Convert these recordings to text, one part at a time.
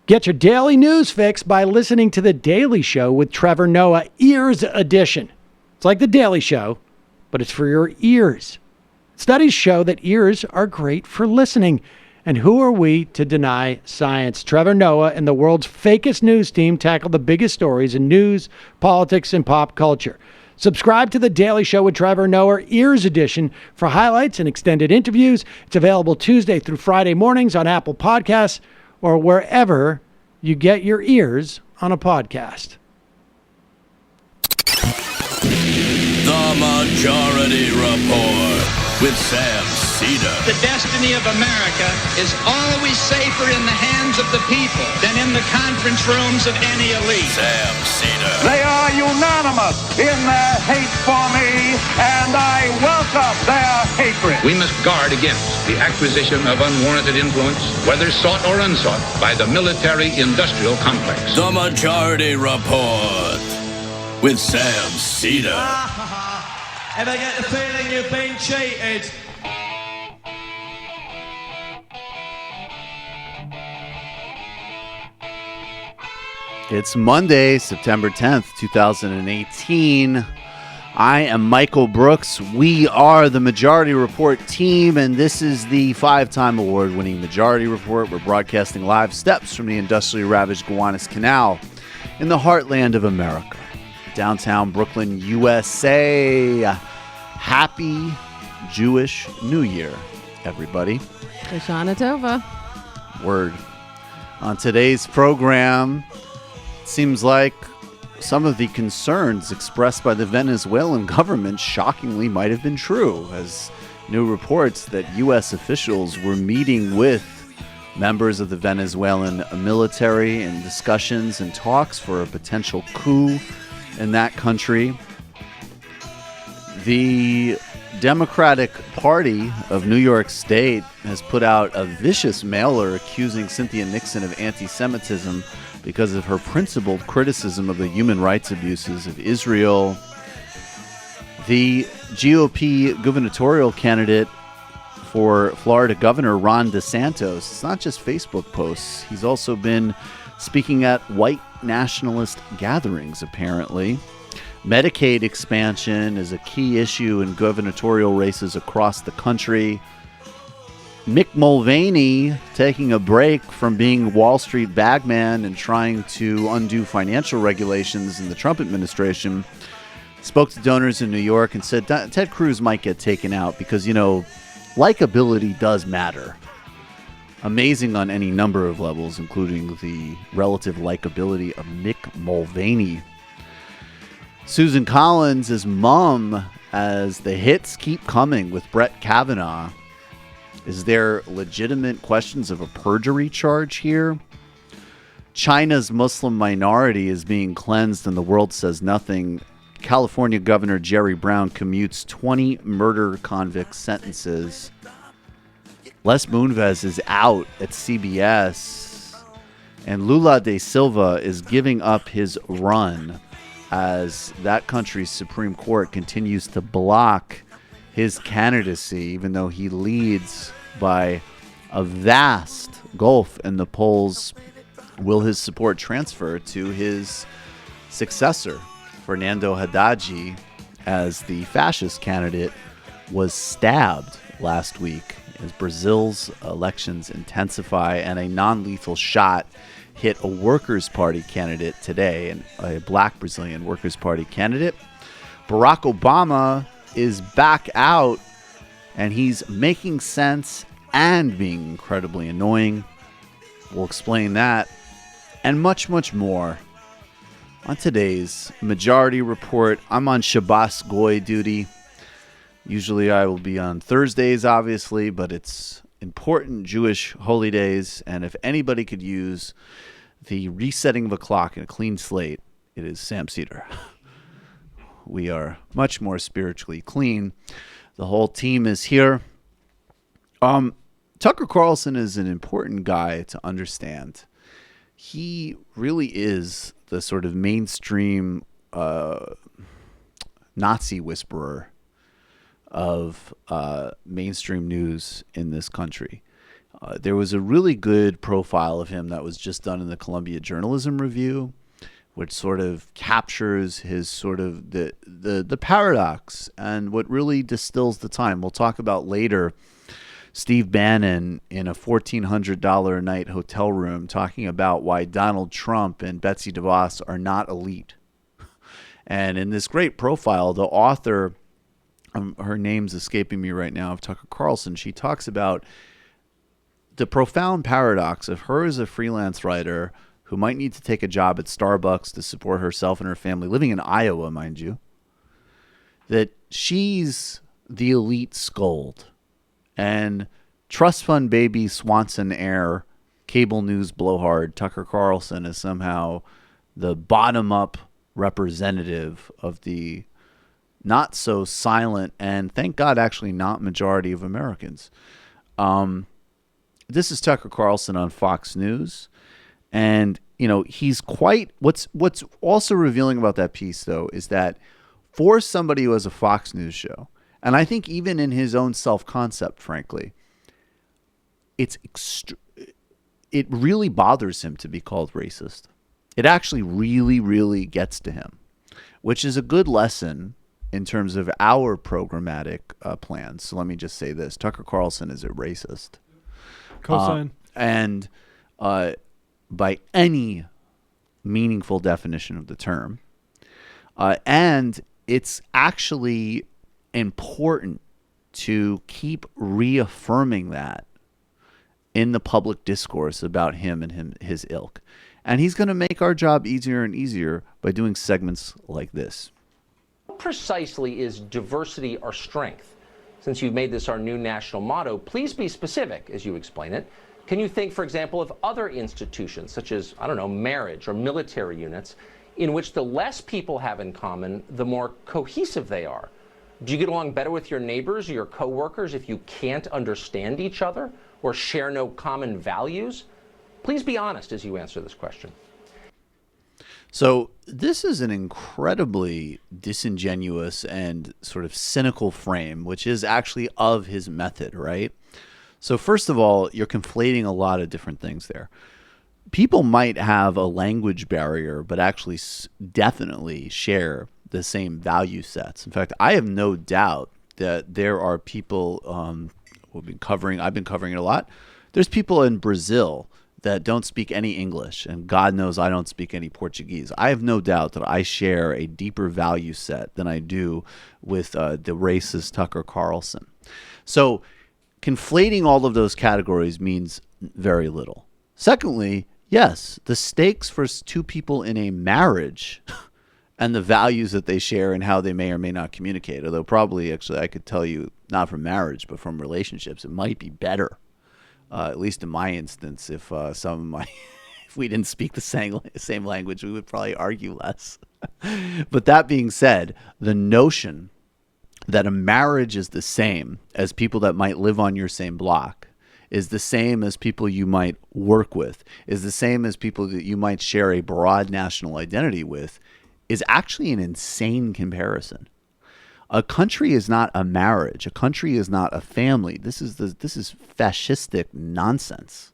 Get your daily news fix by listening to The Daily Show with Trevor Noah, Ears Edition. It's like The Daily Show, but it's for your ears. Studies show that ears are great for listening. And who are we to deny science? Trevor Noah and the world's fakest news team tackle the biggest stories in news, politics, and pop culture. Subscribe to The Daily Show with Trevor Noah, Ears Edition, for highlights and extended interviews. It's available Tuesday through Friday mornings on Apple Podcasts or wherever you get your ears on a podcast. The Majority Report with Sam Seder. The destiny of America is always safer in the hands of the people than in the conference rooms of any elite. Sam Seder. They are unanimous in their hate for me, and I welcome their hatred. We must guard against the acquisition of unwarranted influence, whether sought or unsought, by the military-industrial complex. The Majority Report with Sam Seder. Ever get the feeling you've been cheated? It's Monday, September 10th, 2018. I am Michael Brooks. We are the Majority Report team, and this is the 5-time award-winning Majority Report. We're broadcasting live steps from the industrially ravaged Gowanus Canal in the heartland of America. Downtown Brooklyn, USA. Happy Jewish New Year, everybody. Shoshana Tova. Word. On today's program, it seems like some of the concerns expressed by the Venezuelan government shockingly might have been true, as new reports that U.S. officials were meeting with members of the Venezuelan military in discussions and talks for a potential coup in that country. The Democratic Party of New York State has put out a vicious mailer accusing Cynthia Nixon of anti-Semitism because of her principled criticism of the human rights abuses of Israel. The GOP gubernatorial candidate for Florida Governor Ron DeSantis, it's not just Facebook posts. He's also been speaking at white nationalist gatherings, apparently. Medicaid expansion is a key issue in gubernatorial races across the country. Mick Mulvaney taking a break from being Wall Street bagman and trying to undo financial regulations in the Trump administration, spoke to donors in New York and said Ted Cruz might get taken out because, likability does matter. Amazing on any number of levels, including the relative likability of Mick Mulvaney. Susan Collins is mum as the hits keep coming with Brett Kavanaugh. Is there legitimate questions of a perjury charge here? China's Muslim minority is being cleansed and the world says nothing. California Governor Jerry Brown commutes 20 murder convict sentences. Les Moonves is out at CBS, and Lula da Silva is giving up his run as that country's Supreme Court continues to block his candidacy, even though he leads by a vast gulf in the polls. Will his support transfer to his successor, Fernando Haddad, as the fascist candidate was stabbed last week as Brazil's elections intensify and a non-lethal shot hit a Workers' Party candidate today, and a black Brazilian Workers' Party candidate. Barack Obama is back out, and he's making sense and being incredibly annoying. We'll explain that and much, much more on today's Majority Report. I'm on Shabbos Goy duty. Usually I will be on Thursdays, obviously, but it's important Jewish holy days, and if anybody could use the resetting of a clock and a clean slate, it is Sam Seder. We are much more spiritually clean. The whole team is here. Tucker Carlson is an important guy to understand. He really is the sort of mainstream Nazi whisperer of mainstream news in this country. There was a really good profile of him that was just done in the Columbia Journalism Review, which sort of captures his sort of the paradox and what really distills the time. We'll talk about later Steve Bannon in a $1,400 a night hotel room talking about why Donald Trump and Betsy DeVos are not elite. And in this great profile, the author, her name's escaping me right now, of Tucker Carlson, she talks about the profound paradox of her as a freelance writer who might need to take a job at Starbucks to support herself and her family, living in Iowa, mind you, that she's the elite scold. And trust fund baby Swanson heir, cable news blowhard Tucker Carlson is somehow the bottom-up representative of the not so silent and, thank God, actually not majority of Americans. This is Tucker Carlson on Fox News. And, you know, he's quite, what's also revealing about that piece, though, is that for somebody who has a Fox News show, and I think even in his own self-concept, frankly, it really bothers him to be called racist. It actually really, really gets to him, which is a good lesson in terms of our programmatic plans. So let me just say this. Tucker Carlson is a racist. Cosign. And by any meaningful definition of the term. And it's actually important to keep reaffirming that in the public discourse about him and his ilk. And he's going to make our job easier and easier by doing segments like this. What precisely is diversity our strength? Since you've made this our new national motto, please be specific as you explain it. Can you think, for example, of other institutions, such as, I don't know, marriage or military units, in which the less people have in common, the more cohesive they are? Do you get along better with your neighbors or your coworkers if you can't understand each other or share no common values? Please be honest as you answer this question. So this is an incredibly disingenuous and sort of cynical frame, which is actually of his method, right? So first of all, you're conflating a lot of different things there. People might have a language barrier, but actually definitely share the same value sets. In fact, I have no doubt that there are people I've been covering it a lot. There's people in Brazil that don't speak any English, and God knows I don't speak any Portuguese. I have no doubt that I share a deeper value set than I do with the racist Tucker Carlson. So conflating all of those categories means very little. Secondly, yes, the stakes for two people in a marriage and the values that they share and how they may or may not communicate, although probably actually I could tell you not from marriage but from relationships, it might be better, at least in my instance, if if we didn't speak the same language, we would probably argue less. But that being said, the notion that a marriage is the same as people that might live on your same block, is the same as people you might work with, is the same as people that you might share a broad national identity with, is actually an insane comparison. A country is not a marriage. A country is not a family. This is fascistic nonsense.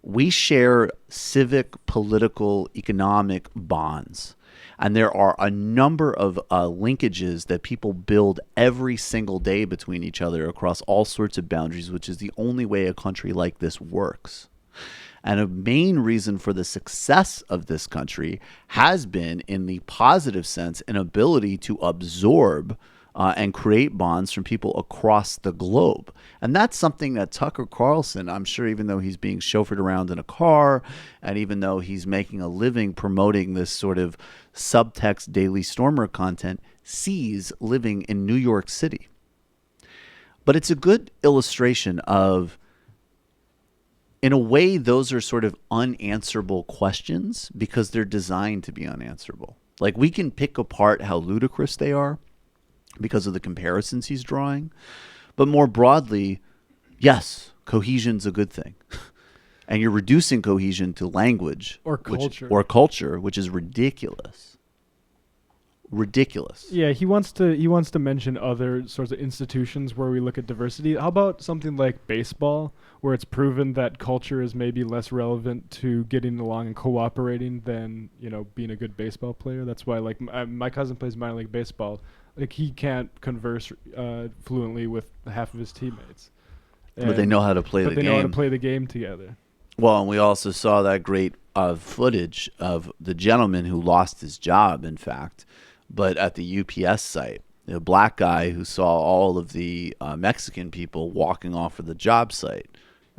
We share civic, political, economic bonds. And there are a number of linkages that people build every single day between each other across all sorts of boundaries, which is the only way a country like this works. And a main reason for the success of this country has been, in the positive sense, an ability to absorb and create bonds from people across the globe. And that's something that Tucker Carlson, I'm sure, even though he's being chauffeured around in a car, and even though he's making a living promoting this sort of subtext Daily Stormer content, sees living in New York City. But it's a good illustration of, in a way, those are sort of unanswerable questions because they're designed to be unanswerable. Like, we can pick apart how ludicrous they are because of the comparisons he's drawing. But more broadly, yes, cohesion's a good thing. And you're reducing cohesion to language or culture, which is ridiculous. ridiculous. Yeah, he wants to mention other sorts of institutions where we look at diversity. How about something like baseball, where it's proven that culture is maybe less relevant to getting along and cooperating than, being a good baseball player. That's why, like, my cousin plays minor league baseball. Like, he can't converse fluently with half of his teammates. But they know how to play the game. But they know how to play the game together. Well, and we also saw that great footage of the gentleman who lost his job, in fact, but at the UPS site. A black guy who saw all of the Mexican people walking off of the job site.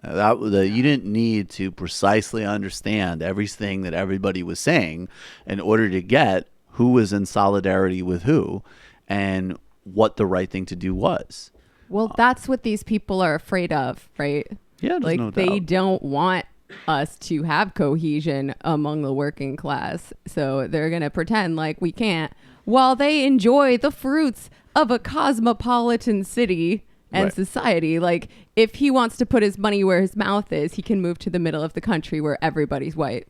You didn't need to precisely understand everything that everybody was saying in order to get who was in solidarity with who and what the right thing to do was. Well, that's what these people are afraid of, right? Yeah, there's no doubt. They don't want us to have cohesion among the working class. So they're going to pretend like we can't while they enjoy the fruits of a cosmopolitan city and society. Like, if he wants to put his money where his mouth is, he can move to the middle of the country where everybody's white.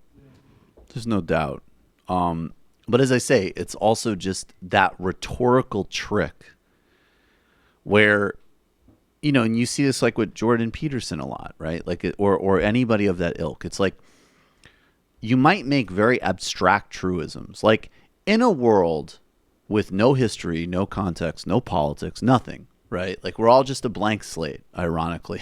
There's no doubt. But as I say, it's also just that rhetorical trick where, and you see this like with Jordan Peterson a lot, right? Like, or anybody of that ilk. It's like you might make very abstract truisms. Like, in a world with no history, no context, no politics, nothing, right? Like, we're all just a blank slate, ironically,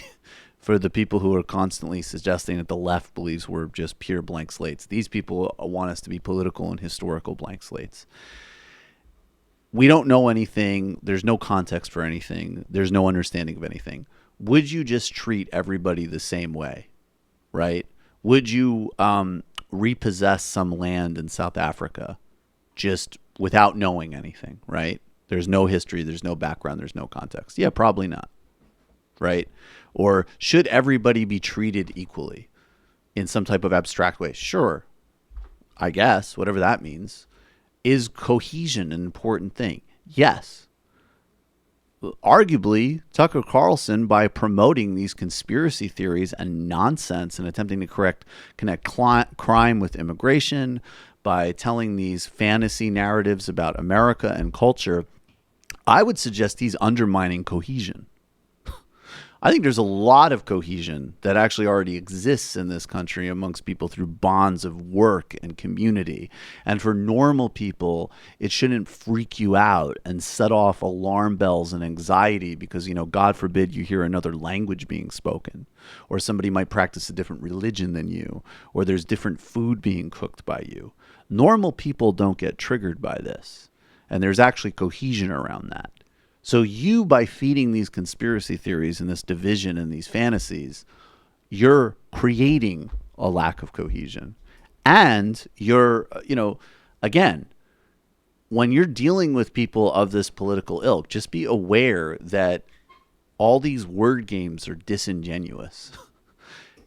for the people who are constantly suggesting that the left believes we're just pure blank slates. These people want us to be political and historical blank slates. We don't know anything. There's no context for anything. There's no understanding of anything. Would you just treat everybody the same way, right? Would you repossess some land in South Africa just without knowing anything, right? There's no history. There's no background. There's no context. Yeah, probably not, right? Or should everybody be treated equally in some type of abstract way? Sure, I guess, whatever that means. Is cohesion an important thing? Yes. Arguably, Tucker Carlson, by promoting these conspiracy theories and nonsense and attempting to connect crime with immigration, by telling these fantasy narratives about America and culture, I would suggest he's undermining cohesion. I think there's a lot of cohesion that actually already exists in this country amongst people through bonds of work and community. And for normal people, it shouldn't freak you out and set off alarm bells and anxiety because, God forbid you hear another language being spoken, or somebody might practice a different religion than you, or there's different food being cooked by you. Normal people don't get triggered by this. And there's actually cohesion around that. So you, by feeding these conspiracy theories and this division and these fantasies, you're creating a lack of cohesion. And you're, again, when you're dealing with people of this political ilk, just be aware that all these word games are disingenuous.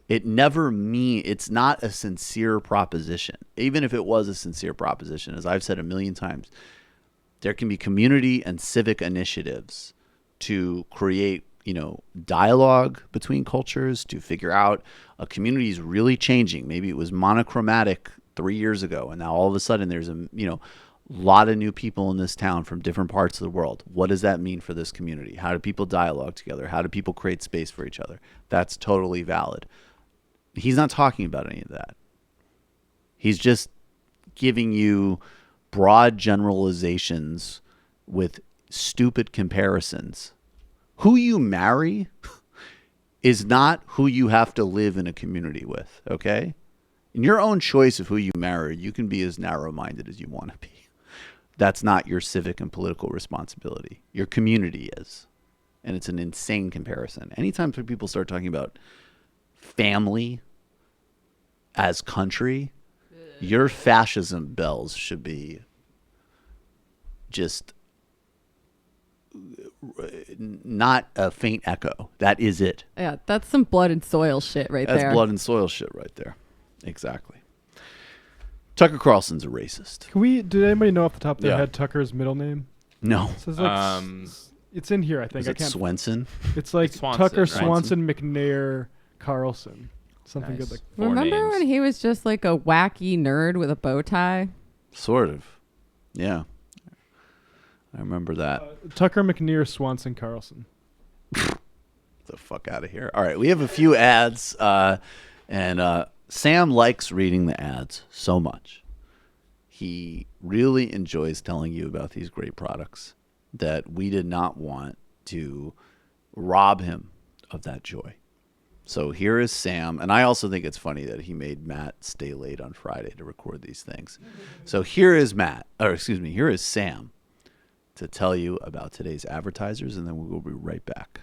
It's not a sincere proposition. Even if it was a sincere proposition, as I've said a million times, there can be community and civic initiatives to create, dialogue between cultures, to figure out a community is really changing. Maybe it was monochromatic 3 years ago, and now all of a sudden there's a lot of new people in this town from different parts of the world. What does that mean for this community? How do people dialogue together? How do people create space for each other? That's totally valid. He's not talking about any of that. He's just giving you broad generalizations with stupid comparisons. Who you marry is not who you have to live in a community with, okay? In your own choice of who you marry, you can be as narrow-minded as you want to be. That's not your civic and political responsibility. Your community is. And it's an insane comparison. Anytime people start talking about family as country, your fascism bells should be just not a faint echo. That is it. Yeah, that's some blood and soil shit right there. That's blood and soil shit right there. Exactly. Tucker Carlson's a racist. Did anybody know off the top of their head Tucker's middle name? No. So it's in here, I think. Is it Swenson? It's like Swanson, Tucker, right? Swanson, McNair, Carlson. Something good like Four Remember names. when he was just like a wacky nerd with a bow tie? Sort of. Yeah. I remember that. Tucker McNear, Swanson Carlson. The fuck out of here. All right, we have a few ads, and Sam likes reading the ads so much. He really enjoys telling you about these great products that we did not want to rob him of that joy. So here is Sam, and I also think it's funny that he made Matt stay late on Friday to record these things. So here is here is Sam to tell you about today's advertisers, and then we will be right back.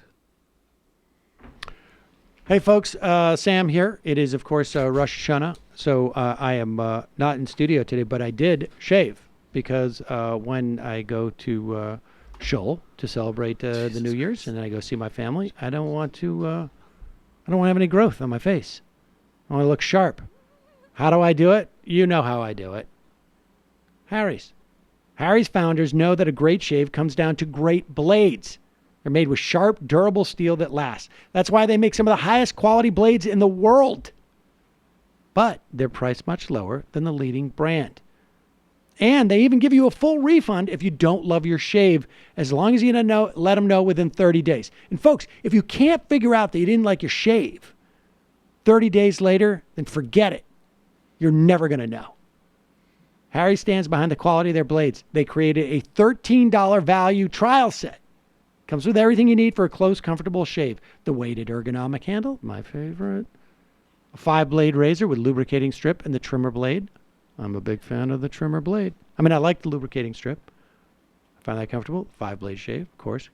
Hey, folks, Sam here. It is, of course, Rosh Hashanah, so I am not in studio today, but I did shave because when I go to Shul to celebrate the New Year's and then I go see my family, I don't want to have any growth on my face. I want to look sharp. How do I do it? You know how I do it. Harry's. Harry's founders know that a great shave comes down to great blades. They're made with sharp, durable steel that lasts. That's why they make some of the highest quality blades in the world. But they're priced much lower than the leading brand. And they even give you a full refund if you don't love your shave, as long as you let them know within 30 days. And folks, if you can't figure out that you didn't like your shave 30 days later, then forget it. You're never going to know. Harry stands behind the quality of their blades. They created a $13 value trial set. Comes with everything you need for a close, comfortable shave. The weighted ergonomic handle, my favorite. A 5-blade razor with lubricating strip and the trimmer blade. I'm a big fan of the trimmer blade. I mean, I like the lubricating strip. I find that comfortable. 5-blade shave, of course.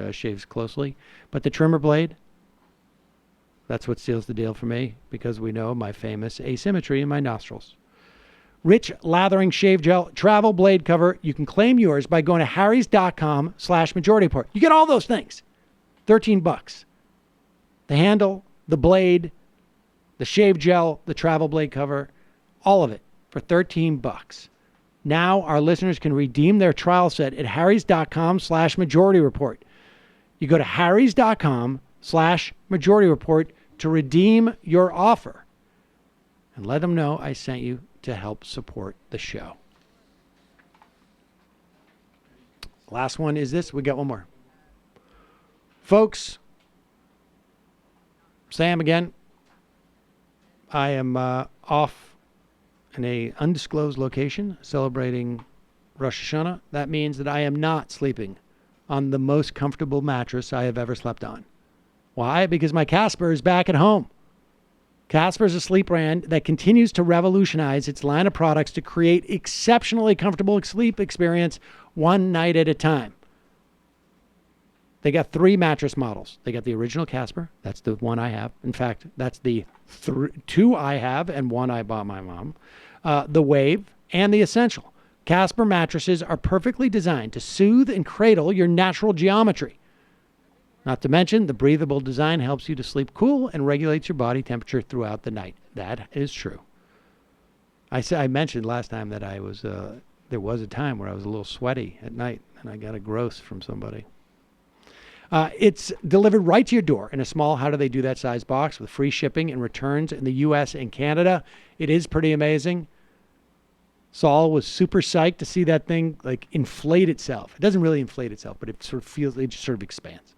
Shaves closely. But the trimmer blade, that's what seals the deal for me, because we know my famous asymmetry in my nostrils. Rich lathering shave gel travel blade cover. You can claim yours by going to harrys.com/majority report. You get all those things. $13. The handle, the blade, the shave gel, the travel blade cover, all of it for $13. Now our listeners can redeem their trial set at harrys.com/majority report. You go to harrys.com/majority report to redeem your offer. And let them know I sent you to help support the show. Last one is this. We got one more. Folks, Sam again. I am off in a undisclosed location celebrating Rosh Hashanah. That means that I am not sleeping on the most comfortable mattress I have ever slept on. Why? Because my Casper is back at home. Casper is a sleep brand that continues to revolutionize its line of products to create exceptionally comfortable sleep experience one night at a time. They got 3 mattress models. They got the original Casper. That's the one I have. In fact, that's the 2 I have and 1 I bought my mom. The Wave and the Essential. Casper mattresses are perfectly designed to soothe and cradle your natural geometry. Not to mention, the breathable design helps you to sleep cool and regulates your body temperature throughout the night. That is true. I mentioned last time that there was a time where I was a little sweaty at night, and I got a gross from somebody. It's delivered right to your door in a small how do they do that size box with free shipping and returns in the U.S. and Canada. It is pretty amazing. Saul was super psyched to see that thing like inflate itself. It doesn't really inflate itself, but it just sort of expands.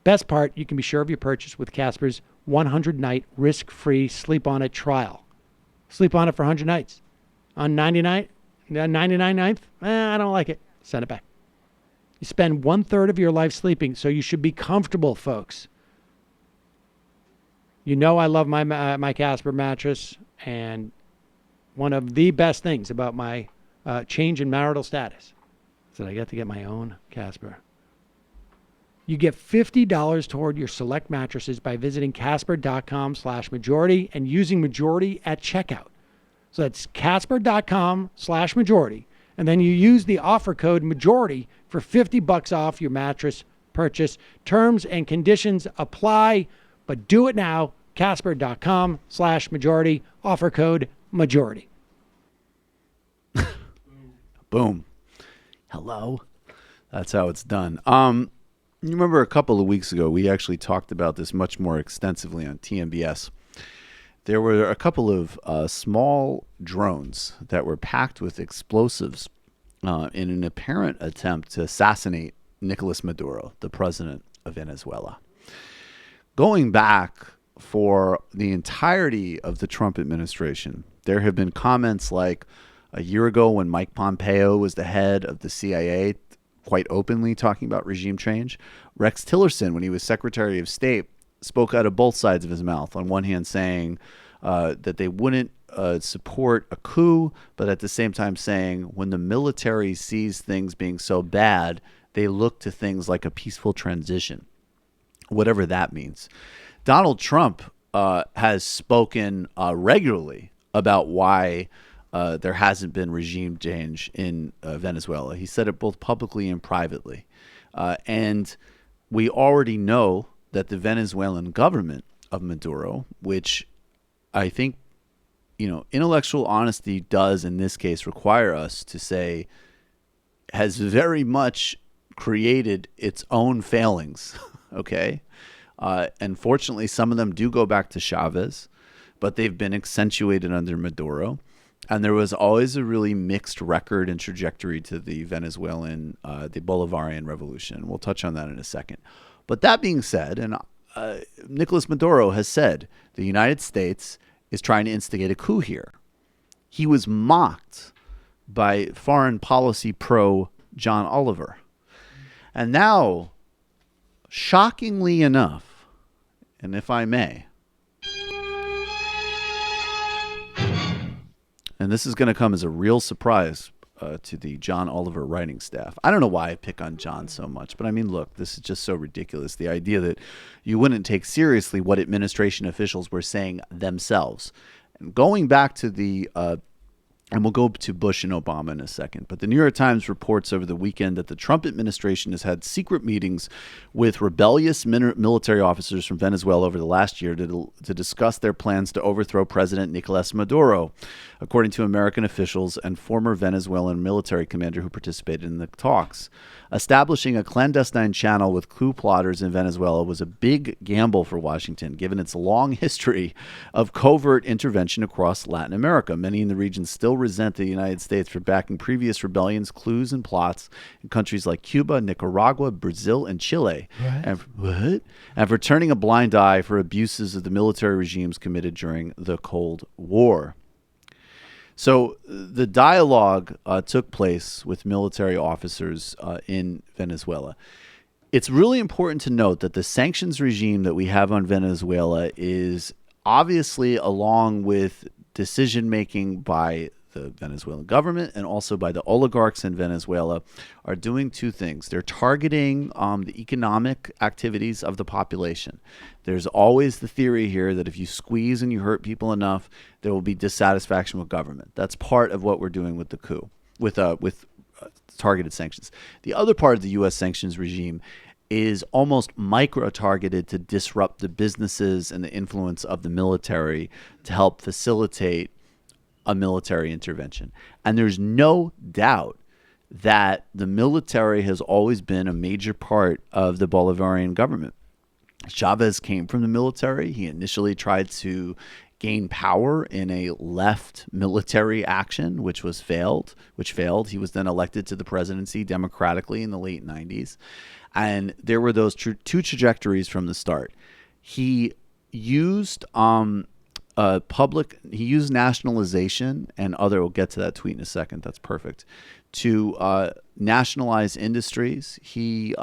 Best part, you can be sure of your purchase with Casper's 100-night risk-free sleep-on-it trial. Sleep on it for 100 nights. On 99th, I don't like it. Send it back. You spend 1/3 of your life sleeping, so you should be comfortable, folks. You know I love my Casper mattress, and one of the best things about my change in marital status is that I get to get my own Casper. You get $50 toward your select mattresses by visiting casper.com/majority and using majority at checkout. So that's casper.com/majority. And then you use the offer code majority for $50 off your mattress purchase. Terms and conditions apply, but do it now. Casper.com/majority. Offer code majority. Boom. Hello. That's how it's done. You remember a couple of weeks ago, we actually talked about this much more extensively on TMBS. There were a couple of small drones that were packed with explosives in an apparent attempt to assassinate Nicolas Maduro, the president of Venezuela. Going back for the entirety of the Trump administration, there have been comments like a year ago when Mike Pompeo was the head of the CIA, quite openly talking about regime change. Rex Tillerson, when he was Secretary of State, spoke out of both sides of his mouth. On one hand, saying that they wouldn't support a coup, but at the same time saying when the military sees things being so bad, they look to things like a peaceful transition, whatever that means. Donald Trump has spoken regularly about why there hasn't been regime change in Venezuela. He said it both publicly and privately. And we already know that the Venezuelan government of Maduro, which I think, intellectual honesty does in this case require us to say, has very much created its own failings. Okay. And fortunately, some of them do go back to Chavez, but they've been accentuated under Maduro. And there was always a really mixed record and trajectory to the Venezuelan, the Bolivarian revolution. We'll touch on that in a second. But that being said, and Nicolas Maduro has said the United States is trying to instigate a coup here. He was mocked by foreign policy pro John Oliver. And now, shockingly enough, and if I may, and this is going to come as a real surprise to the John Oliver writing staff. I don't know why I pick on John so much, but I mean, look, this is just so ridiculous. The idea that you wouldn't take seriously what administration officials were saying themselves. And going back to the and we'll go to Bush and Obama in a second. But the New York Times reports over the weekend that the Trump administration has had secret meetings with rebellious military officers from Venezuela over the last year to discuss their plans to overthrow President Nicolas Maduro, according to American officials and former Venezuelan military commander who participated in the talks. Establishing a clandestine channel with coup plotters in Venezuela was a big gamble for Washington, given its long history of covert intervention across Latin America. Many in the region still resent the United States for backing previous rebellions, coups, and plots in countries like Cuba, Nicaragua, Brazil, and Chile. And for turning a blind eye for abuses of the military regimes committed during the Cold War. So the dialogue took place with military officers in Venezuela. It's really important to note that the sanctions regime that we have on Venezuela is obviously, along with decision-making by the Venezuelan government and also by the oligarchs in Venezuela, are doing two things. They're targeting the economic activities of the population. There's always the theory here that if you squeeze and you hurt people enough, there will be dissatisfaction with government. That's part of what we're doing with the coup, with targeted sanctions. The other part of the U.S. sanctions regime is almost micro-targeted to disrupt the businesses and the influence of the military to help facilitate a military intervention. And there's no doubt that the military has always been a major part of the Bolivarian government. Chavez came from the military. He initially tried to gain power in a left military action, which failed. He was then elected to the presidency democratically in the late 90s. And there were those two trajectories from the start. He used nationalization and we'll get to that tweet in a second, that's perfect, to nationalize industries. He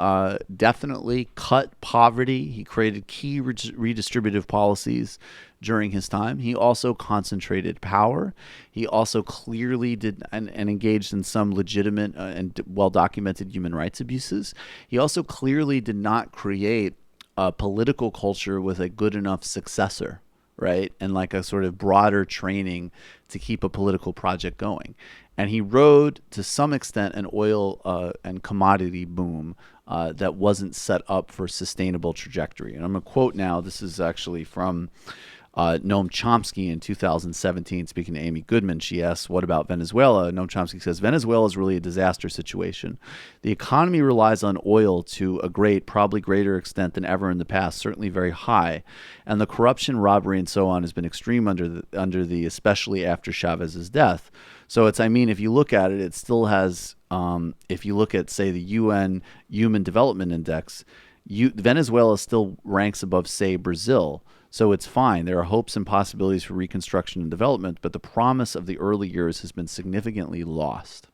definitely cut poverty. He created key redistributive policies during his time. He also concentrated power. He also clearly did and engaged in some legitimate and well-documented human rights abuses. He also clearly did not create a political culture with a good enough successor, right? And like a sort of broader training to keep a political project going. And he rode, to some extent, an oil and commodity boom that wasn't set up for sustainable trajectory. And I'm going to quote now, this is actually from Noam Chomsky in 2017, speaking to Amy Goodman. She asks, what about Venezuela? Noam Chomsky says, Venezuela is really a disaster situation. The economy relies on oil to a probably greater extent than ever in the past, certainly very high. And the corruption, robbery, and so on has been extreme under the especially after Chavez's death. So if you look at it, it still has if you look at, say, the UN Human Development Index, Venezuela still ranks above, say, Brazil. So it's fine. There are hopes and possibilities for reconstruction and development, but the promise of the early years has been significantly lost.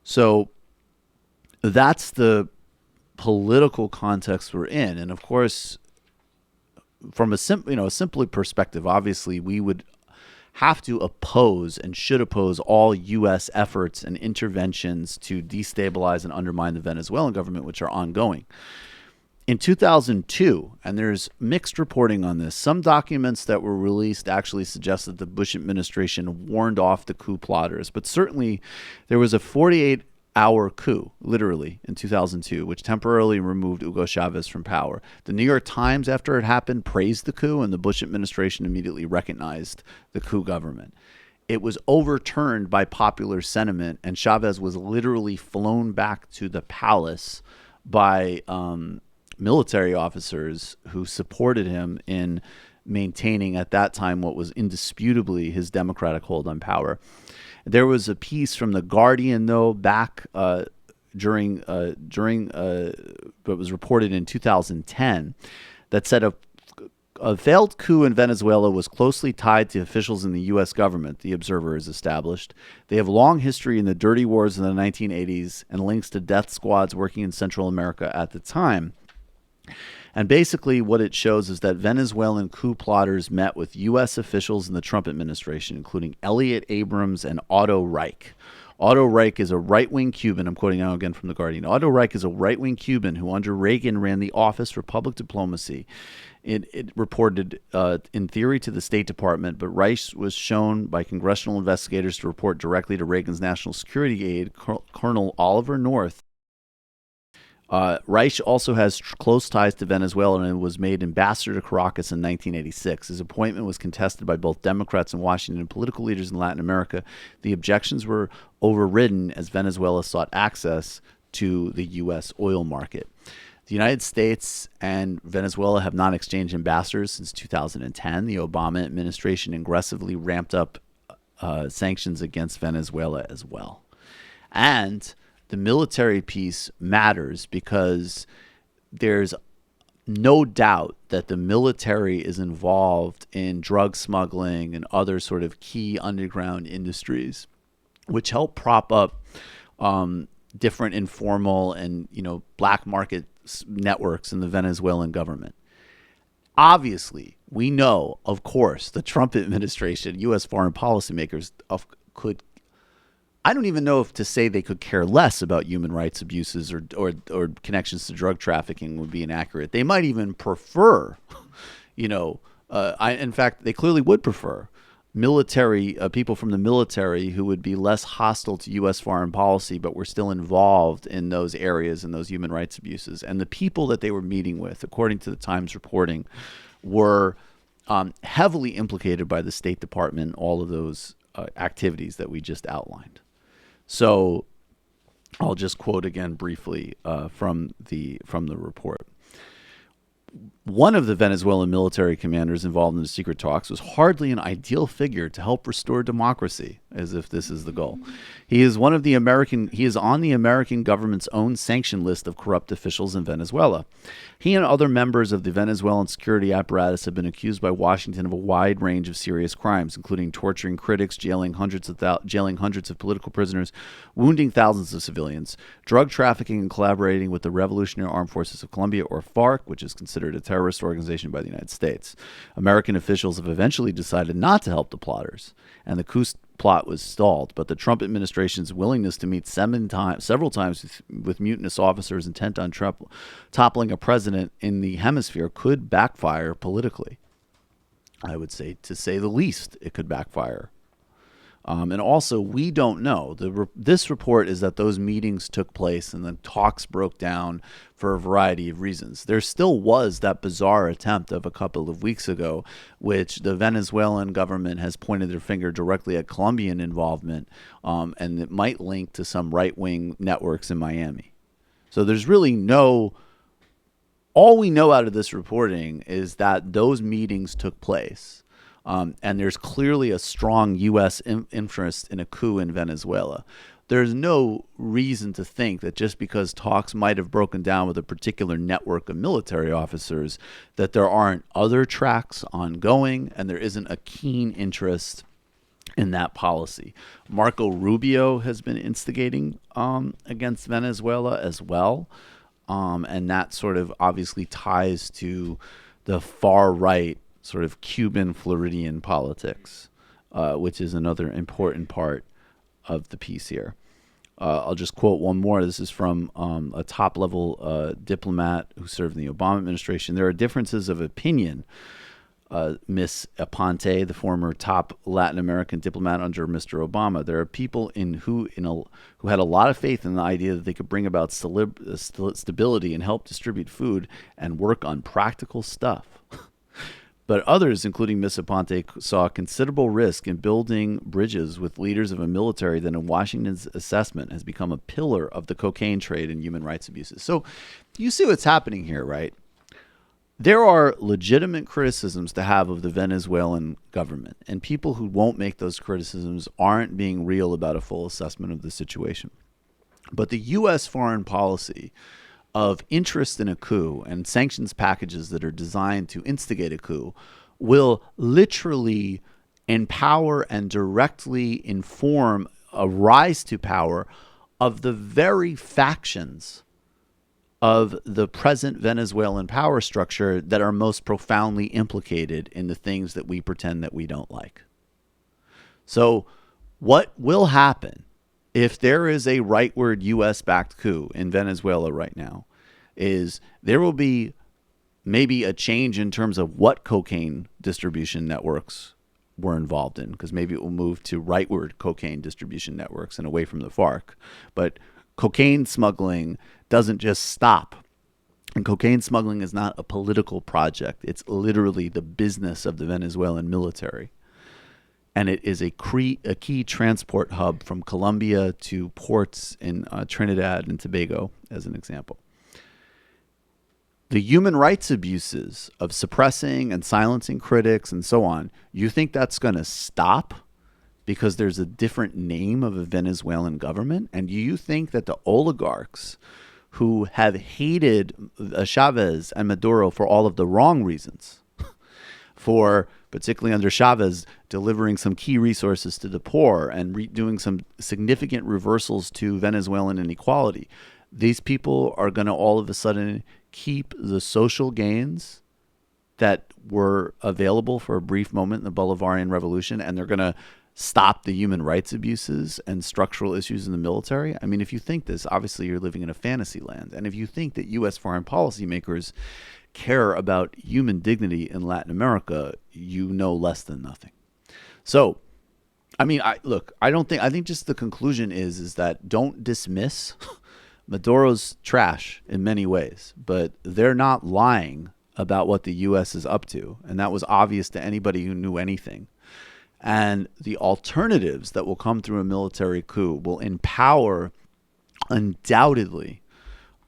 So that's the political context we're in. And of course, from a simpler perspective, obviously we would have to oppose and should oppose all U.S. efforts and interventions to destabilize and undermine the Venezuelan government, which are ongoing. In 2002, and there's mixed reporting on this, some documents that were released actually suggest that the Bush administration warned off the coup plotters, but certainly there was a 48-hour coup, literally, in 2002, which temporarily removed Hugo Chavez from power. The New York Times, after it happened, praised the coup, and the Bush administration immediately recognized the coup government. It was overturned by popular sentiment, and Chavez was literally flown back to the palace by military officers who supported him in maintaining, at that time, what was indisputably his democratic hold on power. There was a piece from The Guardian, though, back during what was reported in 2010, that said a failed coup in Venezuela was closely tied to officials in the U.S. government, the Observer has established. They have long history in the dirty wars in the 1980s and links to death squads working in Central America at the time. And basically what it shows is that Venezuelan coup plotters met with U.S. officials in the Trump administration, including Elliot Abrams and Otto Reich. Otto Reich is a right-wing Cuban. I'm quoting now again from The Guardian. Otto Reich is a right-wing Cuban who under Reagan ran the Office for Public Diplomacy. It reported in theory to the State Department, but Reich was shown by congressional investigators to report directly to Reagan's national security aide, Colonel Oliver North. Reich also has close ties to Venezuela and was made ambassador to Caracas in 1986. His appointment was contested by both Democrats in Washington and political leaders in Latin America. The objections were overridden as Venezuela sought access to the U.S. oil market. The United States and Venezuela have not exchanged ambassadors since 2010. The Obama administration aggressively ramped up sanctions against Venezuela as well. And the military piece matters because there's no doubt that the military is involved in drug smuggling and other sort of key underground industries, which help prop up different informal and black market networks in the Venezuelan government. Obviously, we know, of course, the Trump administration, U.S. foreign policymakers could. I don't even know if to say they could care less about human rights abuses or connections to drug trafficking would be inaccurate. They might even prefer, in fact, they clearly would prefer military people from the military who would be less hostile to U.S. foreign policy, but were still involved in those areas and those human rights abuses. And the people that they were meeting with, according to the Times reporting, were heavily implicated by the State Department, all of those activities that we just outlined. So I'll just quote again briefly from the report. One of the Venezuelan military commanders involved in the secret talks was hardly an ideal figure to help restore democracy, as if this is the goal. He is on the American government's own sanction list of corrupt officials in Venezuela. He and other members of the Venezuelan security apparatus have been accused by Washington of a wide range of serious crimes, including torturing critics, jailing hundreds of political prisoners, wounding thousands of civilians, drug trafficking, and collaborating with the Revolutionary Armed Forces of Colombia, or FARC, which is considered a terrorist organization by the United States. American officials have eventually decided not to help the plotters, and the coup plot was stalled, but the Trump administration's willingness to meet several times with mutinous officers intent on toppling a president in the hemisphere could backfire politically. I would say, to say the least, it could backfire. And also, we don't know. This report is that those meetings took place and the talks broke down for a variety of reasons. There still was that bizarre attempt of a couple of weeks ago, which the Venezuelan government has pointed their finger directly at Colombian involvement, and it might link to some right-wing networks in Miami. So there's really all we know out of this reporting is that those meetings took place. And there's clearly a strong U.S. interest in a coup in Venezuela. there's no reason to think that just because talks might have broken down with a particular network of military officers, that there aren't other tracks ongoing and there isn't a keen interest in that policy. Marco Rubio has been instigating against Venezuela as well. And that sort of obviously ties to the far right sort of Cuban Floridian politics, which is another important part of the piece here. I'll just quote one more. This is from a top-level diplomat who served in the Obama administration. There are differences of opinion. Miss Aponte, the former top Latin American diplomat under Mr. Obama. There are people who had a lot of faith in the idea that they could bring about stability and help distribute food and work on practical stuff. But others, including Miss Aponte, saw considerable risk in building bridges with leaders of a military that, in Washington's assessment, has become a pillar of the cocaine trade and human rights abuses. So you see what's happening here, right? There are legitimate criticisms to have of the Venezuelan government, and people who won't make those criticisms aren't being real about a full assessment of the situation. But the U.S. foreign policy of interest in a coup and sanctions packages that are designed to instigate a coup will literally empower and directly inform a rise to power of the very factions of the present Venezuelan power structure that are most profoundly implicated in the things that we pretend that we don't like. So what will happen if there is a rightward U.S.-backed coup in Venezuela right now is there will be maybe a change in terms of what cocaine distribution networks were involved in, because maybe it will move to rightward cocaine distribution networks and away from the FARC. But cocaine smuggling doesn't just stop. And cocaine smuggling is not a political project. It's literally the business of the Venezuelan military. And it is a key transport hub from Colombia to ports in Trinidad and Tobago, as an example. The human rights abuses of suppressing and silencing critics and so on, you think that's going to stop because there's a different name of a Venezuelan government? And do you think that the oligarchs who have hated Chavez and Maduro for all of the wrong reasons, for particularly under Chavez, delivering some key resources to the poor and doing some significant reversals to Venezuelan inequality, these people are going to all of a sudden keep the social gains that were available for a brief moment in the Bolivarian Revolution, and they're going to stop the human rights abuses and structural issues in the military? I mean, if you think this, obviously you're living in a fantasy land. And if you think that U.S. foreign policy makers care about human dignity in Latin America, you know less than nothing. So, I mean, I think just the conclusion is that don't dismiss Maduro's trash in many ways, but they're not lying about what the U.S. is up to. And that was obvious to anybody who knew anything. And the alternatives that will come through a military coup will undoubtedly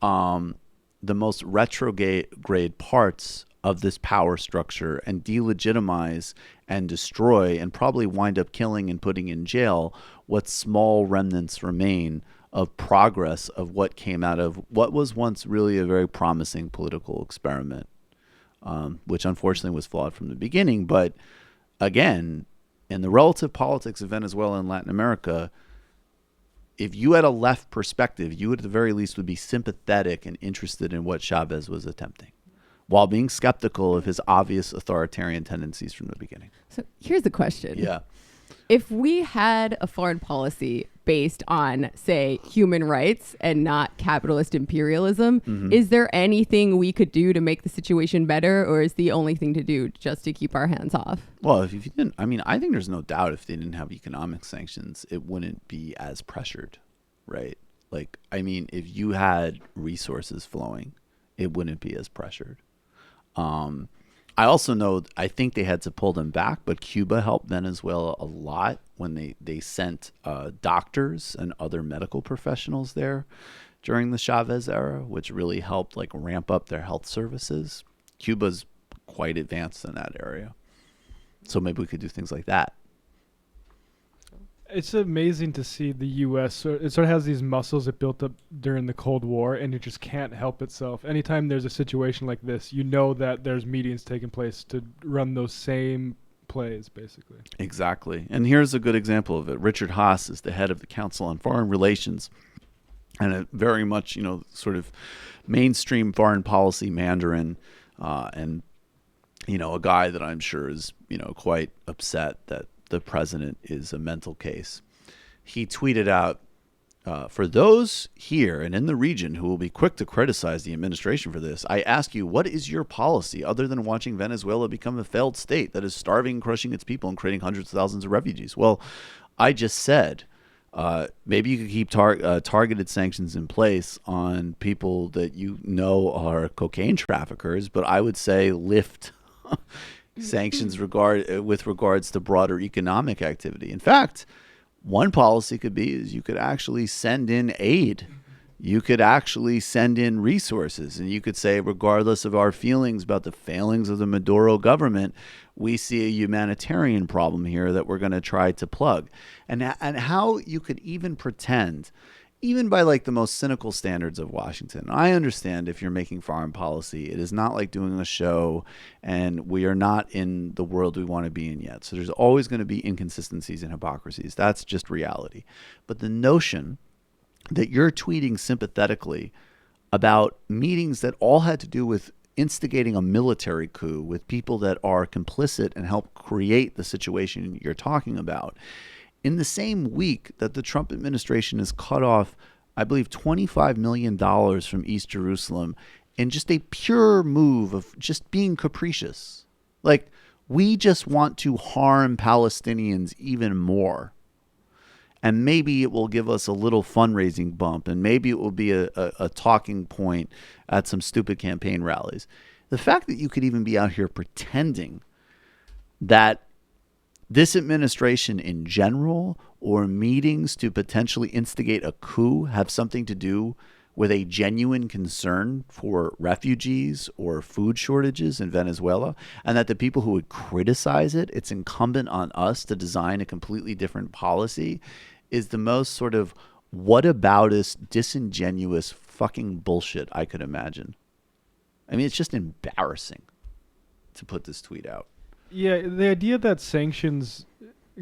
the most retrograde parts of this power structure and delegitimize and destroy and probably wind up killing and putting in jail what small remnants remain of progress of what came out of what was once really a very promising political experiment, which unfortunately was flawed from the beginning. But again, in the relative politics of Venezuela and Latin America, if you had a left perspective, you at the very least would be sympathetic and interested in what Chavez was attempting, while being skeptical of his obvious authoritarian tendencies from the beginning. So here's the question. Yeah. If we had a foreign policy based on, say, human rights and not capitalist imperialism, is there anything we could do to make the situation better, or is the only thing to do just to keep our hands off? Well, if you didn't, I mean, I think there's no doubt if they didn't have economic sanctions, it wouldn't be as pressured, right? Like, I mean, if you had resources flowing, it wouldn't be as pressured. I also know, I think they had to pull them back, but Cuba helped Venezuela a lot when they sent doctors and other medical professionals there during the Chavez era, which really helped like ramp up their health services. Cuba's quite advanced in that area. So maybe we could do things like that. It's amazing to see the U.S. It sort of has these muscles it built up during the Cold War, and it just can't help itself. Anytime there's a situation like this, you know that there's meetings taking place to run those same plays, basically. Exactly. And here's a good example of it. Richard Haas is the head of the Council on Foreign Relations, and a very much, sort of mainstream foreign policy Mandarin, and, a guy that I'm sure is, quite upset that the president is a mental case. He tweeted out, for those here and in the region who will be quick to criticize the administration for this, I ask you, what is your policy other than watching Venezuela become a failed state that is starving, crushing its people, and creating hundreds of thousands of refugees? Well, I just said, maybe you could keep targeted sanctions in place on people that are cocaine traffickers, but I would say lift sanctions with regards to broader economic activity. In fact, one policy could be is you could actually send in aid. You could actually send in resources, and you could say, regardless of our feelings about the failings of the Maduro government, we see a humanitarian problem here that we're going to try to plug. And how you could even pretend, even by like the most cynical standards of Washington. I understand if you're making foreign policy, it is not like doing a show, and we are not in the world we want to be in yet. So there's always going to be inconsistencies and hypocrisies. That's just reality. But the notion that you're tweeting sympathetically about meetings that all had to do with instigating a military coup with people that are complicit and help create the situation you're talking about, in the same week that the Trump administration has cut off, I believe, $25 million from East Jerusalem in just a pure move of just being capricious. Like, we just want to harm Palestinians even more. And maybe it will give us a little fundraising bump, and maybe it will be a talking point at some stupid campaign rallies. The fact that you could even be out here pretending that this administration in general, or meetings to potentially instigate a coup, have something to do with a genuine concern for refugees or food shortages in Venezuela, and that the people who would criticize it, it's incumbent on us to design a completely different policy, is the most sort of whataboutist, disingenuous fucking bullshit I could imagine. I mean, it's just embarrassing to put this tweet out. Yeah, the idea that sanctions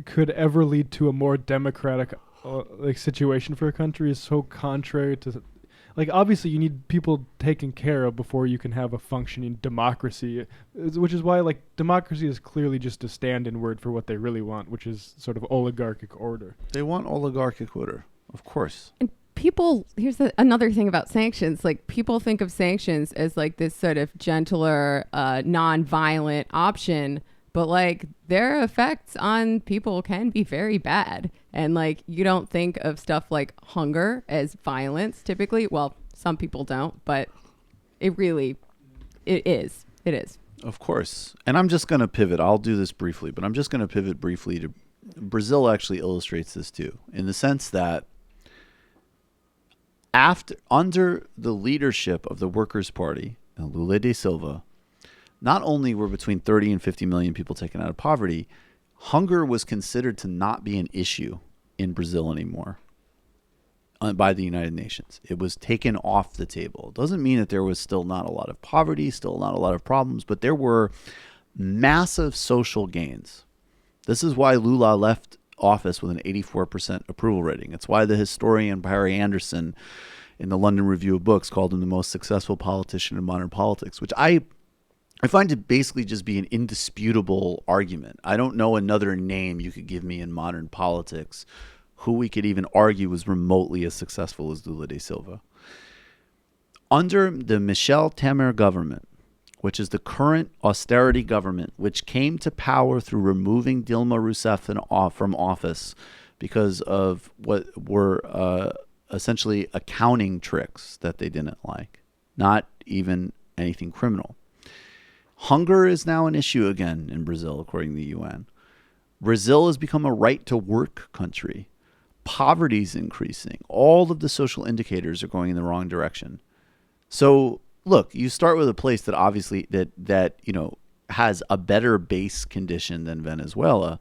could ever lead to a more democratic situation for a country is so contrary to, obviously you need people taken care of before you can have a functioning democracy, which is why democracy is clearly just a stand-in word for what they really want, which is sort of oligarchic order. They want oligarchic order, of course. And here's another thing about sanctions. People think of sanctions as this sort of gentler, non-violent option, but their effects on people can be very bad. And you don't think of stuff like hunger as violence typically. Well, some people don't, but it is. It is. Of course. And I'm just going to pivot. I'll do this briefly, but I'm just going to pivot briefly to Brazil. Actually illustrates this too, in the sense that under the leadership of the Workers' Party, Lula da Silva, not only were between 30 and 50 million people taken out of poverty, hunger was considered to not be an issue in Brazil anymore by the United Nations. It was taken off the table. It doesn't mean that there was still not a lot of poverty, still not a lot of problems, but there were massive social gains. This is why Lula left office with an 84% approval rating. It's why the historian Barry Anderson in the London Review of Books called him the most successful politician in modern politics, which I find to basically just be an indisputable argument. I don't know another name you could give me in modern politics who we could even argue was remotely as successful as Lula da Silva. Under the Michel Temer government, which is the current austerity government, which came to power through removing Dilma Rousseff from office because of what were essentially accounting tricks that they didn't like, not even anything criminal. Hunger is now an issue again in Brazil, according to the UN. Brazil has become a right-to-work country. Poverty is increasing. All of the social indicators are going in the wrong direction. So, look, you start with a place that obviously that has a better base condition than Venezuela,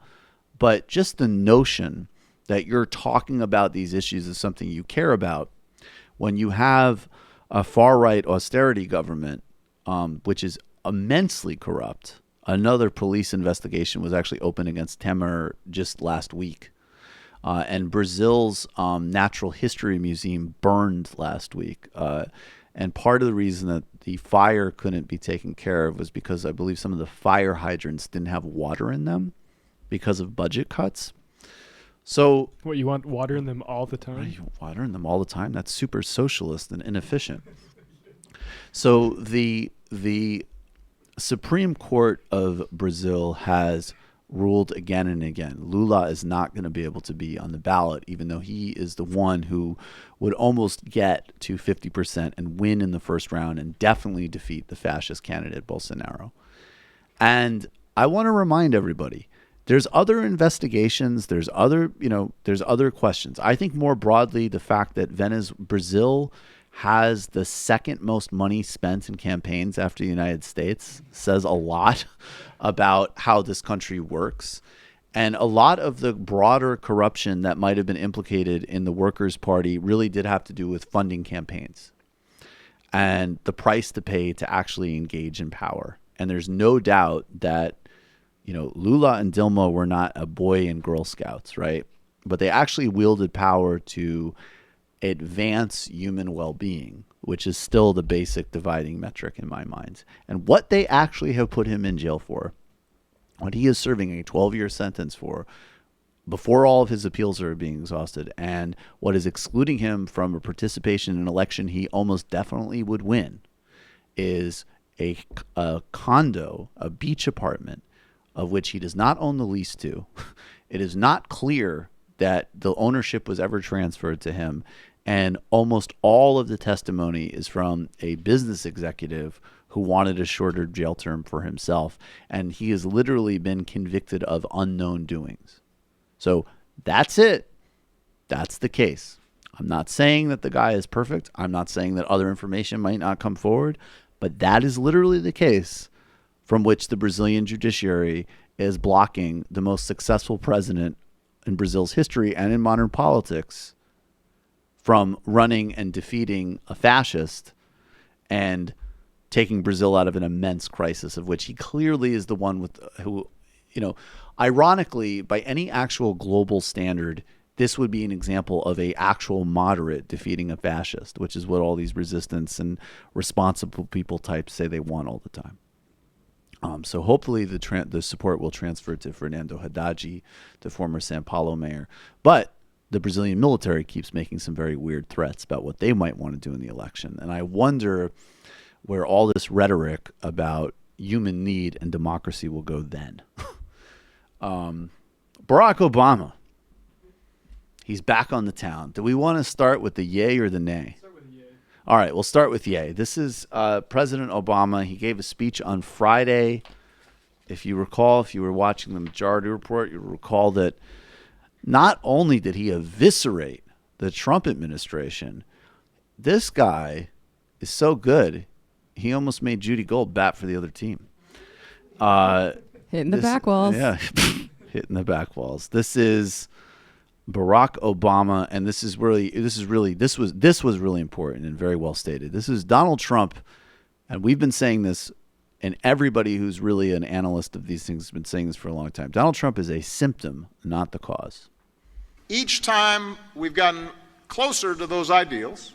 but just the notion that you're talking about these issues as something you care about when you have a far-right austerity government, which is immensely corrupt. Another police investigation was actually opened against Temer just last week. And Brazil's Natural History Museum burned last week. And part of the reason that the fire couldn't be taken care of was because I believe some of the fire hydrants didn't have water in them because of budget cuts. So what, you want water in them all the time? You want water in them all the time? That's super socialist and inefficient. So the Supreme Court of Brazil has ruled again and again. Lula is not going to be able to be on the ballot, even though he is the one who would almost get to 50% and win in the first round and definitely defeat the fascist candidate Bolsonaro. And I want to remind everybody, there's other investigations, there's other questions. I think more broadly, the fact that Brazil has the second most money spent in campaigns after the United States says a lot about how this country works. And a lot of the broader corruption that might have been implicated in the Workers' Party really did have to do with funding campaigns and the price to pay to actually engage in power. And there's no doubt that, Lula and Dilma were not a boy and Girl Scouts, right? But they actually wielded power to advance human well-being, which is still the basic dividing metric in my mind. And what they actually have put him in jail for, what he is serving a 12-year sentence for, before all of his appeals are being exhausted, and what is excluding him from a participation in an election he almost definitely would win, is a condo, a beach apartment, of which he does not own the lease to. It is not clear that the ownership was ever transferred to him. And almost all of the testimony is from a business executive who wanted a shorter jail term for himself. And he has literally been convicted of unknown doings. So that's it. That's the case. I'm not saying that the guy is perfect. I'm not saying that other information might not come forward. But that is literally the case from which the Brazilian judiciary is blocking the most successful president in Brazil's history and in modern politics from running and defeating a fascist and taking Brazil out of an immense crisis, of which he clearly is the one who, ironically, by any actual global standard, this would be an example of a actual moderate defeating a fascist, which is what all these resistance and responsible people types say they want all the time. So hopefully the support will transfer to Fernando Haddad, the former São Paulo mayor. But the Brazilian military keeps making some very weird threats about what they might want to do in the election. And I wonder where all this rhetoric about human need and democracy will go then. Barack Obama. He's back on the town. Do we want to start with the yay or the nay? Start with the yay. All right, we'll start with yay. This is President Obama. He gave a speech on Friday. If you recall, if you were watching the Majority Report, you'll recall that not only did he eviscerate the Trump administration, this guy is so good, he almost made Judy Gold bat for the other team. Hitting the back walls. Yeah, hitting the back walls. This is Barack Obama, and this was really important and very well stated. This is Donald Trump, and we've been saying this, and everybody who's really an analyst of these things has been saying this for a long time. Donald Trump is a symptom, not the cause. Each time we've gotten closer to those ideals,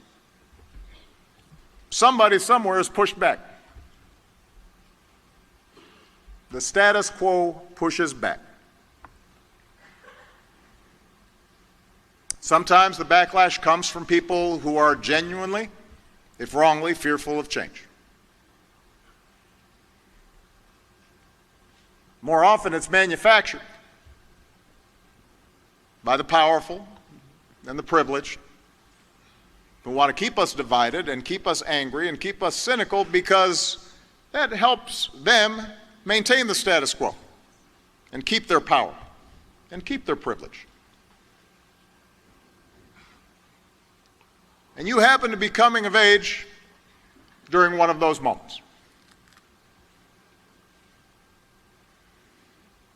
somebody somewhere has pushed back. The status quo pushes back. Sometimes the backlash comes from people who are genuinely, if wrongly, fearful of change. More often it's manufactured by the powerful and the privileged who want to keep us divided and keep us angry and keep us cynical because that helps them maintain the status quo and keep their power and keep their privilege. And you happen to be coming of age during one of those moments.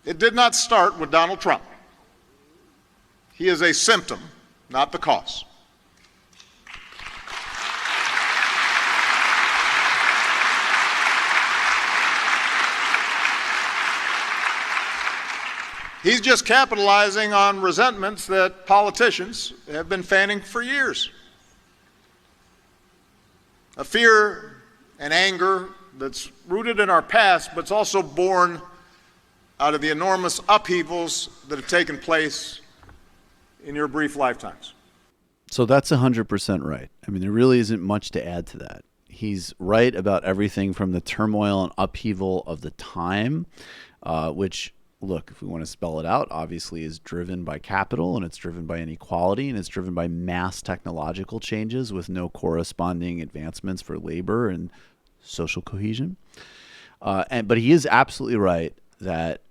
It did not start with Donald Trump. He is a symptom, not the cause. He's just capitalizing on resentments that politicians have been fanning for years. A fear and anger that's rooted in our past, but it's also born out of the enormous upheavals that have taken place in your brief lifetimes. So that's 100% right. I mean, there really isn't much to add to that. He's right about everything from the turmoil and upheaval of the time, which, look, if we want to spell it out, obviously is driven by capital, and it's driven by inequality, and it's driven by mass technological changes with no corresponding advancements for labor and social cohesion. But he is absolutely right that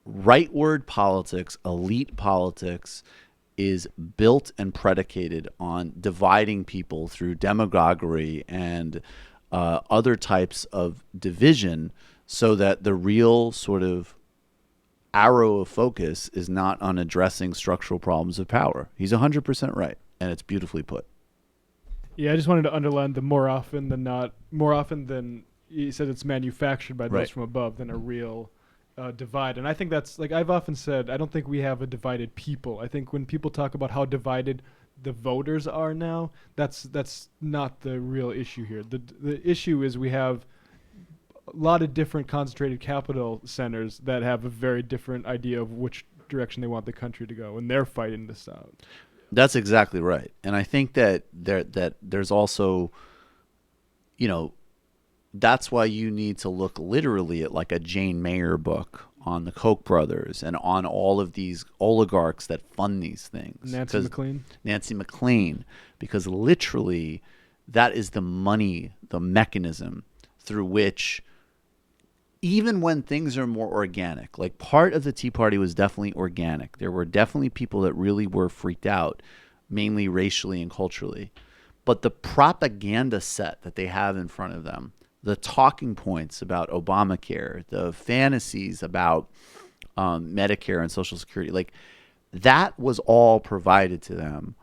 rightward politics, elite politics, is built and predicated on dividing people through demagoguery and other types of division, so that the real sort of arrow of focus is not on addressing structural problems of power. He's 100% right, and it's beautifully put. Yeah, I just wanted to underline the more often than he said it's manufactured by those from above than a real divide. And I think that's, like I've often said, I don't think we have a divided people. I think when people talk about how divided the voters are now, that's not the real issue here. The issue is we have a lot of different concentrated capital centers that have a very different idea of which direction they want the country to go, and they're fighting this out. That's exactly right. And I think that there's also, that's why you need to look literally at like a Jane Mayer book on the Koch brothers and on all of these oligarchs that fund these things. Nancy McLean, because literally that is the money, the mechanism through which, even when things are more organic, like part of the Tea Party was definitely organic. There were definitely people that really were freaked out, mainly racially and culturally. But the propaganda set that they have in front of them, the talking points about Obamacare, the fantasies about Medicare and Social Security, like that was all provided to them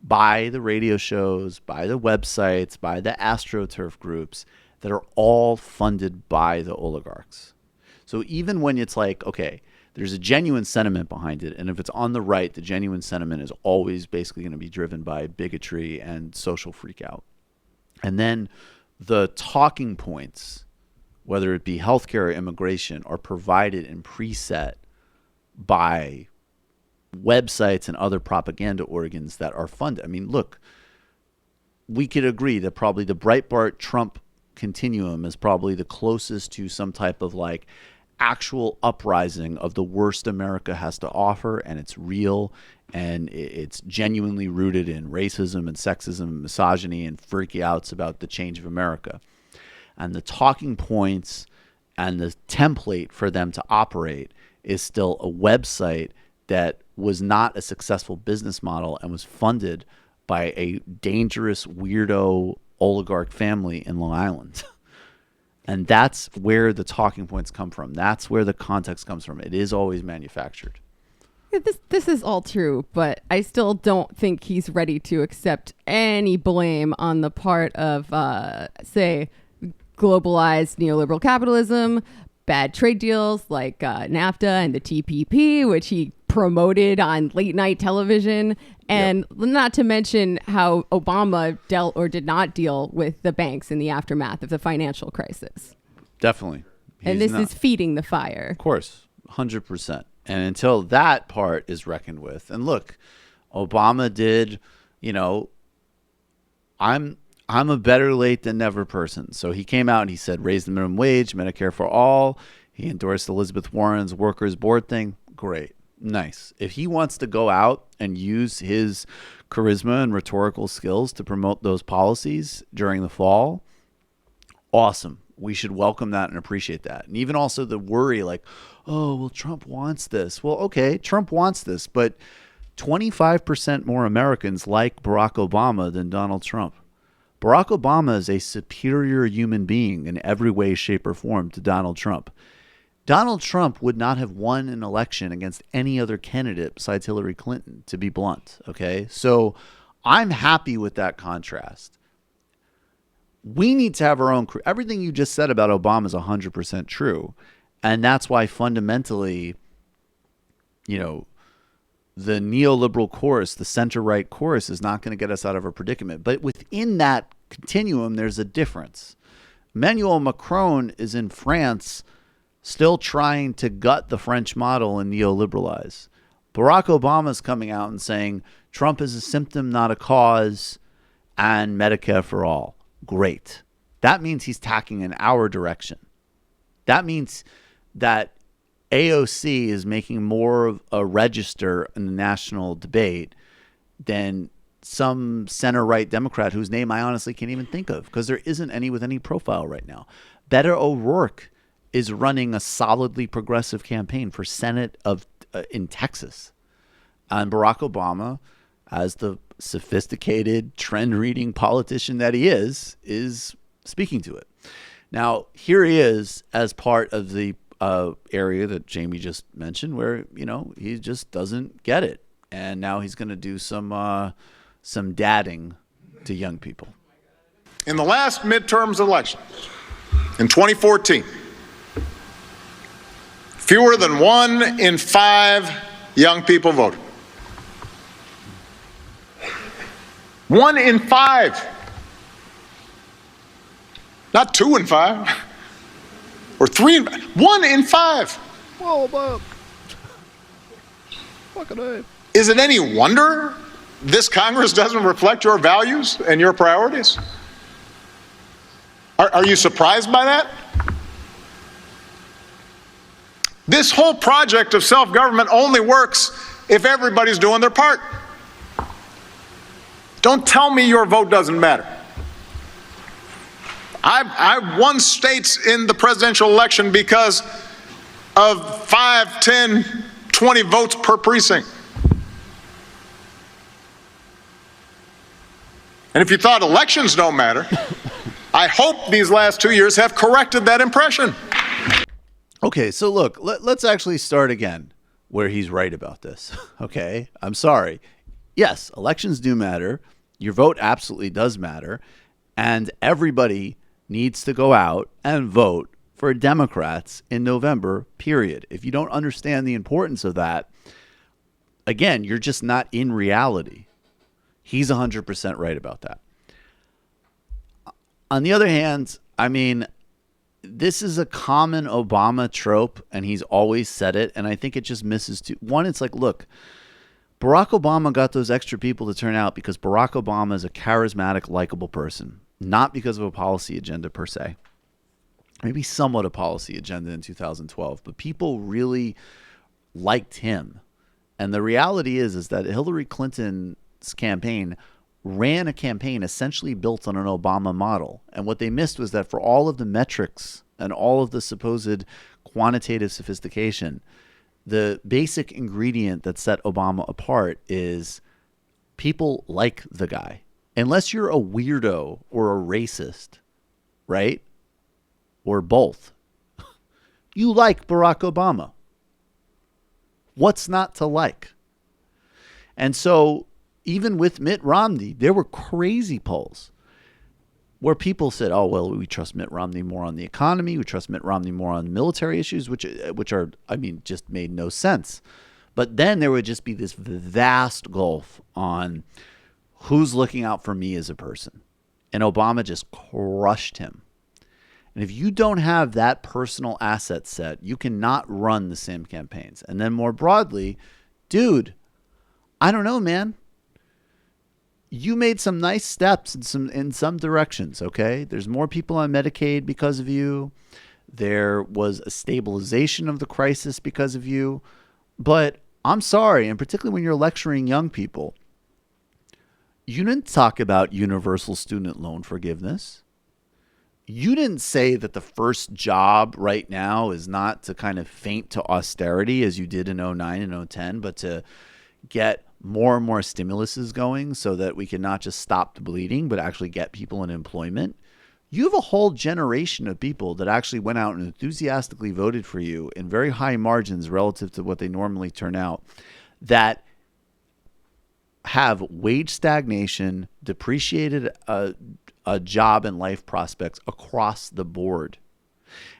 by the radio shows, by the websites, by the AstroTurf groups that are all funded by the oligarchs. So even when it's like, okay, there's a genuine sentiment behind it, and if it's on the right, the genuine sentiment is always basically going to be driven by bigotry and social freakout. And then the talking points, whether it be healthcare or immigration, are provided and preset by websites and other propaganda organs that are funded. I mean, look, we could agree that probably the Breitbart Trump continuum is probably the closest to some type of like actual uprising of the worst America has to offer, and it's real, and it's genuinely rooted in racism and sexism and misogyny and freaky outs about the change of America. And the talking points and the template for them to operate is still a website that was not a successful business model and was funded by a dangerous weirdo oligarch family in Long Island. And that's where the talking points come from. That's where the context comes from. It is always manufactured. This is all true, but I still don't think he's ready to accept any blame on the part of, say, globalized neoliberal capitalism, bad trade deals like NAFTA and the TPP, which he promoted on late night television, and not to mention how Obama dealt or did not deal with the banks in the aftermath of the financial crisis. Definitely. And this is feeding the fire. Of course, 100%. And until that part is reckoned with, and look, Obama did, I'm a better late than never person. So he came out and he said, raise the minimum wage, Medicare for all. He endorsed Elizabeth Warren's workers board thing. Great. Nice. If he wants to go out and use his charisma and rhetorical skills to promote those policies during the fall, awesome. We should welcome that and appreciate that. And even also the worry like, oh, well, Trump wants this. Well, okay, Trump wants this, but 25% more Americans like Barack Obama than Donald Trump. Barack Obama is a superior human being in every way, shape, or form to Donald Trump. Donald Trump would not have won an election against any other candidate besides Hillary Clinton, to be blunt. Okay. So I'm happy with that contrast. We need to have our own. Everything you just said about Obama is 100% true. And that's why fundamentally, you know, the neoliberal course, the center-right course is not going to get us out of our predicament. But within that continuum, there's a difference. Emmanuel Macron is in France still trying to gut the French model and neoliberalize. Barack Obama is coming out and saying Trump is a symptom, not a cause, and Medicare for all. Great. That means he's tacking in our direction. That means that AOC is making more of a register in the national debate than some center-right Democrat whose name I honestly can't even think of because there isn't any with any profile right now. Beto O'Rourke is running a solidly progressive campaign for Senate in Texas. And Barack Obama, as the sophisticated, trend-reading politician that he is speaking to it. Now, here he is as part of the area that Jamie just mentioned where, you know, he just doesn't get it. And now he's going to do some dadding to young people. In the last midterms elections in 2014, fewer than 1 in 5 young people voted. 1 in 5. Not 2 in 5. Or 3 in 5. 1 in 5. Whoa, Bob. Fucking A. Is it any wonder this Congress doesn't reflect your values and your priorities? Are you surprised by that? This whole project of self-government only works if everybody's doing their part. Don't tell me your vote doesn't matter. I won states in the presidential election because of 5, 10, 20 votes per precinct. And if you thought elections don't matter, I hope these last 2 years have corrected that impression. Okay, so look, let's actually start again where he's right about this. Okay, I'm sorry. Yes, elections do matter. Your vote absolutely does matter. And everybody needs to go out and vote for Democrats in November, period. If you don't understand the importance of that, again, you're just not in reality. He's 100% right about that. On the other hand, I mean, this is a common Obama trope, and he's always said it, and I think it just misses two. One, it's like, look, Barack Obama got those extra people to turn out because Barack Obama is a charismatic, likable person, not because of a policy agenda per se. Maybe somewhat a policy agenda in 2012, but people really liked him. And the reality is that Hillary Clinton's campaign ran a campaign essentially built on an Obama model. And what they missed was that for all of the metrics and all of the supposed quantitative sophistication, the basic ingredient that set Obama apart is people like the guy. Unless you're a weirdo or a racist, right? Or both. You like Barack Obama. What's not to like? And so even with Mitt Romney, there were crazy polls where people said, oh, well, we trust Mitt Romney more on the economy. We trust Mitt Romney more on military issues, which are, I mean, just made no sense. But then there would just be this vast gulf on who's looking out for me as a person. And Obama just crushed him. And if you don't have that personal asset set, you cannot run the same campaigns. And then more broadly, dude, I don't know, man. You made some nice steps in some directions, okay? There's more people on Medicaid because of you. There was a stabilization of the crisis because of you. But I'm sorry, and particularly when you're lecturing young people, you didn't talk about universal student loan forgiveness. You didn't say that the first job right now is not to kind of faint to austerity as you did in 09 and 010, but to get more and more stimuluses going so that we can not just stop the bleeding, but actually get people in employment. You have a whole generation of people that actually went out and enthusiastically voted for you in very high margins relative to what they normally turn out, that have wage stagnation, depreciated a job and life prospects across the board.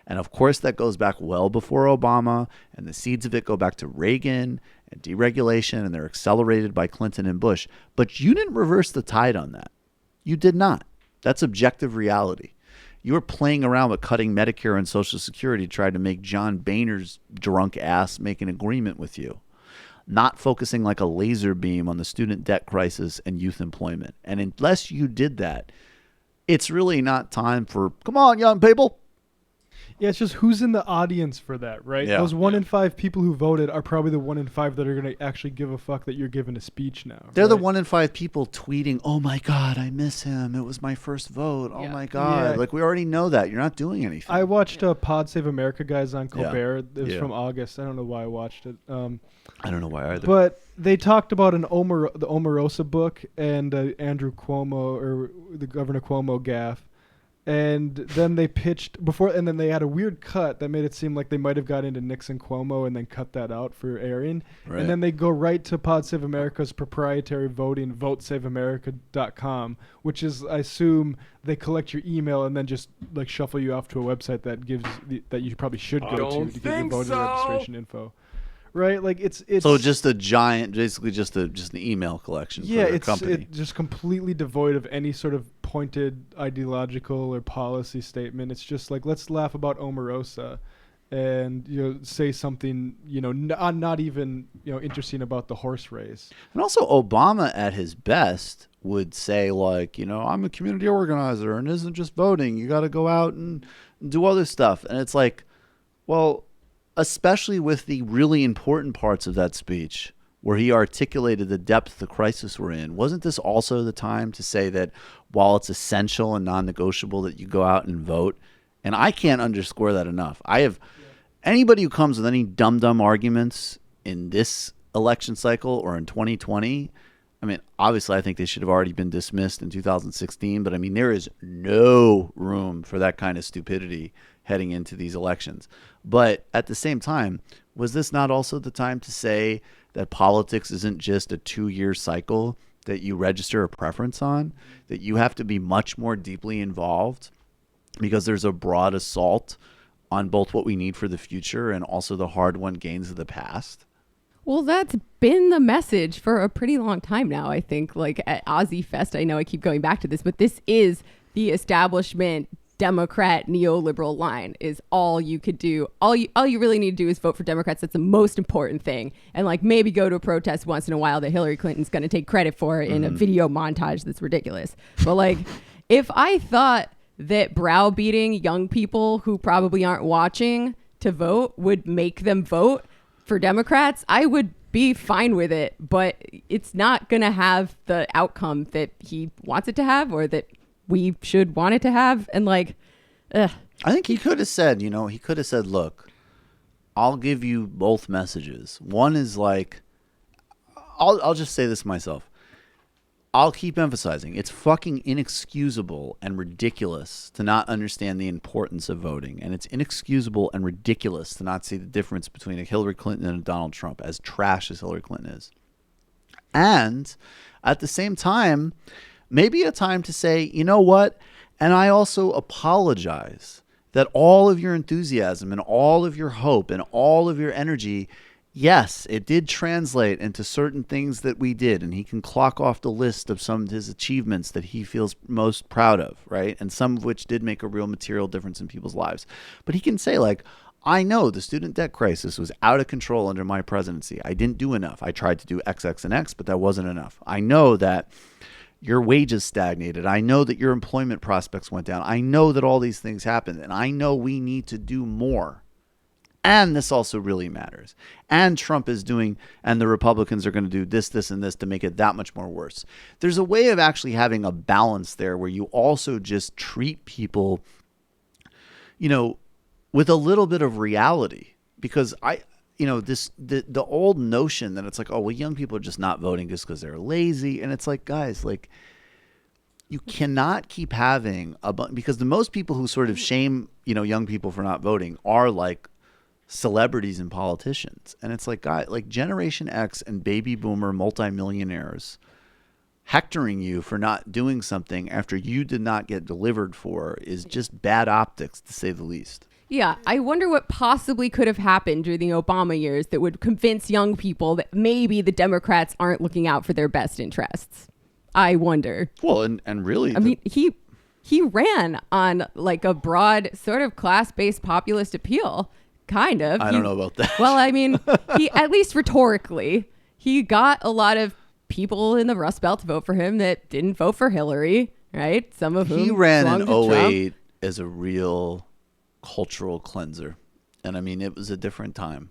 And of course, that goes back well before Obama, and the seeds of it go back to Reagan and deregulation, and they're accelerated by Clinton and Bush. But you didn't reverse the tide on that. You did not. That's objective reality. You were playing around with cutting Medicare and Social Security, trying to make John Boehner's drunk ass make an agreement with you, not focusing like a laser beam on the student debt crisis and youth employment. And unless you did that, it's really not time for, come on, young people. Yeah, it's just who's in the audience for that, right? Yeah. Those 1 in 5 people who voted are probably the 1 in 5 that are going to actually give a fuck that you're giving a speech now. They're the right? 1 in 5 people tweeting, oh my God, I miss him. It was my first vote. Oh my God. Yeah. Like, we already know that. You're not doing anything. I watched Pod Save America guys on Yeah. Colbert. It was Yeah. from August. I don't know why I watched it. I don't know why either. But they talked about the Omarosa book and Andrew Cuomo, or the Governor Cuomo gaffe. And then they pitched before, and then they had a weird cut that made it seem like they might have got into Nixon Cuomo and then cut that out for airing. Right. And then they go right to Pod Save America's proprietary voting, votesaveamerica.com, which is, I assume, they collect your email and then just like shuffle you off to a website that gives that you probably should go to get your voter registration info. Right, like it's so just a giant, basically just an email collection. Yeah, for their it's company. just completely devoid of any sort of pointed ideological or policy statement. It's just like, let's laugh about Omarosa, and say something not even interesting about the horse race. And also, Obama at his best would say, like, I'm a community organizer, and it isn't just voting. You got to go out and do other stuff. And it's like, well, especially with the really important parts of that speech where he articulated the depth of the crisis we're in, wasn't this also the time to say that while it's essential and non-negotiable that you go out and vote? And I can't underscore that enough. Anybody who comes with any dumb arguments in this election cycle or in 2020, I mean, obviously I think they should have already been dismissed in 2016, but I mean, there is no room for that kind of stupidity heading into these elections. But at the same time, was this not also the time to say that politics isn't just a 2-year cycle that you register a preference on, that you have to be much more deeply involved because there's a broad assault on both what we need for the future and also the hard-won gains of the past? Well, that's been the message for a pretty long time now, I think. Like at Ozzy Fest, I know I keep going back to this, but this is the establishment Democrat neoliberal line, is all you could do. All you really need to do is vote for Democrats. That's the most important thing. And like maybe go to a protest once in a while that Hillary Clinton's going to take credit for in a video montage that's ridiculous. But like, if I thought that browbeating young people who probably aren't watching to vote would make them vote for Democrats, I would be fine with it. But it's not going to have the outcome that he wants it to have, or that we should want it to have. And like, I think he could have said, look, I'll give you both messages. One is like, I'll just say this myself. I'll keep emphasizing, it's fucking inexcusable and ridiculous to not understand the importance of voting. And it's inexcusable and ridiculous to not see the difference between a Hillary Clinton and a Donald Trump, as trash as Hillary Clinton is. And at the same time, maybe a time to say, you know what? And I also apologize that all of your enthusiasm and all of your hope and all of your energy, yes, it did translate into certain things that we did. And he can clock off the list of some of his achievements that he feels most proud of, right? And some of which did make a real material difference in people's lives. But he can say, like, I know the student debt crisis was out of control under my presidency. I didn't do enough. I tried to do X, X, and X, but that wasn't enough. I know that your wages stagnated. I know that your employment prospects went down. I know that all these things happened, and I know we need to do more. And this also really matters. And Trump is doing, and the Republicans are going to do this, this, and this to make it that much more worse. There's a way of actually having a balance there where you also just treat people, with a little bit of reality. Because the old notion that it's like, oh, well, young people are just not voting just because they're lazy. And it's like, guys, like, you cannot keep having because the most people who sort of shame, young people for not voting are like celebrities and politicians. And it's like, guys, like Generation X and baby boomer multimillionaires hectoring you for not doing something after you did not get delivered for is just bad optics, to say the least. Yeah, I wonder what possibly could have happened during the Obama years that would convince young people that maybe the Democrats aren't looking out for their best interests. I wonder. Well, and really, I mean, he ran on like a broad sort of class-based populist appeal, kind of. I don't know about that. Well, I mean, he at least rhetorically, he got a lot of people in the Rust Belt to vote for him that didn't vote for Hillary, right? Some of whom he ran in belonged to 08 Trump. as a real cultural cleanser. And I mean, it was a different time.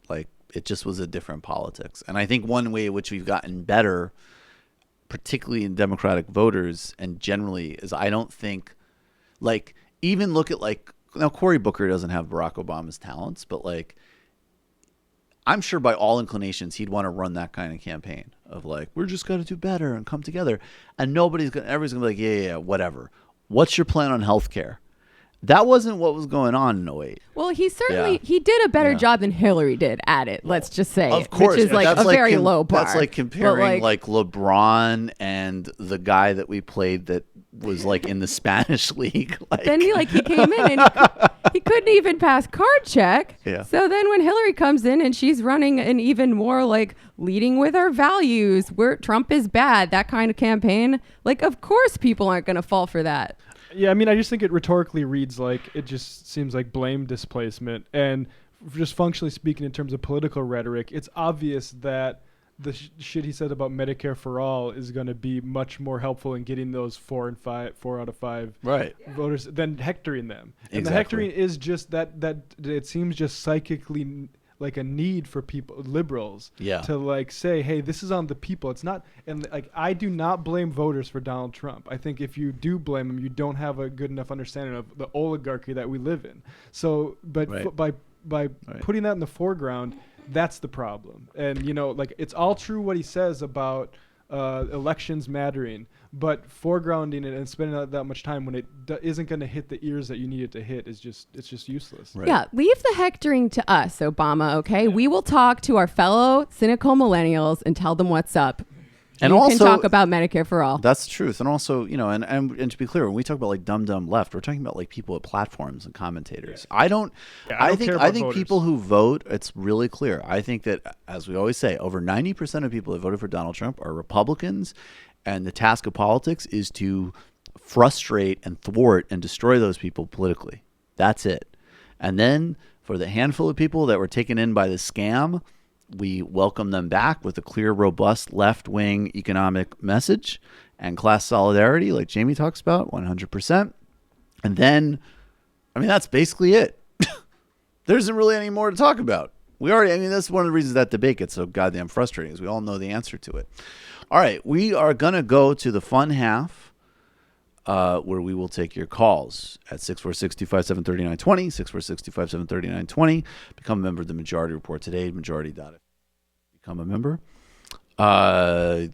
Like, it just was a different politics. And I think one way in which we've gotten better, particularly in Democratic voters and generally, is I don't think, like, even look at, like, now Cory Booker doesn't have Barack Obama's talents, but like, I'm sure by all inclinations he'd want to run that kind of campaign of like, we're just going to do better and come together. And everybody's going to be like, yeah, whatever. What's your plan on healthcare? That wasn't what was going on in 08. Well, he did a better job than Hillary did at it. Let's just say, of course, which is like that's a very low bar. That's like comparing like LeBron and the guy that we played that was like in the Spanish league. Like. Then he came in and he couldn't even pass card check. Yeah. So then when Hillary comes in and she's running an even more like leading with our values, where Trump is bad, that kind of campaign, like of course people aren't going to fall for that. Yeah, I mean, I just think it rhetorically reads like it just seems like blame displacement. And just functionally speaking, in terms of political rhetoric, it's obvious that the shit he said about Medicare for all is going to be much more helpful in getting those 4 out of 5 voters than hectoring them. And the hectoring is just that it seems just psychically like a need for people, liberals, to like say, hey, this is on the people. It's not, and like I do not blame voters for Donald Trump. I think if you do blame him, you don't have a good enough understanding of the oligarchy that we live in. So, but by putting that in the foreground, that's the problem. And like it's all true what he says about elections mattering, but foregrounding it and spending that much time when it isn't going to hit the ears that you need it to hit is just useless. Right. Yeah, leave the hectoring to us, Obama. Okay, we will talk to our fellow cynical millennials and tell them what's up. And you also can talk about Medicare for all. That's the truth. And also, and to be clear, when we talk about like dumb left, we're talking about like people at platforms and commentators. I think people who vote, it's really clear. I think that, as we always say, over 90% of people that voted for Donald Trump are Republicans. And the task of politics is to frustrate and thwart and destroy those people politically. That's it. And then for the handful of people that were taken in by the scam, we welcome them back with a clear, robust left-wing economic message and class solidarity, like Jamie talks about, 100%. And then, I mean, that's basically it. There isn't really any more to talk about. That's one of the reasons that debate gets so goddamn frustrating, is we all know the answer to it. All right, we are going to go to the fun half where we will take your calls at 646-257-3920, 646-257-3920. Become a member of the Majority Report today, majority.fm. Become a member.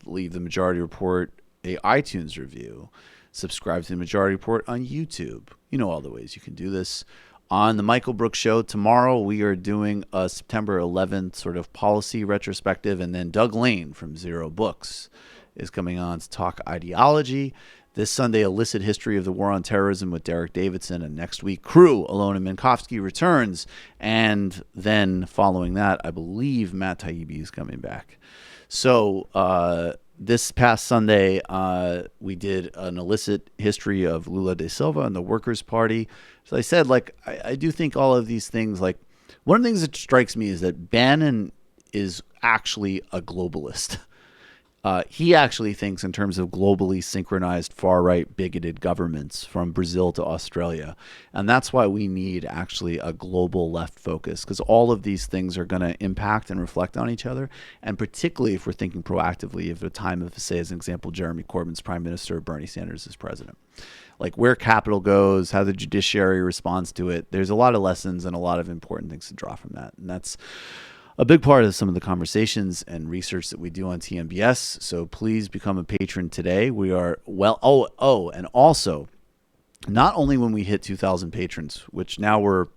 Leave the Majority Report a iTunes review. Subscribe to the Majority Report on YouTube. You know all the ways you can do this. On the Michael Brooks Show tomorrow, we are doing a September 11th sort of policy retrospective, and then Doug Lane from Zero Books is coming on to talk ideology. This Sunday, Illicit History of the War on Terrorism with Derek Davidson, and next week, Crew, Alona Minkowski returns, and then following that, I believe Matt Taibbi is coming back. So this past Sunday, we did an illicit history of Lula da Silva and the Workers' Party. So I said, like, I do think all of these things, like, one of the things that strikes me is that Bannon is actually a globalist. He actually thinks in terms of globally synchronized far-right bigoted governments from Brazil to Australia. And that's why we need actually a global left focus, because all of these things are going to impact and reflect on each other. And particularly if we're thinking proactively of a time of, say, as an example, Jeremy Corbyn's prime minister, Bernie Sanders is president. Like where capital goes, how the judiciary responds to it. There's a lot of lessons and a lot of important things to draw from that. And that's a big part of some of the conversations and research that we do on TMBS. So please become a patron today. We are and also, not only when we hit 2,000 patrons, which now we're,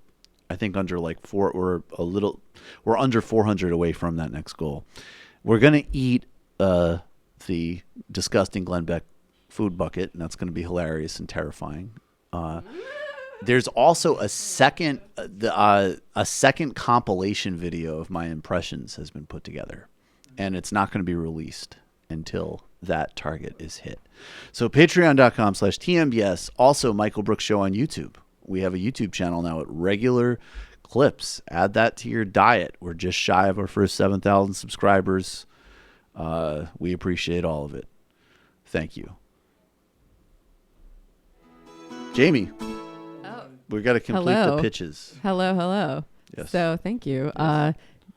I think, under we're under 400 away from that next goal. We're going to eat the disgusting Glenn Beck food bucket, and that's going to be hilarious and terrifying. There's also a second compilation video of my impressions has been put together, and it's not going to be released until that target is hit. So patreon.com/TMBS. Also, Michael Brooks Show on YouTube. We have a YouTube channel now at regular clips. Add that to your diet. We're just shy of our first 7,000 subscribers. We appreciate all of it. Thank you. Jamie. We got to complete the pitches. Hello. Yes. So thank you.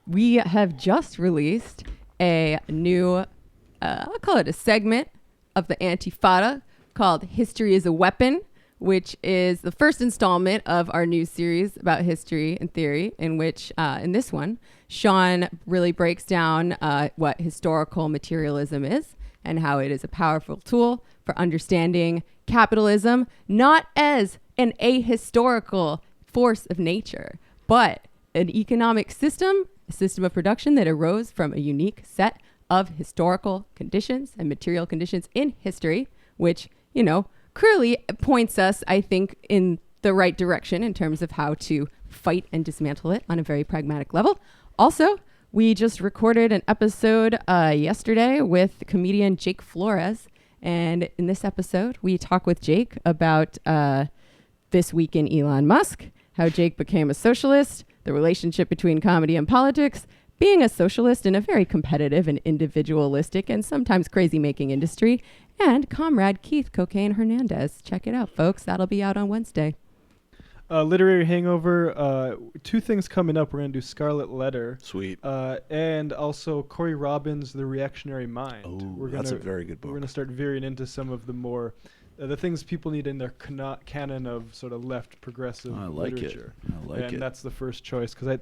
We have just released a new, I'll call it a segment of the Antifada called History is a Weapon, which is the first installment of our new series about history and theory, in which, in this one, Sean really breaks down what historical materialism is and how it is a powerful tool for understanding capitalism, not as an ahistorical force of nature, but an economic system, a system of production that arose from a unique set of historical conditions and material conditions in history, which, clearly points us, I think, in the right direction in terms of how to fight and dismantle it on a very pragmatic level. Also, we just recorded an episode yesterday with comedian Jake Flores. And in this episode, we talk with Jake about this week in Elon Musk, how Jake became a socialist, the relationship between comedy and politics, being a socialist in a very competitive and individualistic and sometimes crazy-making industry, and comrade Keith Cocaine Hernandez. Check it out, folks. That'll be out on Wednesday. Literary Hangover, two things coming up. We're going to do Scarlet Letter. Sweet. And also Corey Robbins' The Reactionary Mind. Oh, that's a very good book. We're going to start veering into some of the more, the things people need in their canon of sort of left progressive literature. I like it. And that's the first choice, because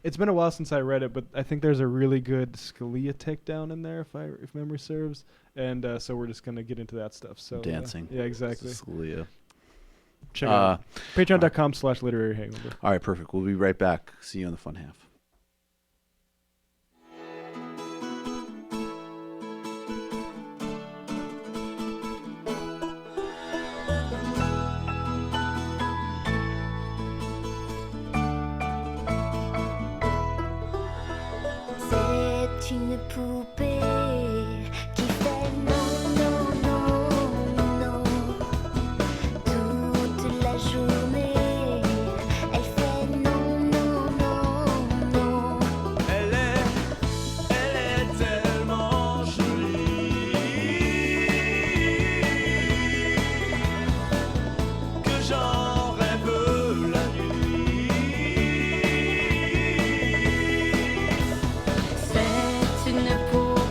it's been a while since I read it, but I think there's a really good Scalia takedown in there, if memory serves. And so we're just going to get into that stuff. So Dancing. Yeah, exactly. Scalia. Check it out. Patreon.com/literary hangover. All right, perfect. We'll be right back. See you in the fun half. C'est une poupée qui fait non, non, non, non. Toute la journée, elle fait non, non, non, non. Elle est tellement jolie que j'en rêve la nuit. C'est une poupée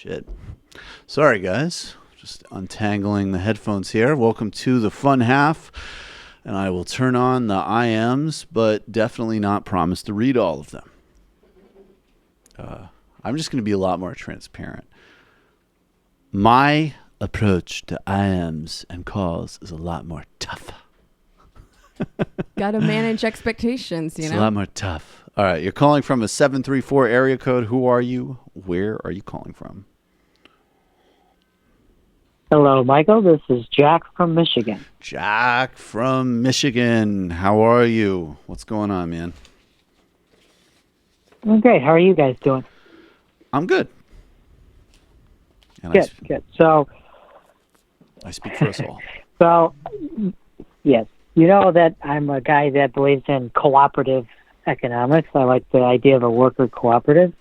Shit. Sorry, guys. Just untangling the headphones here. Welcome to the fun half. And I will turn on the IMs, but definitely not promise to read all of them. I'm just going to be a lot more transparent. My approach to IMs and calls is a lot more tough. Got to manage expectations, It's a lot more tough. All right, you're calling from a 734 area code. Who are you? Where are you calling from? Hello, Michael. This is Jack from Michigan. Jack from Michigan. How are you? What's going on, man? I'm great. How are you guys doing? I'm good. And Good. So, I speak for us all. So, yes. You know that I'm a guy that believes in cooperative economics. I like the idea of a worker cooperative,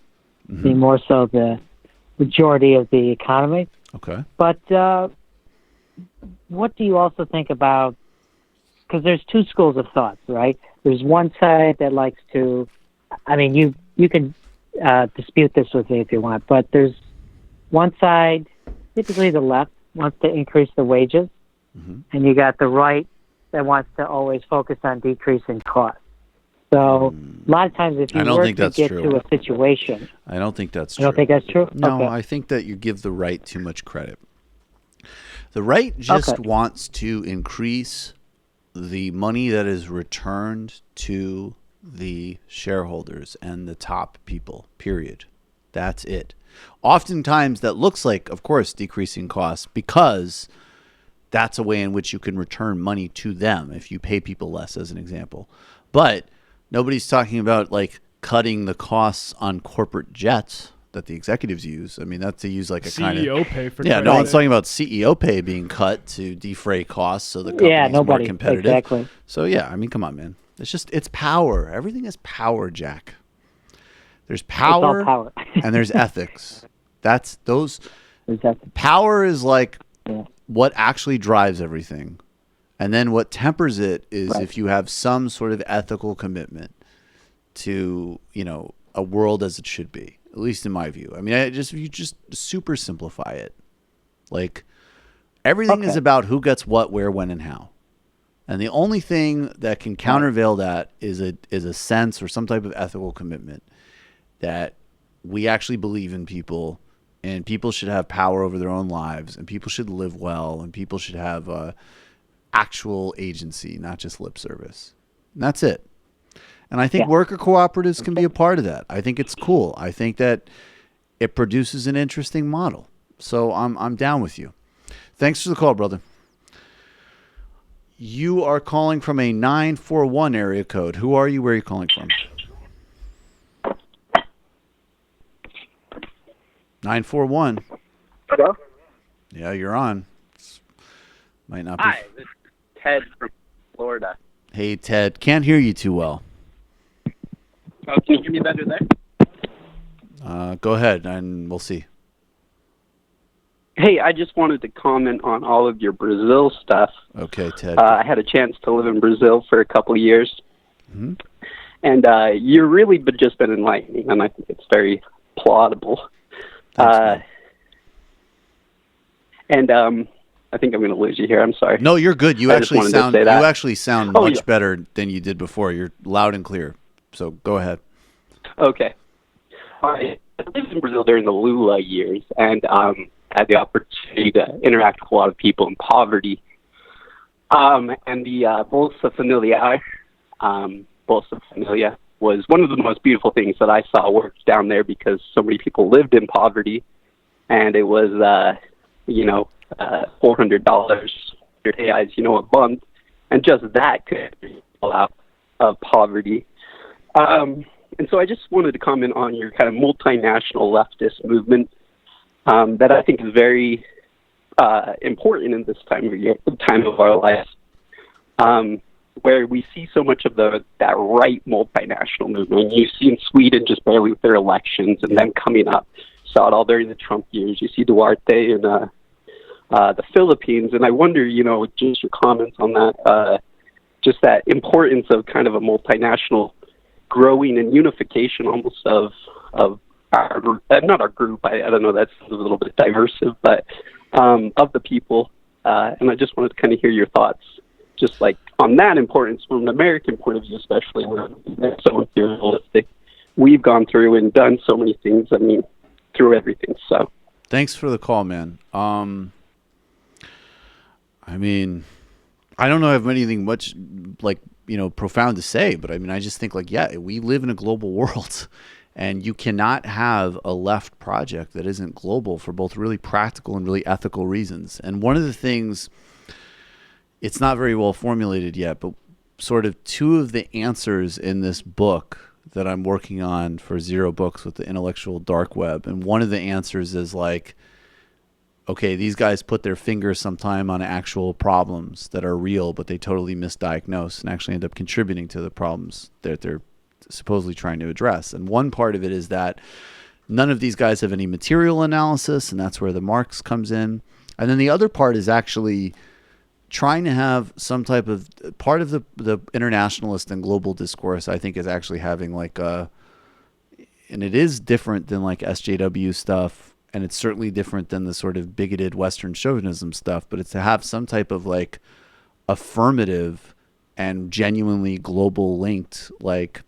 being more so the majority of the economy. Okay. But what do you also think about, because there's two schools of thought, right? There's one side that likes to, I mean, you can dispute this with me if you want, but there's one side, typically the left, wants to increase the wages, and you got the right that wants to always focus on decreasing costs. So a lot of times if you work to get to a situation... I don't think that's true. You don't think that's true? No, Okay. I think that you give the right too much credit. The right just wants to increase the money that is returned to the shareholders and the top people, period. That's it. Oftentimes that looks like, of course, decreasing costs because that's a way in which you can return money to them if you pay people less, as an example. But nobody's talking about like cutting the costs on corporate jets that the executives use. I mean, that's to use like a kind of CEO pay for no one's talking about CEO pay being cut to defray costs so the company's more competitive. Exactly. So yeah, I mean, come on, man. It's power. Everything is power, Jack. There's power, power. and there's ethics. That's those. Power is like what actually drives everything. And then what tempers it is if you have some sort of ethical commitment to, a world as it should be, at least in my view. I mean, if you just super simplify it, like everything is about who gets what, where, when, and how. And the only thing that can countervail that is a sense or some type of ethical commitment that we actually believe in people, and people should have power over their own lives, and people should live well, and people should have actual agency, not just lip service. And that's it. And I think worker cooperatives can be a part of that. I think it's cool. I think that it produces an interesting model. So I'm down with you. Thanks for the call, brother. You are calling from a 941 area code. Who are you? Where are you calling from? 941. Hello? Yeah, you're on. Might not be. Hi, this is Ted from Florida. Hey, Ted. Can't hear you too well. Oh, can you hear me better there? Go ahead, and we'll see. Hey, I just wanted to comment on all of your Brazil stuff. Okay, Ted. I had a chance to live in Brazil for a couple of years. Mm-hmm. And you've really just been enlightening, and I think it's very plausible. Thanks, and I think I'm going to lose you here. I'm sorry. No, you're good. You I just actually wanted to say that. sound Oh, much yeah. better than you did before. You're loud and clear. So go ahead. Okay. I lived in Brazil during the Lula years, and had the opportunity to interact with a lot of people in poverty. And the Bolsa Familiar, was one of the most beautiful things that I saw work down there because so many people lived in poverty, and it was, $400 reais, a month, and just that could get people out of poverty. And so I just wanted to comment on your kind of multinational leftist movement that I think is very important in this time of our lives, where we see so much of that right multinational movement. You see in Sweden just barely with their elections and then coming up. Saw it all during the Trump years. You see Duarte in the Philippines. And I wonder, just your comments on that, just that importance of kind of a multinational growing and unification almost of not our group, I don't know, that's a little bit diversive, but of the people. And I just wanted to kind of hear your thoughts, just like on that importance from an American point of view, especially where it's so imperialistic. We've gone through and done so many things, I mean, through everything. So thanks for the call, man. I mean, I don't know if I have anything much like, profound to say, but I mean, I just think like, yeah, we live in a global world and you cannot have a left project that isn't global for both really practical and really ethical reasons. And one of the things, it's not very well formulated yet, but sort of two of the answers in this book that I'm working on for Zero Books with the intellectual dark web. And one of the answers is like, okay, these guys put their finger sometime on actual problems that are real, but they totally misdiagnose and actually end up contributing to the problems that they're supposedly trying to address. And one part of it is that none of these guys have any material analysis, and that's where the Marx comes in. And then the other part is actually trying to have some type of part of the internationalist and global discourse, I think, is actually having like and it is different than like SJW stuff, and it's certainly different than the sort of bigoted Western chauvinism stuff, but it's to have some type of like affirmative and genuinely global linked like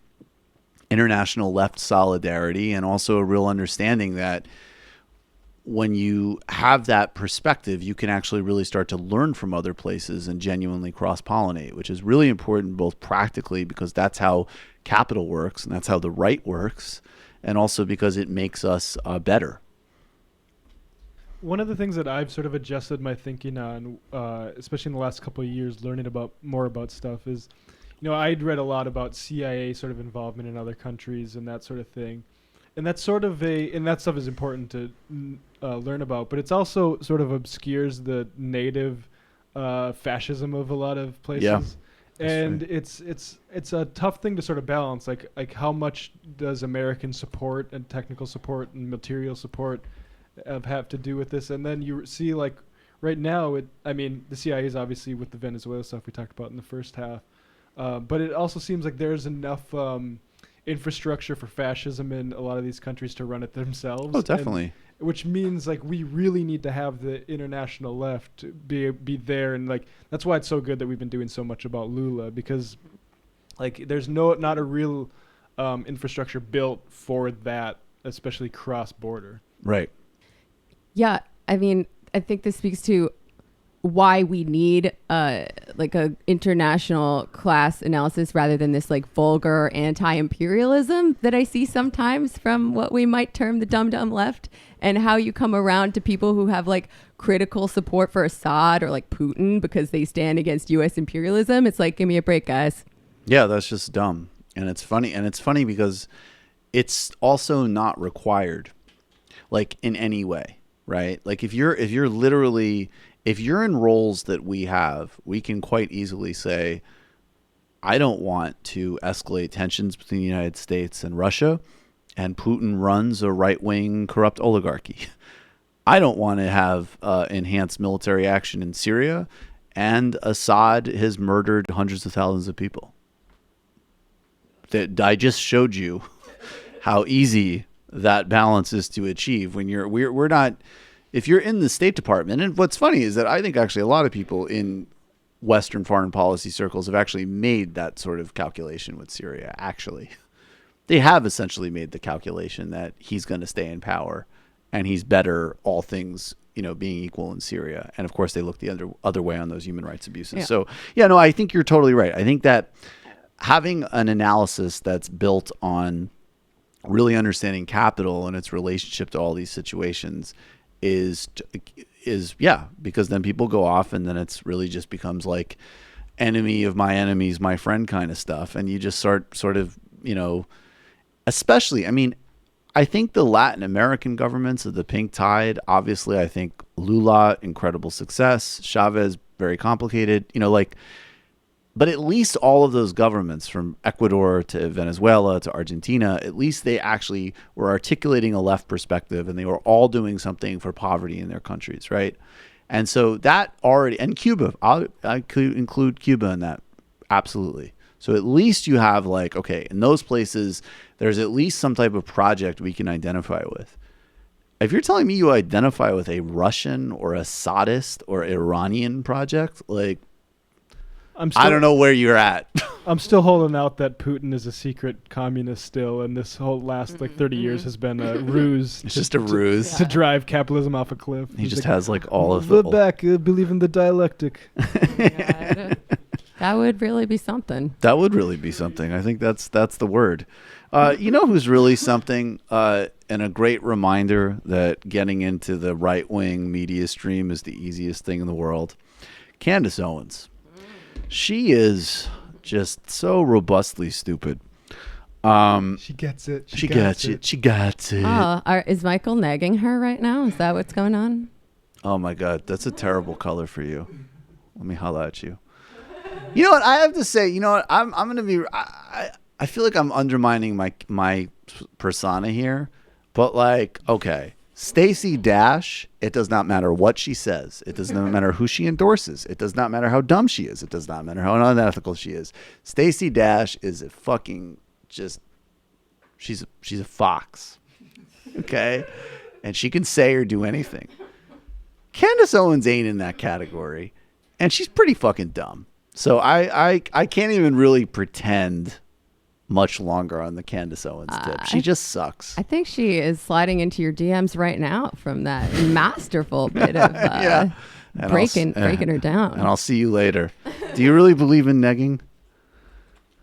international left solidarity, and also a real understanding that when you have that perspective, you can actually really start to learn from other places and genuinely cross-pollinate, which is really important both practically because that's how capital works and that's how the right works, and also because it makes us better. One of the things that I've sort of adjusted my thinking on, especially in the last couple of years, learning more about stuff is, I'd read a lot about CIA sort of involvement in other countries and that sort of thing. And that's sort of and that stuff is important to learn about, but it's also sort of obscures the native fascism of a lot of places. Yeah, and right. It's a tough thing to sort of balance, like how much does American support and technical support and material support have to do with this? And then you see like right now, the CIA is obviously with the Venezuela stuff we talked about in the first half, but it also seems like there's enough infrastructure for fascism in a lot of these countries to run it themselves. Oh, definitely. Which means like we really need to have the international left to be there, and like that's why it's so good that we've been doing so much about Lula, because like there's not a real infrastructure built for that, especially cross border. Right. Yeah, I mean, I think this speaks to why we need like a international class analysis rather than this like vulgar anti-imperialism that I see sometimes from what we might term the dumb left, and how you come around to people who have like critical support for Assad or like Putin because they stand against U.S. imperialism. It's like, give me a break, guys. Yeah, that's just dumb. And it's funny because it's also not required like in any way, right? Like if you're in roles that we have, we can quite easily say, I don't want to escalate tensions between the United States and Russia, and Putin runs a right-wing corrupt oligarchy. I don't want to have enhanced military action in Syria, and Assad has murdered hundreds of thousands of people. That I just showed you how easy that balance is to achieve when we're not. If you're in the State Department, and what's funny is that I think actually a lot of people in Western foreign policy circles have actually made that sort of calculation with Syria. Actually, they have essentially made the calculation that he's going to stay in power and he's better, all things, being equal in Syria. And of course, they look the other way on those human rights abuses. Yeah. So, yeah, no, I think you're totally right. I think that having an analysis that's built on really understanding capital and its relationship to all these situations is because then people go off and then it's really just becomes like enemy of my enemies, my friend kind of stuff. And you just start sort of, especially, I think the Latin American governments of the pink tide, obviously, I think Lula, incredible success, Chavez, very complicated, but at least all of those governments from Ecuador to Venezuela to Argentina, at least they actually were articulating a left perspective and they were all doing something for poverty in their countries, right? And so that already, and Cuba, I could include Cuba in that, absolutely. So at least you have like, okay, in those places, there's at least some type of project we can identify with. If you're telling me you identify with a Russian or a Sadist or Iranian project, like, I don't know where you're at. I'm still holding out that Putin is a secret communist still, and this whole last 30 years has been a ruse. It's just a ruse to drive capitalism off a cliff. He just has like all of the back. Believe in the dialectic. That would really be something. That would really be something. I think that's the word. You know who's really something, and a great reminder that getting into the right-wing media stream is the easiest thing in the world? Candace Owens. She is just so robustly stupid. She gets it. She gets it. She got it. Oh, is Michael negging her right now? Is that what's going on? Oh my God, that's a terrible color for you. Let me holla at you. You know what? I have to say, you know what? I'm gonna be. I feel like I'm undermining my persona here, but like, okay, Stacey Dash. It does not matter what she says. It does not matter who she endorses. It does not matter how dumb she is. It does not matter how unethical she is. Stacey Dash is a fucking just. She's a fox, okay, and she can say or do anything. Candace Owens ain't in that category, and she's pretty fucking dumb. So I can't even really pretend much longer on the Candace Owens tip. She just sucks. I think she is sliding into your DMs right now from that masterful bit of breaking her down. And I'll see you later. Do you really believe in negging?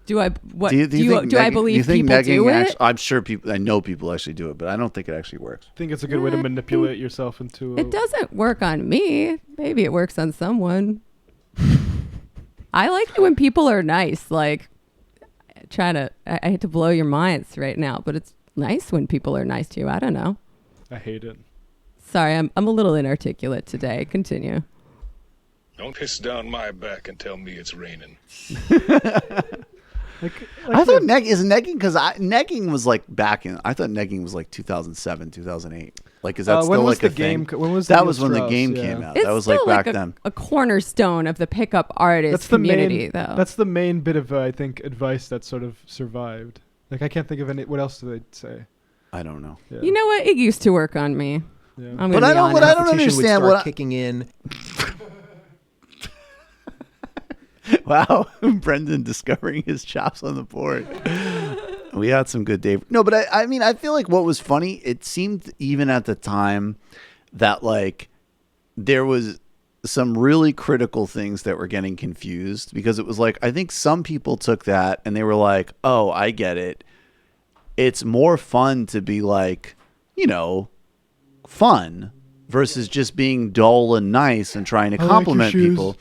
Do I? What do I believe? Do you think people do it? I'm sure people. I know people actually do it, but I don't think it actually works. I think it's a good way to manipulate yourself into. It doesn't work on me. Maybe it works on someone. I like it when people are nice. Like, I hate to blow your minds right now, but it's nice when people are nice to you. I don't know. I hate it. Sorry, I'm a little inarticulate today. Continue. Don't piss down my back and tell me it's raining. I thought negging because negging was like back in. I thought negging was like 2007, 2008. Like, is that still like a thing? When was that was when the game came out. It's that was like back a, then. A cornerstone of the pickup artist community, though. That's the main bit of I think advice that sort of survived. Like, I can't think of any. What else do they say? I don't know. Yeah. You know what? It used to work on me. Yeah. But I don't understand what kicking in. Wow, Brendan discovering his chops on the board. We had some good Dave. No, but I mean, I feel like what was funny, it seemed even at the time that like there was some really critical things that were getting confused because it was like, I think some people took that and they were like, oh, I get it. It's more fun to be like, you know, fun versus just being dull and nice and trying to compliment people.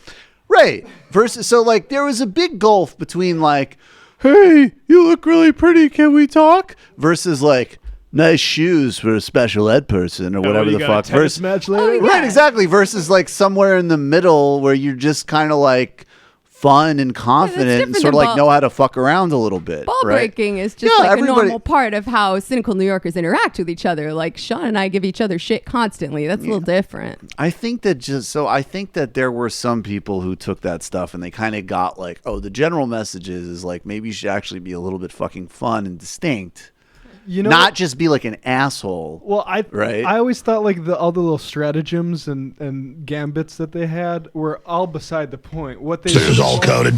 Right. Versus, so like there was a big gulf between like, hey, you look really pretty. Can we talk? Versus like, nice shoes for a special ed person or whatever the fuck. Versus match later? Right, exactly. Versus like somewhere in the middle where you're just kind of like fun and confident and sort of like know how to fuck around a little bit. Ball right? breaking is just like a normal part of how cynical New Yorkers interact with each other. Like Sean and I give each other shit constantly. That's a little different. I think that there were some people who took that stuff and they kind of got like, oh, the general message is like maybe you should actually be a little bit fucking fun and distinct. You know, not just be like an asshole. Well, I always thought like all the little stratagems and gambits that they had were all beside the point. What they This is all coded.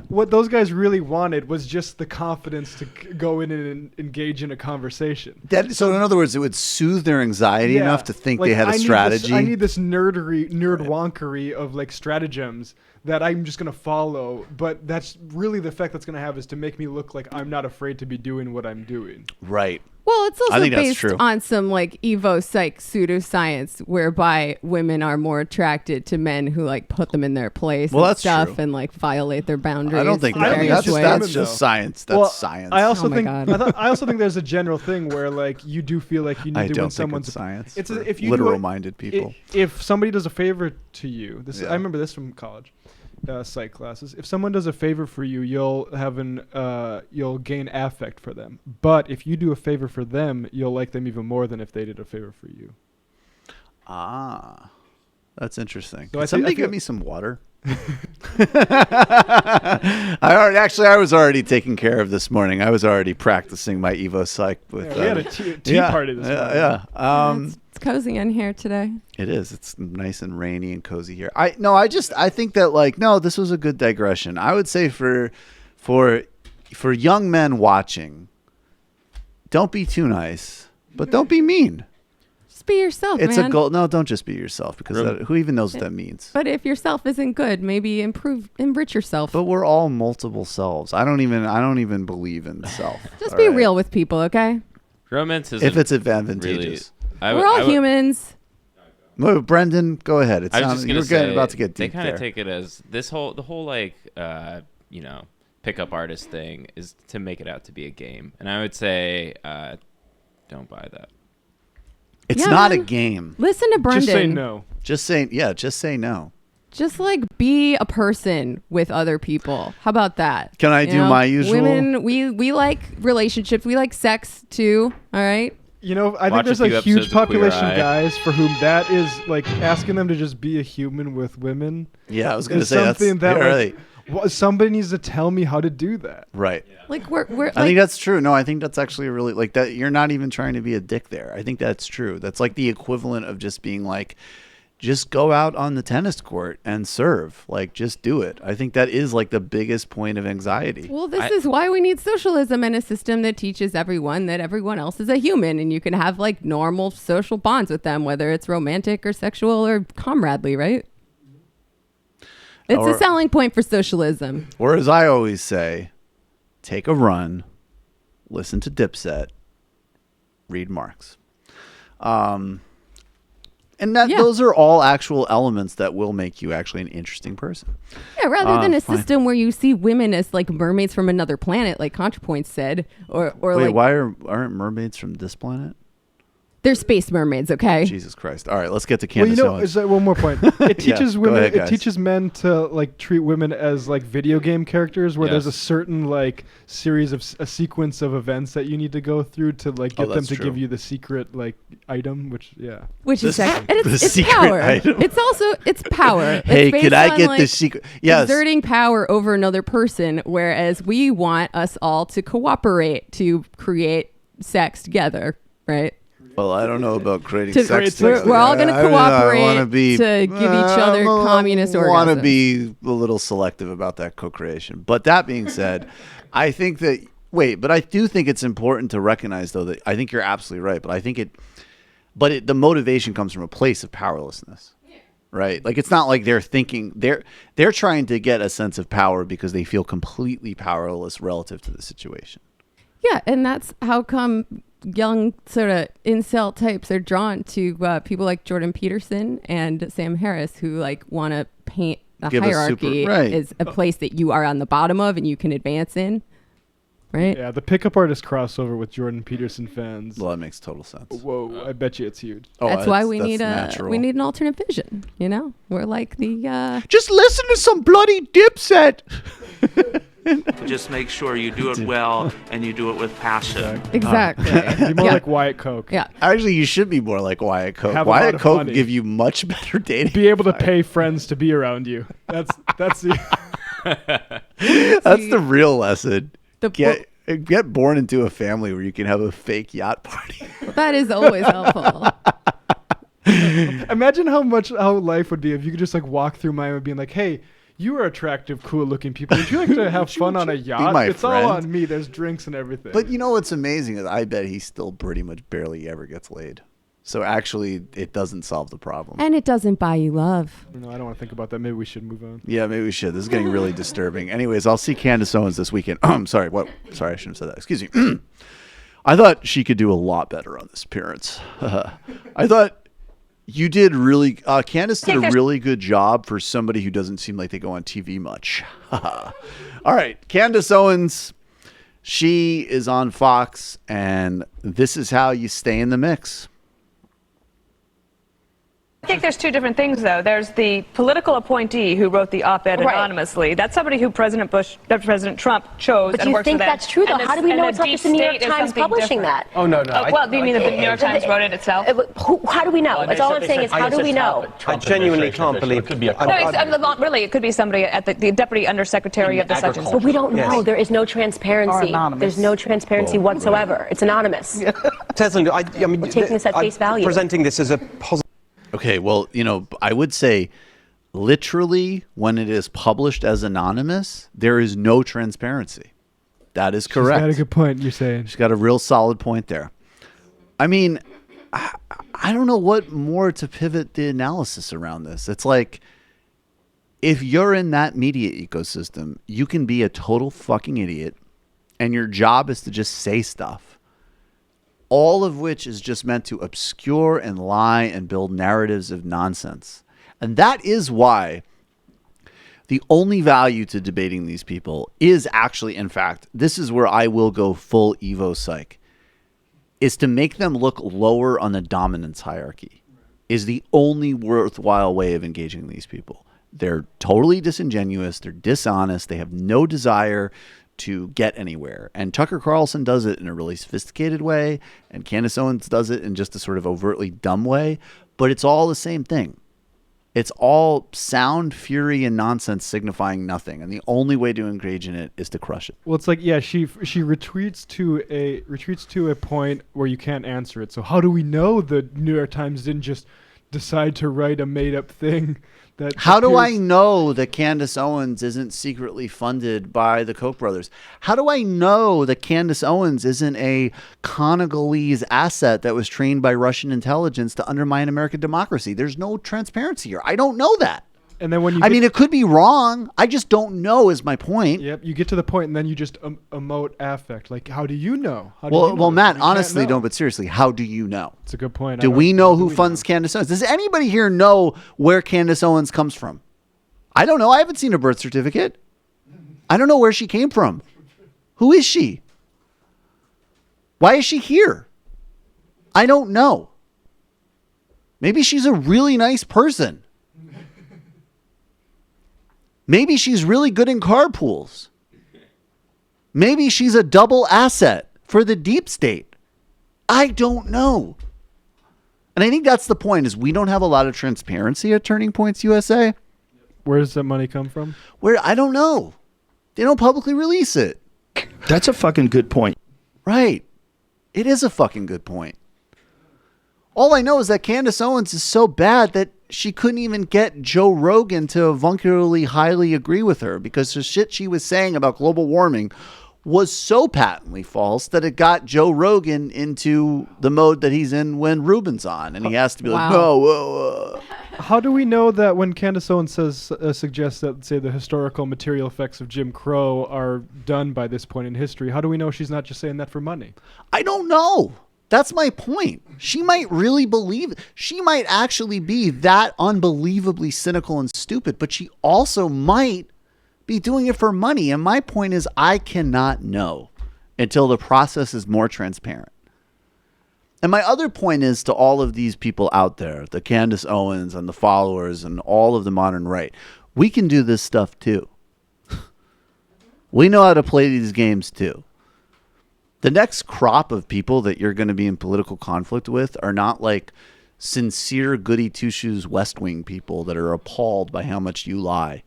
What those guys really wanted was just the confidence to go in and engage in a conversation. So in other words, it would soothe their anxiety enough to think like, they had a strategy. I need this nerd wonkery of like stratagems that I'm just going to follow. But that's really the effect that's going to have is to make me look like I'm not afraid to be doing what I'm doing. Right. Well, it's also that's based true. on some like evo psych pseudoscience whereby women are more attracted to men who like put them in their place and that's stuff true. and like violate their boundaries. I don't think that's just science. That's science. I also think I also think there's a general thing where like you do feel like you need to win someone's science. It's if you literal-minded people. If somebody does a favor to you, I remember this from college. Psych classes. If someone does a favor for you, you'll gain affect for them. But if you do a favor for them, you'll like them even more than if they did a favor for you. Ah, that's interesting. So Can somebody give me some water? I was already taking care of this morning. I was already practicing my Evo Psych with. We had a tea party this morning. Yeah. It's cozy in here today. It is. It's nice and rainy and cozy here. I think that this was a good digression. I would say for young men watching, don't be too nice, but don't be mean. Just be yourself, It's man. a goal. No, don't just be yourself because who even knows what that means? But if yourself isn't good, maybe enrich yourself. But we're all multiple selves. I don't even believe in self. Just be real with people, okay? Romance is if it's advantageous. We're all humans. Well, Brendan, go ahead. I was just gonna say, about to get deep they kind of there. take it as the whole pickup artist thing is to make it out to be a game, and I would say don't buy that. It's not a game. Listen to Brendan. Just say no. Just say no. Just be a person with other people. How about that? Can I do my usual? Women, we like relationships. We like sex too. All right. I think there's a huge population of guys for whom that is asking them to just be a human with women. Yeah, I was going to is say something that's somebody needs to tell me how to do that. Right. We're I think that's true. No, I think that's actually really that. You're not even trying to be a dick there. I think that's true. That's the equivalent of just being just go out on the tennis court and serve. Just do it. I think that is the biggest point of anxiety. Well, this is why we need socialism and a system that teaches everyone that everyone else is a human and you can have normal social bonds with them, whether it's romantic or sexual or comradely, right? It's a selling point for socialism. Or as I always say, take a run, listen to Dipset, read Marx. And those are all actual elements that will make you actually an interesting person. Yeah, rather than a system where you see women as mermaids from another planet, like ContraPoint said, or wait, why aren't mermaids from this planet? They're space mermaids, okay? Jesus Christ! All right, let's get to Candace Owens. Is that one more point? It teaches women. Ahead, it teaches men to treat women as video game characters, where there's a certain series of a sequence of events that you need to go through to get them to give you the secret item, which is sex. And it's power. Item. It's power. Hey, it's can I get the secret? Yes. Exerting power over another person, whereas we want us all to cooperate to create sex together, right? Well, I don't know about creating sex. We're all going to cooperate to give each other communist orgasms. I want to be a little selective about that co-creation. But that being said, I think that but I do think it's important to recognize though that I think you're absolutely right. But I think the motivation comes from a place of powerlessness, right? It's not like they're thinking they're trying to get a sense of power because they feel completely powerless relative to the situation. Yeah, and that's how come young sort of incel types are drawn to people like Jordan Peterson and Sam Harris, who want to paint the hierarchy as a place that you are on the bottom of and you can advance in, right? Yeah, the pickup artist crossover with Jordan Peterson fans. Well, that makes total sense. Whoa, I bet you it's huge. That's why we need an alternate vision. We're like the just listen to some bloody Dipset. Just make sure you do it well and you do it with passion. Exactly. Be more like Wyatt Coke. Yeah. Actually, you should be more like Wyatt Coke. Wyatt Coke give you much better dating. Be able to pay friends to be around you. That's the that's the real lesson. Get born into a family where you can have a fake yacht party. That is always helpful. Imagine how life would be if you could just walk through Miami being like, hey, you are attractive, cool-looking people. Would you like to have fun on a yacht? It's all on me. There's drinks and everything. But you know what's amazing is I bet he still pretty much barely ever gets laid. So actually, it doesn't solve the problem. And it doesn't buy you love. No, I don't want to think about that. Maybe we should move on. Yeah, maybe we should. This is getting really disturbing. Anyways, I'll see Candace Owens this weekend. Sorry, what? Sorry, I shouldn't have said that. Excuse me. I thought she could do a lot better on this appearance. I thought you did really, Candace did a really good job for somebody who doesn't seem like they go on TV much. All right, Candace Owens, she is on Fox, and this is how you stay in the mix. think there's two different things, though. There's the political appointee who wrote the op-ed Right. anonymously. That's somebody who President Trump chose But and do you works think with them. that's true, though? And How do we and know it's not deep just the New York state is Times something publishing different. that? Oh, no. Well, do you mean that the New York Times wrote it itself? How do we know? That's all I'm saying is, how do we know? I genuinely can't believe. Really, it could be somebody at the deputy undersecretary of the such and such. But we don't know. Yes. There is no transparency. There's no transparency whatsoever. It's anonymous. Tesla, I mean, We're taking this at face value. Presenting this as a positive. Okay, well, I would say literally when it is published as anonymous, there is no transparency. That is correct. She's got a good point, you're saying. She's got a real solid point there. I mean, I don't know what more to pivot the analysis around this. It's like, if you're in that media ecosystem, you can be a total fucking idiot, and your job is to just say stuff, all of which is just meant to obscure and lie and build narratives of nonsense. And that is why the only value to debating these people is actually, in fact, this is where I will go full Evo psych, is to make them look lower on the dominance hierarchy is the only worthwhile way of engaging these people. They're totally disingenuous. They're dishonest. They have no desire to get anywhere. And Tucker Carlson does it in a really sophisticated way, and Candace Owens does it in just a sort of overtly dumb way, but it's all the same thing. It's all sound, fury, and nonsense signifying nothing, and the only way to engage in it is to crush it. Well, it's like, yeah, she retreats to a point where you can't answer it. So how do we know the New York Times didn't just decide to write a made-up thing? How do I know that Candace Owens isn't secretly funded by the Koch brothers? How do I know that Candace Owens isn't a Congolese asset that was trained by Russian intelligence to undermine American democracy? There's no transparency here. I don't know that. And then when you it could be wrong. I just don't know is my point. Yep, you get to the point and then you just emote affect. Like, how do you know? Well, Matt, honestly, don't, but seriously, how do you know? It's a good point. Do we know who funds Candace Owens? Does anybody here know where Candace Owens comes from? I don't know. I haven't seen her birth certificate. I don't know where she came from. Who is she? Why is she here? I don't know. Maybe she's a really nice person. Maybe she's really good in carpools. Maybe she's a double asset for the deep state. I don't know. And I think that's the point, is we don't have a lot of transparency at Turning Points USA. Where does that money come from? I don't know. They don't publicly release it. That's a fucking good point. Right. It is a fucking good point. All I know is that Candace Owens is so bad that she couldn't even get Joe Rogan to avuncularly highly agree with her, because the shit she was saying about global warming was so patently false that it got Joe Rogan into the mode that he's in when Ruben's on, and he has to be like, no. How do we know that when Candace Owens suggests that, say, the historical material effects of Jim Crow are done by this point in history, how do we know she's not just saying that for money? I don't know. That's my point. She might really believe, she might actually be that unbelievably cynical and stupid, but she also might be doing it for money. And my point is, I cannot know until the process is more transparent. And my other point is to all of these people out there, the Candace Owens and the followers and all of the modern right, we can do this stuff too. We know how to play these games too. The next crop of people that you're going to be in political conflict with are not like sincere goody two-shoes West Wing people that are appalled by how much you lie.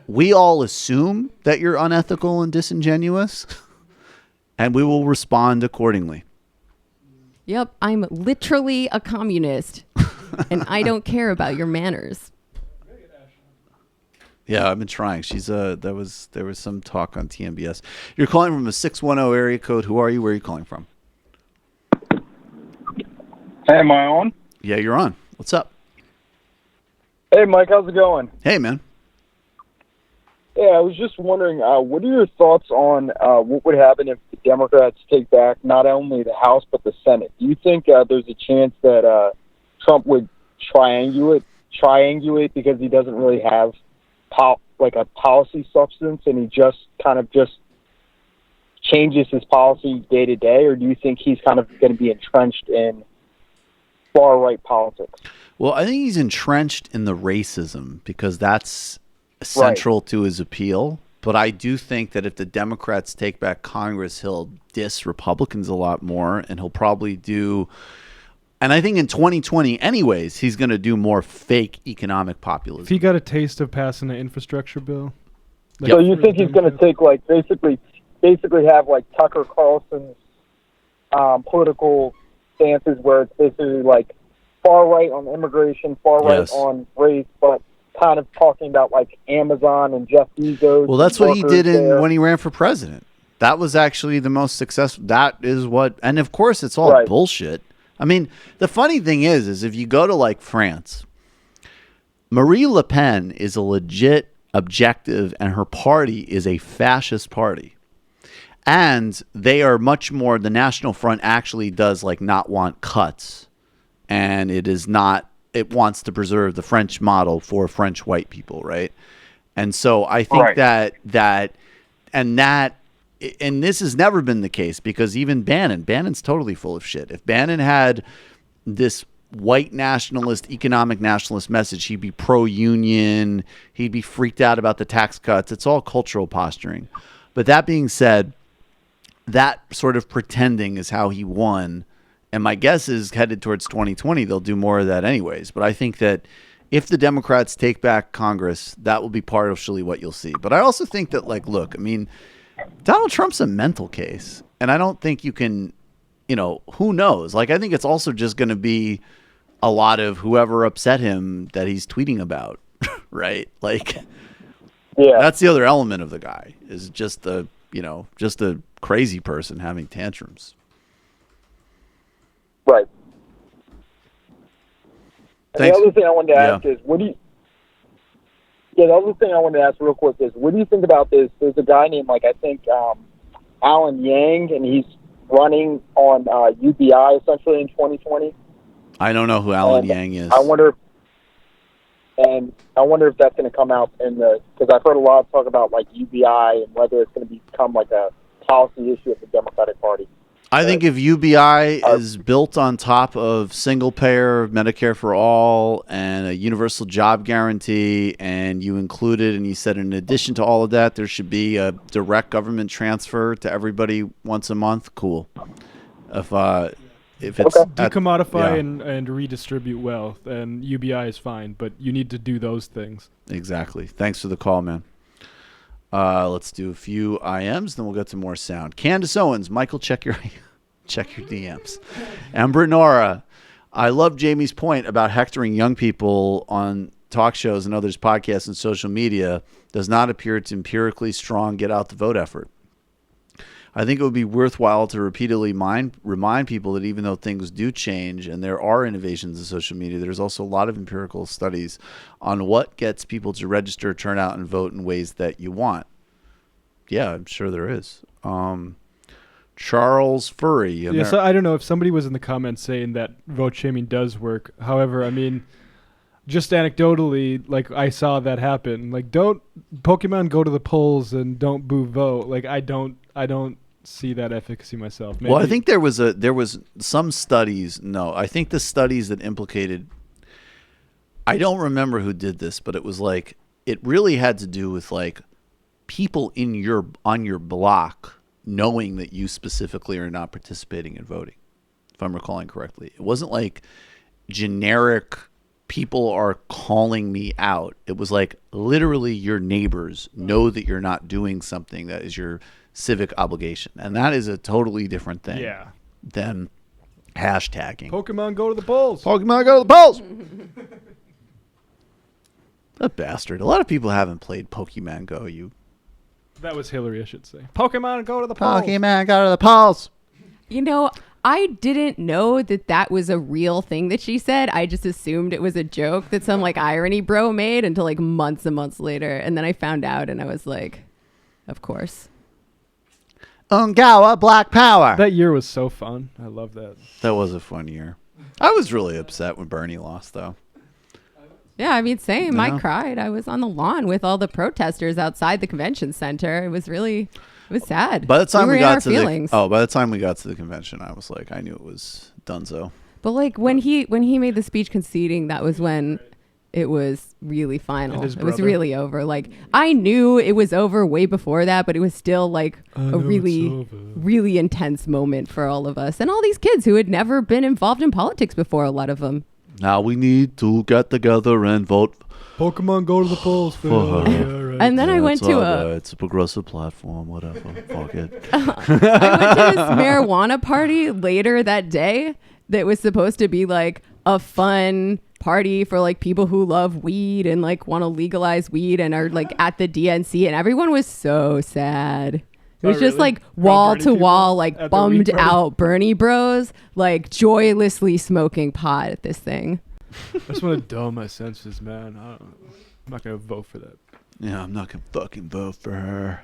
We all assume that you're unethical and disingenuous, and we will respond accordingly. Yep, I'm literally a communist, and I don't care about your manners. Yeah, I've been trying. There was some talk on TMBS. You're calling from a 610 area code. Who are you? Where are you calling from? Hey, am I on? Yeah, you're on. What's up? Hey, Mike, how's it going? Hey, man. Yeah, I was just wondering, what are your thoughts on what would happen if the Democrats take back not only the House but the Senate? Do you think there's a chance that Trump would triangulate because he doesn't really have a policy substance, and he just changes his policy day to day, or do you think he's kind of going to be entrenched in far right politics. Well, I think he's entrenched in the racism because that's central to his appeal. But I do think that if the Democrats take back Congress, he'll diss Republicans a lot more, and he'll probably do. And I think in 2020, anyways, he's going to do more fake economic populism. If he got a taste of passing an infrastructure bill. So you think he's going to take like basically have like Tucker Carlson's political stances, where it's basically like far right on immigration, far right on race, but kind of talking about like Amazon and Jeff Bezos. Well, that's what he did when he ran for president. That was actually the most successful. That is what, and of course, it's all bullshit. I mean, the funny thing is if you go to like France, Marie Le Pen is a legit objective, and her party is a fascist party. And they are much more, the National Front actually does like not want cuts. And it is not, it wants to preserve the French model for French white people, right? And so I think that and this has never been the case, because even Bannon's totally full of shit. If Bannon had this white nationalist, economic nationalist message, he'd be pro-union, he'd be freaked out about the tax cuts. It's all cultural posturing. But that being said, that sort of pretending is how he won. And my guess is headed towards 2020, they'll do more of that anyways. But I think that if the Democrats take back Congress, that will be partially what you'll see. But I also think that, like, look, I mean, Donald Trump's a mental case. And I don't think you can, who knows? Like, I think it's also just going to be a lot of whoever upset him that he's tweeting about, right? Like, that's the other element of the guy, is just a crazy person having tantrums. Right. And the other thing I wanted to ask is, the other thing I wanted to ask real quick is, what do you think about this? There's a guy named, I think, Alan Yang, and he's running on UBI essentially in 2020. I don't know who Alan Yang is. I wonder if that's going to come out because I've heard a lot of talk about like UBI and whether it's going to become like a policy issue of the Democratic Party. I think if UBI is built on top of single payer Medicare for all and a universal job guarantee, and you included and you said in addition to all of that, there should be a direct government transfer to everybody once a month, cool. If it's decommodify and redistribute wealth, and UBI is fine, but you need to do those things. Exactly. Thanks for the call, man. Let's do a few IMs, then we'll get to more sound. Candace Owens, Michael, check your DMs. Amber Nora, I love Jamie's point about hectoring young people on talk shows and others' podcasts and social media does not appear to empirically strong get out the vote effort. I think it would be worthwhile to repeatedly remind people that even though things do change and there are innovations in social media, there's also a lot of empirical studies on what gets people to register, turn out, and vote in ways that you want. Yeah, I'm sure there is. Charles Furry. So I don't know if somebody was in the comments saying that vote shaming does work. However, I mean, just anecdotally, like, I saw that happen. Like, don't Pokemon go to the polls and don't boo vote. Like, I don't see that efficacy myself. Maybe. Well, I think there was some studies. No, I think the studies that implicated, I don't remember who did this, but it was like, it really had to do with like people on your block knowing that you specifically are not participating in voting, if I'm recalling correctly. It wasn't like generic people are calling me out. It was like literally your neighbors know that you're not doing something that is your civic obligation. And that is a totally different thing than hashtagging. Pokemon go to the polls. Pokemon go to the polls. That bastard. A lot of people haven't played Pokemon Go. That was Hillary, I should say. Pokemon go to the polls. Pokemon go to the polls. I didn't know that was a real thing that she said. I just assumed it was a joke that some like irony bro made until like months and months later. And then I found out and I was like, of course. Ungawa Black Power. That year was so fun. I love that. That was a fun year. I was really upset when Bernie lost, though. Yeah, I mean, same. I cried. I was on the lawn with all the protesters outside the convention center. It was sad. By the time we got to feelings. by the time we got to the convention, I was like, I knew it was donezo. But like when he made the speech conceding, that was when it was really final. And his It was brother? really over. Like I knew it was over way before that, but it was still like a really intense moment for all of us and all these kids who had never been involved in politics before. A lot of them. Now we need to get together and vote. Pokemon Go to the polls. For her. And then I went to it's a progressive platform, whatever. Fuck it. I went to this marijuana party later that day that was supposed to be like a fun party for like people who love weed and like want to legalize weed and are like at the DNC, and everyone was so sad. It was just like wall to wall, like bummed out Bernie bros, like joylessly smoking pot at this thing. I just want to dull my senses, man. I'm not going to vote for that. Yeah, I'm not going to fucking vote for her.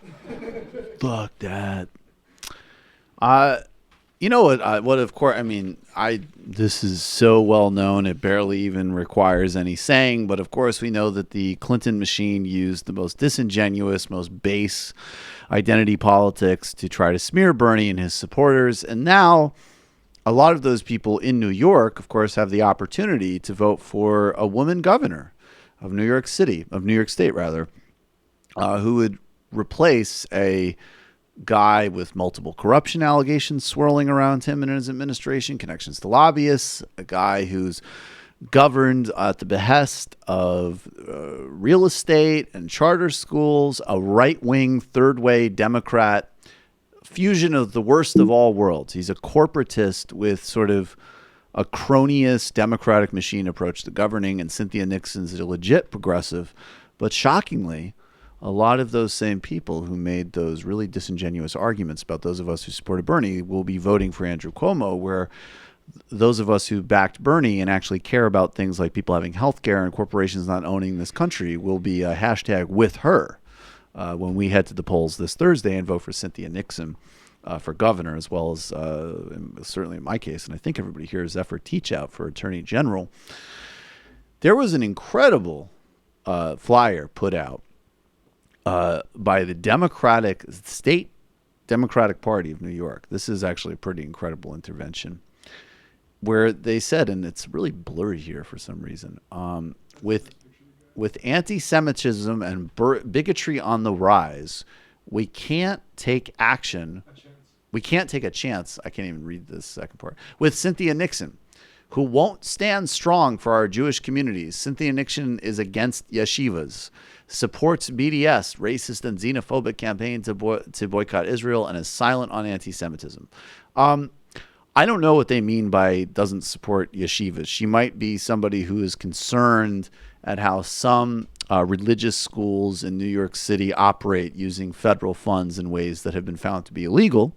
Fuck that. You know what of course, I mean, this is so well known, it barely even requires any saying, but of course we know that the Clinton machine used the most disingenuous, most base identity politics to try to smear Bernie and his supporters. And now a lot of those people in New York, of course, have the opportunity to vote for a woman governor of New York State, who would replace a guy with multiple corruption allegations swirling around him and his administration, connections to lobbyists, a guy who's governed at the behest of real estate and charter schools, a right-wing, third-way Democrat, fusion of the worst of all worlds. He's a corporatist with sort of a cronyist Democratic machine approach to governing, and Cynthia Nixon's a legit progressive. But shockingly, a lot of those same people who made those really disingenuous arguments about those of us who supported Bernie will be voting for Andrew Cuomo, where those of us who backed Bernie and actually care about things like people having health care and corporations not owning this country will be a hashtag with her when we head to the polls this Thursday and vote for Cynthia Nixon for governor, as well as certainly in my case, and I think everybody here is Zephyr Teachout for attorney general. There was an incredible flyer put out by the state Democratic Party of New York. This is actually a pretty incredible intervention, where they said, and it's really blurry here for some reason, with anti-Semitism and bigotry on the rise, we can't take action. We can't take a chance. I can't even read this second part. With Cynthia Nixon, who won't stand strong for our Jewish communities. Cynthia Nixon is against yeshivas, supports BDS, racist and xenophobic campaign to boycott Israel, and is silent on anti-Semitism. I don't know what they mean by doesn't support yeshivas. She might be somebody who is concerned at how some religious schools in New York City operate using federal funds in ways that have been found to be illegal.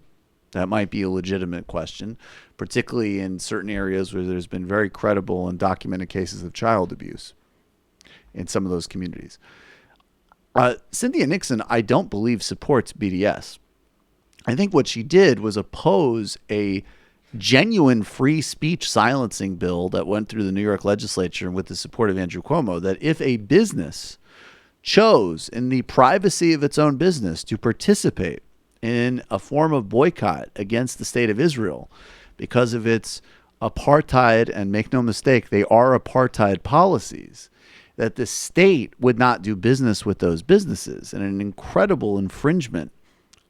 That might be a legitimate question, particularly in certain areas where there's been very credible and documented cases of child abuse in some of those communities. Cynthia Nixon, I don't believe, supports BDS. I think what she did was oppose a genuine free speech silencing bill that went through the New York legislature with the support of Andrew Cuomo, that if a business chose in the privacy of its own business to participate in a form of boycott against the state of Israel because of its apartheid, and make no mistake, they are apartheid policies, that the state would not do business with those businesses, and an incredible infringement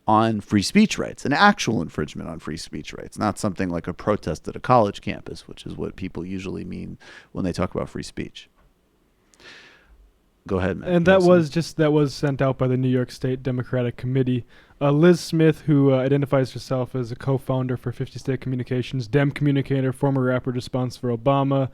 on free speech rights, an actual infringement on free speech rights, not something like a protest at a college campus, which is what people usually mean when they talk about free speech. Go ahead, man. And that was sent out by the New York State Democratic Committee. Liz Smith, who identifies herself as a co-founder for 50 State Communications, Dem communicator, former rapid response for Obama,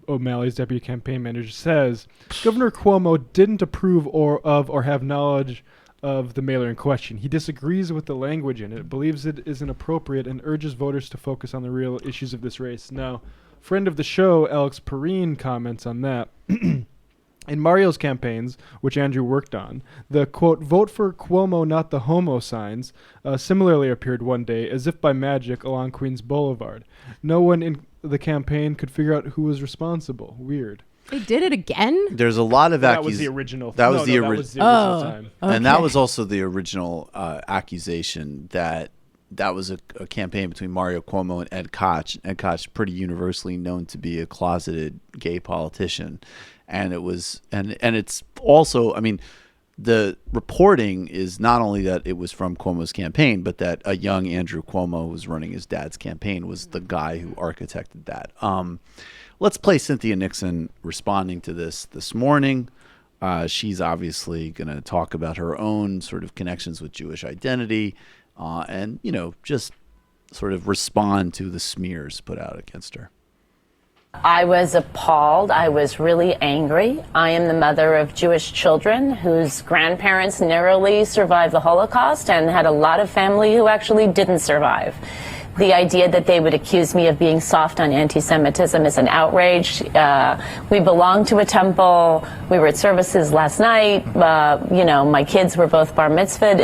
O'Malley's deputy campaign manager, says Governor Cuomo didn't approve or have knowledge of the mailer in question. He disagrees with the language in it, believes it is inappropriate, and urges voters to focus on the real issues of this race. Now, friend of the show, Alex Perrine, comments on that. In Mario's campaigns, which Andrew worked on, the, quote, vote for Cuomo, not the homo signs, similarly appeared one day, as if by magic, along Queens Boulevard. No one in the campaign could figure out who was responsible. Weird. They did it again? There's a lot of That was the original. That was the original time. Okay. And that was also the original accusation that that was a campaign between Mario Cuomo and Ed Koch. Ed Koch, pretty universally known to be a closeted gay politician, and it was and it's also, I mean, the reporting is not only that it was from Cuomo's campaign, but that a young Andrew Cuomo who was running his dad's campaign was the guy who architected that. Let's play Cynthia Nixon responding to this morning. She's obviously going to talk about her own sort of connections with Jewish identity, and, you know, just sort of respond to the smears put out against her. I was appalled. I was really angry. I am the mother of Jewish children whose grandparents narrowly survived the Holocaust and had a lot of family who actually didn't survive. The idea that they would accuse me of being soft on anti-Semitism is an outrage. We belong to a temple. We were at services last night. You know, my kids were both bar mitzvahed.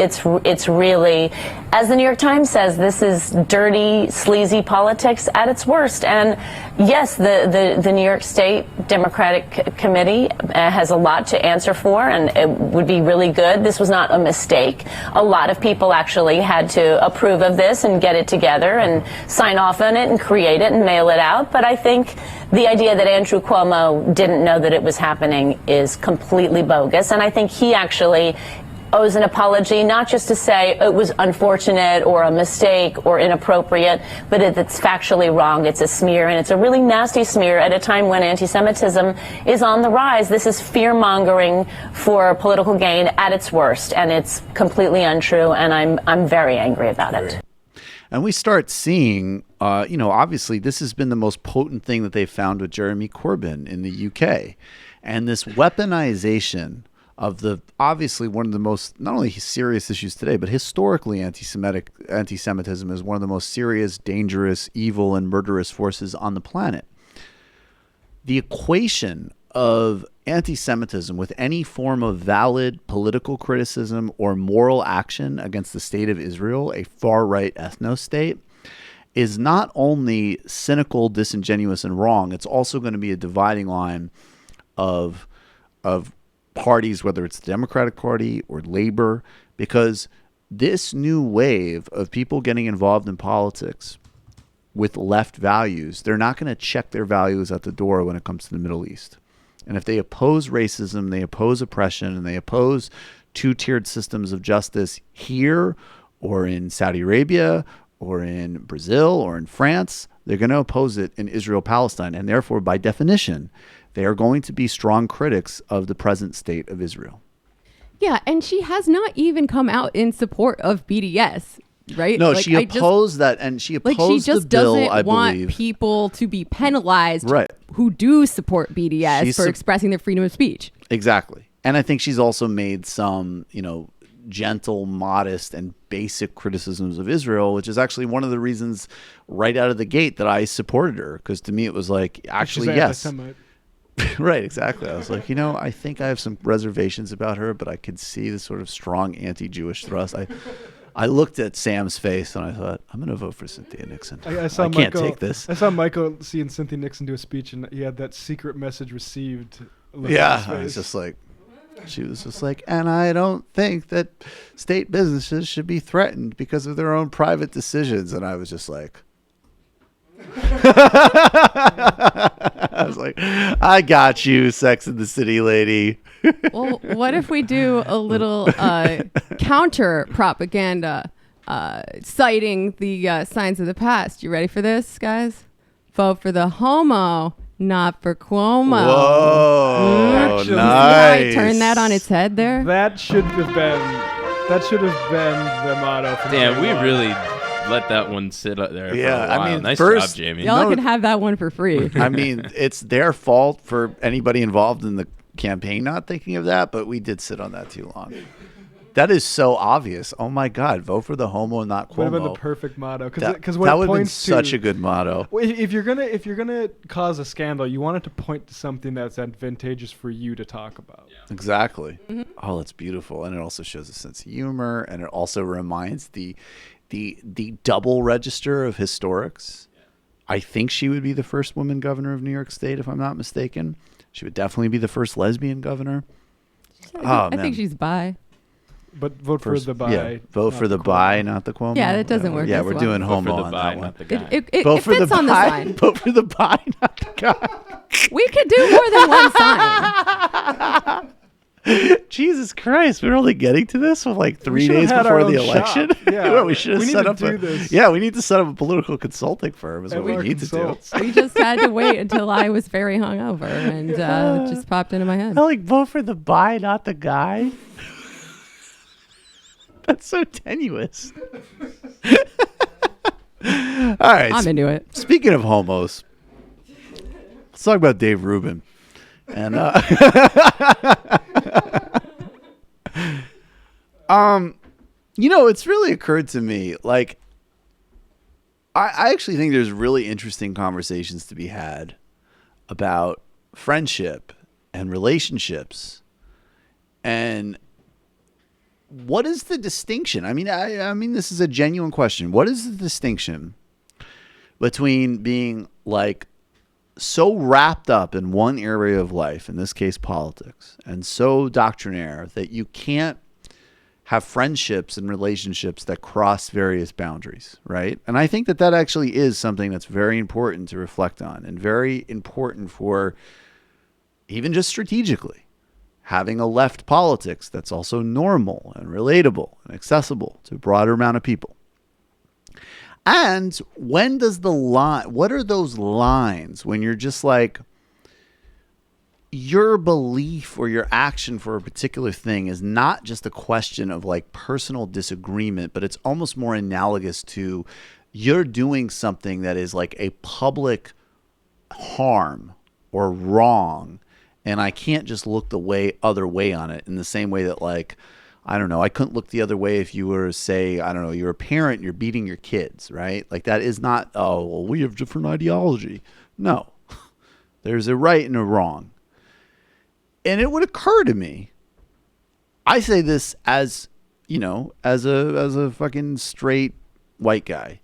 It's really, as the New York Times says, this is dirty, sleazy politics at its worst. And yes, the New York State Democratic Committee has a lot to answer for, and it would be really good. This was not a mistake. A lot of people actually had to approve of this and get it together and sign off on it and create it and mail it out. But I think the idea that Andrew Cuomo didn't know that it was happening is completely bogus. And I think he actually owes an apology, not just to say it was unfortunate or a mistake or inappropriate, but it's factually wrong. It's a smear, and it's a really nasty smear at a time when anti-Semitism is on the rise. This is fear-mongering for political gain at its worst, and it's completely untrue, and I'm very angry about it. And we start seeing, you know, obviously this has been the most potent thing that they've found with Jeremy Corbyn in the UK. And this weaponization of the, obviously one of the most, not only serious issues today, but historically anti-Semitism is one of the most serious, dangerous, evil, and murderous forces on the planet. The equation of anti-Semitism with any form of valid political criticism or moral action against the state of Israel, a far-right ethno-state, is not only cynical, disingenuous, and wrong, it's also going to be a dividing line of parties, whether it's the Democratic Party or Labor, because this new wave of people getting involved in politics with left values, they're not going to check their values at the door when it comes to the Middle East. And if they oppose racism, they oppose oppression, and they oppose two-tiered systems of justice here or in Saudi Arabia or in Brazil or in France, they're going to oppose it in Israel-Palestine. And therefore, by definition, they are going to be strong critics of the present state of Israel. Yeah, and she has not even come out in support of BDS. Right? No, like, she opposed that, and she opposed she just the bill, doesn't I want believe. people to be penalized Right. who do support BDS She's for expressing their freedom of speech. Exactly. And I think she's also made some, you know, gentle, modest, and basic criticisms of Israel, which is actually one of the reasons right out of the gate that I supported her. Because to me, it was like, actually, yes. Right, exactly. I was like, you know, I think I have some reservations about her, but I could see the sort of strong anti-Jewish thrust. I looked at Sam's face and I thought, I'm going to vote for Cynthia Nixon. I saw can't Michael, take this. I saw Michael seeing Cynthia Nixon do a speech, and he had that secret message received. Look Yeah, on his I was face. just like, she was just like, and I don't think that state businesses should be threatened because of their own private decisions. And I was just like, I was like, I got you, Sex and the City lady. Well, what if we do a little counter propaganda citing the signs of the past? You ready for this, guys? Vote for the homo, not for Cuomo. Whoa, Actually, nice. Turn that on its head there. That should have been the motto. From Damn, day we one. really let that one sit up there Yeah, for a while. I mean, nice first- job, Jamie. Y'all could have that one for free. I mean, it's their fault for anybody involved in the campaign not thinking of that, but we did sit on that too long. That is so obvious. Oh my God, vote for the homo, not Cuomo. Would have been the perfect motto, That because would have been such a good motto. Well, if you're gonna cause a scandal, you want it to point to something that's advantageous for you to talk about. Exactly. Oh, that's beautiful, and it also shows a sense of humor, and it also reminds the double register of historics. I think she would be the first woman governor of New York State, if I'm not mistaken. She would definitely be the first lesbian governor. I think she's bi. But vote for the buy. Yeah, vote for the buy, not the Cuomo. Yeah, that doesn't work Yeah, as we're well. doing Vote homo for the on buy, that one. not the guy. It Vote for fits the on the buy. sign. Vote for the buy, not the guy. We could do more than one sign. Jesus Christ, we're only getting to this with like 3 should've days had before our the own election. shop. Yeah, Well, we should have we need set to up do this. Yeah, we need to set up a political consulting firm. Is what we Our need to do. consults. We just had to wait until I was very hungover, and it just popped into my head. I like vote for the buy, not the guy. That's so tenuous. All right, I'm into it. Speaking of homos, let's talk about Dave Rubin. And it's really occurred to me, like, I actually think there's really interesting conversations to be had about friendship and relationships, and what is the distinction? I mean, this is a genuine question. What is the distinction between being like so wrapped up in one area of life, in this case politics, and so doctrinaire that you can't have friendships and relationships that cross various boundaries, right? And I think that actually is something that's very important to reflect on, and very important for even just strategically having a left politics that's also normal and relatable and accessible to a broader amount of people. And when does what are those lines when you're just like, your belief or your action for a particular thing is not just a question of like personal disagreement, but it's almost more analogous to you're doing something that is like a public harm or wrong, and I can't just look the other way on it, in the same way that, like, I don't know, I couldn't look the other way if you were, say, I don't know, you're a parent, you're beating your kids, right? Like, that is not, oh, well, we have different ideology. No. There's a right and a wrong. And it would occur to me, I say this as, as a fucking straight white guy.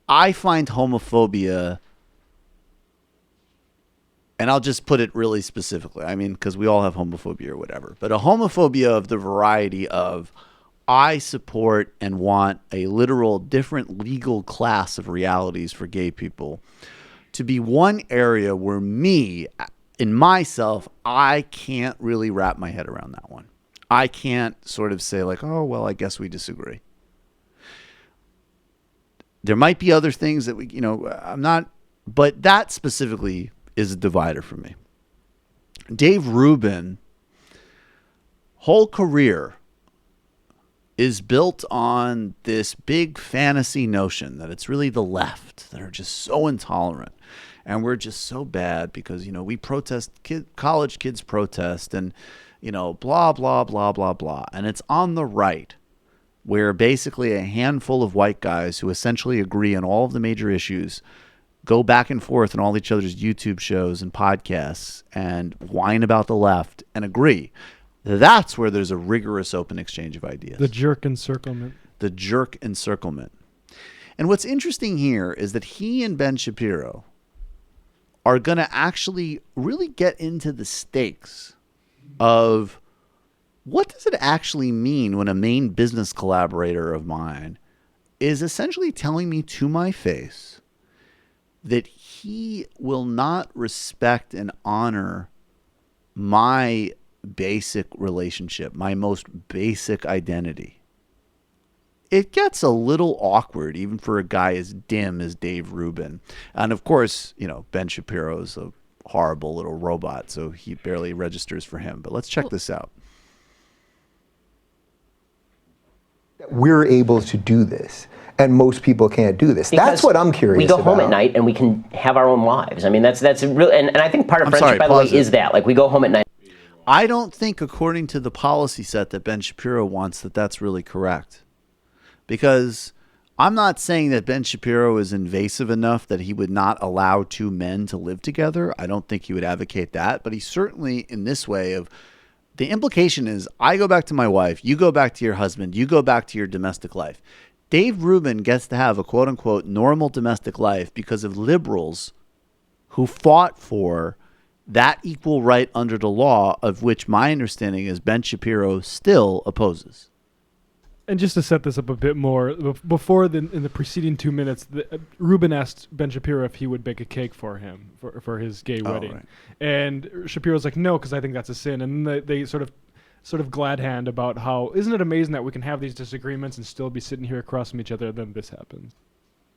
I find homophobia, and I'll just put it really specifically, I mean, because we all have homophobia or whatever, but a homophobia of the variety of, I support and want a literal different legal class of realities for gay people to be one area where in myself, I can't really wrap my head around that one. I can't sort of say like, oh, well, I guess we disagree. There might be other things that but that specifically is a divider for me. Dave Rubin, whole career is built on this big fantasy notion that it's really the left that are just so intolerant. And we're just so bad because, we protest, college kids protest, and, blah, blah, blah, blah, blah. And it's on the right, where basically a handful of white guys who essentially agree on all of the major issues go back and forth on all each other's YouTube shows and podcasts and whine about the left and agree. That's where there's a rigorous open exchange of ideas. The jerk encirclement. The jerk encirclement. And what's interesting here is that he and Ben Shapiro are going to actually really get into the stakes of what does it actually mean when a main business collaborator of mine is essentially telling me to my face that he will not respect and honor my basic relationship, my most basic identity. It gets a little awkward, even for a guy as dim as Dave Rubin. And of course, Ben Shapiro is a horrible little robot, so he barely registers for him. But let's check this out. We're able to do this, and most people can't do this. Because that's what I'm curious we go about. home at night and we can have our own lives. I mean, that's real, and I think part of friendship, by the way, is that. Like, we go home at night. I don't think, according to the policy set that Ben Shapiro wants, that's really correct. Because I'm not saying that Ben Shapiro is invasive enough that he would not allow two men to live together. I don't think he would advocate that. But he certainly, in this way of, the implication is, I go back to my wife, you go back to your husband, you go back to your domestic life. Dave Rubin gets to have a quote-unquote normal domestic life because of liberals who fought for that equal right under the law, of which my understanding is Ben Shapiro still opposes. And just to set this up a bit more, before in the preceding 2 minutes, Rubin asked Ben Shapiro if he would bake a cake for him for his gay wedding, right. and Shapiro's like, no, because I think that's a sin. And they sort of glad hand about how isn't it amazing that we can have these disagreements and still be sitting here across from each other, and then this happens.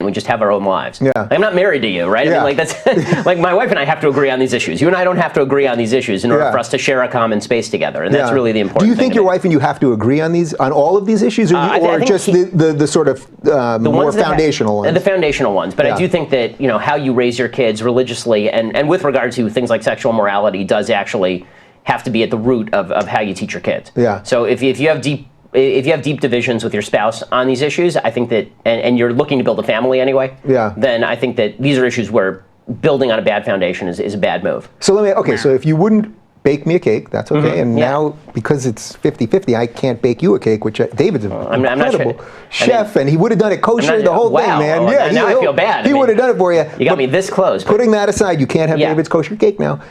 We just have our own lives. Yeah. I'm not married to you, right? Yeah. I mean, like that's like my wife and I have to agree on these issues. You and I don't have to agree on these issues in order Yeah. for us to share a common space together, and that's really the important thing. Do you thing think your wife and you have to agree on all of these issues, or, I think just the sort of more foundational ones? The foundational ones. But I do think that how you raise your kids religiously and with regard to things like sexual morality does actually have to be at the root of how you teach your kids. Yeah. So if you have deep divisions with your spouse on these issues, I think that, and you're looking to build a family anyway, then I think that these are issues where building on a bad foundation is a bad move. So so if you wouldn't bake me a cake, that's okay. And now, because it's 50-50, I can't bake you a cake, which David's an incredible chef, and he would have done it kosher, the whole thing, man. Yeah, now I feel bad. He would have done it for you. You got me this close. Putting that aside, you can't have David's kosher cake now.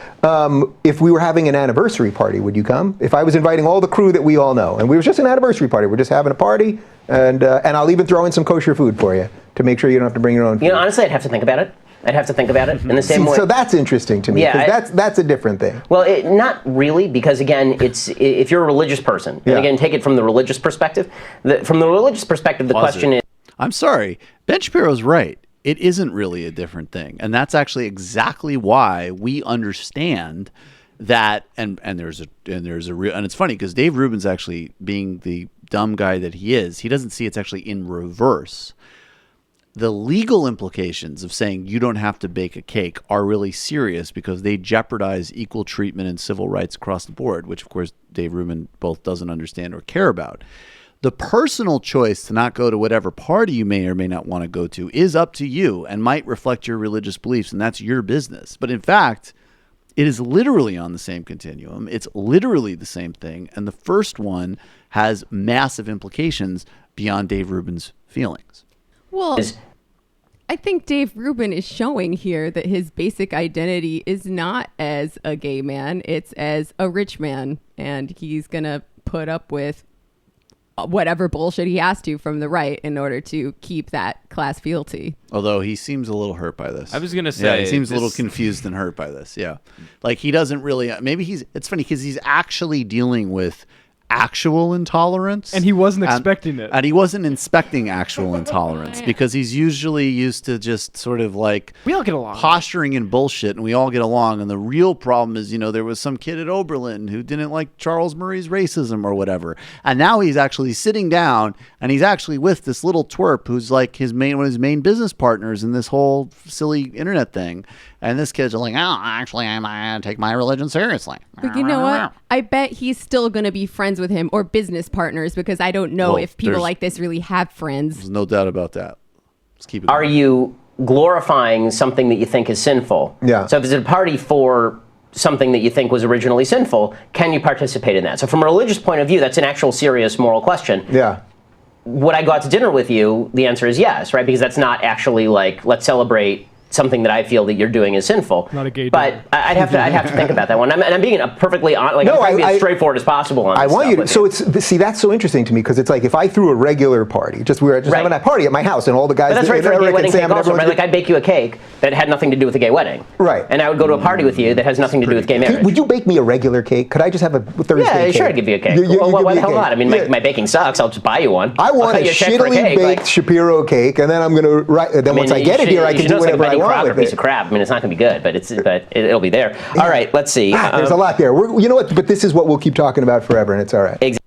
If we were having an anniversary party, would you come? If I was inviting all the crew that we all know, and we were just an anniversary party, we're just having a party, and I'll even throw in some kosher food for you to make sure you don't have to bring your own food. Honestly, I'd have to think about it. In the same way. So that's interesting to me, because that's a different thing. Well, not really, because again, if you're a religious person, and again, take it from the religious perspective. The question is... I'm sorry, Ben Shapiro's right. It isn't really a different thing, and that's actually exactly why we understand that. And there's a real, and it's funny because Dave Rubin's actually, being the dumb guy that he is, he doesn't see it's actually in reverse. The legal implications of saying you don't have to bake a cake are really serious because they jeopardize equal treatment and civil rights across the board, which, of course, Dave Rubin both doesn't understand or care about. The personal choice to not go to whatever party you may or may not want to go to is up to you and might reflect your religious beliefs, and that's your business. But in fact, it is literally on the same continuum. It's literally the same thing, and the first one has massive implications beyond Dave Rubin's feelings. Well, I think Dave Rubin is showing here that his basic identity is not as a gay man, it's as a rich man, and he's going to put up with whatever bullshit he has to from the right in order to keep that class fealty. Although he seems a little hurt by this. I was going to say... he seems a little confused and hurt by this, Like, he doesn't really... It's funny because he's actually dealing with actual intolerance, and he wasn't expecting it, and he wasn't inspecting actual intolerance because he's usually used to just sort of like we all get along, posturing and bullshit, and we all get along. And the real problem is, there was some kid at Oberlin who didn't like Charles Murray's racism or whatever, and now he's actually sitting down and he's actually with this little twerp who's like one of his main business partners in this whole silly internet thing. And this kid's like, actually, I'm going to take my religion seriously. But you know what? I bet he's still going to be friends with him or business partners, because I don't know if people like this really have friends. There's no doubt about that. Let's keep it going. Are you glorifying something that you think is sinful? Yeah. So if it's a party for something that you think was originally sinful, can you participate in that? So from a religious point of view, that's an actual serious moral question. Yeah. Would I go out to dinner with you? The answer is yes, right? Because that's not actually like, let's celebrate something that I feel that you're doing is sinful. Not a gay but I'd have to think about that one. I'm being perfectly honest. Like, I'm trying to be as straightforward as possible on this. I want stuff you to. So that's so interesting to me, because it's like if I threw a regular party, we were just having a party at my house, and all the guys. But that's right for a gay wedding cake also, right? Like I'd bake you a cake that had nothing to do with a gay wedding. Right. And I would go to a party with you that has nothing to do with gay marriage. Would you bake me a regular cake? Could I just have a Thursday cake? Yeah, sure, I'd give you a cake. Why the hell not? I mean, my baking sucks. I'll just buy you one. I want a shittily baked Shapiro cake, and then I'm going to. Then once I get it here, I can do whatever I want with it. I mean, it's not going to be good, but it'll be there. All right, let's see. There's a lot there. You know what? But this is what we'll keep talking about forever, and it's all right. Exactly.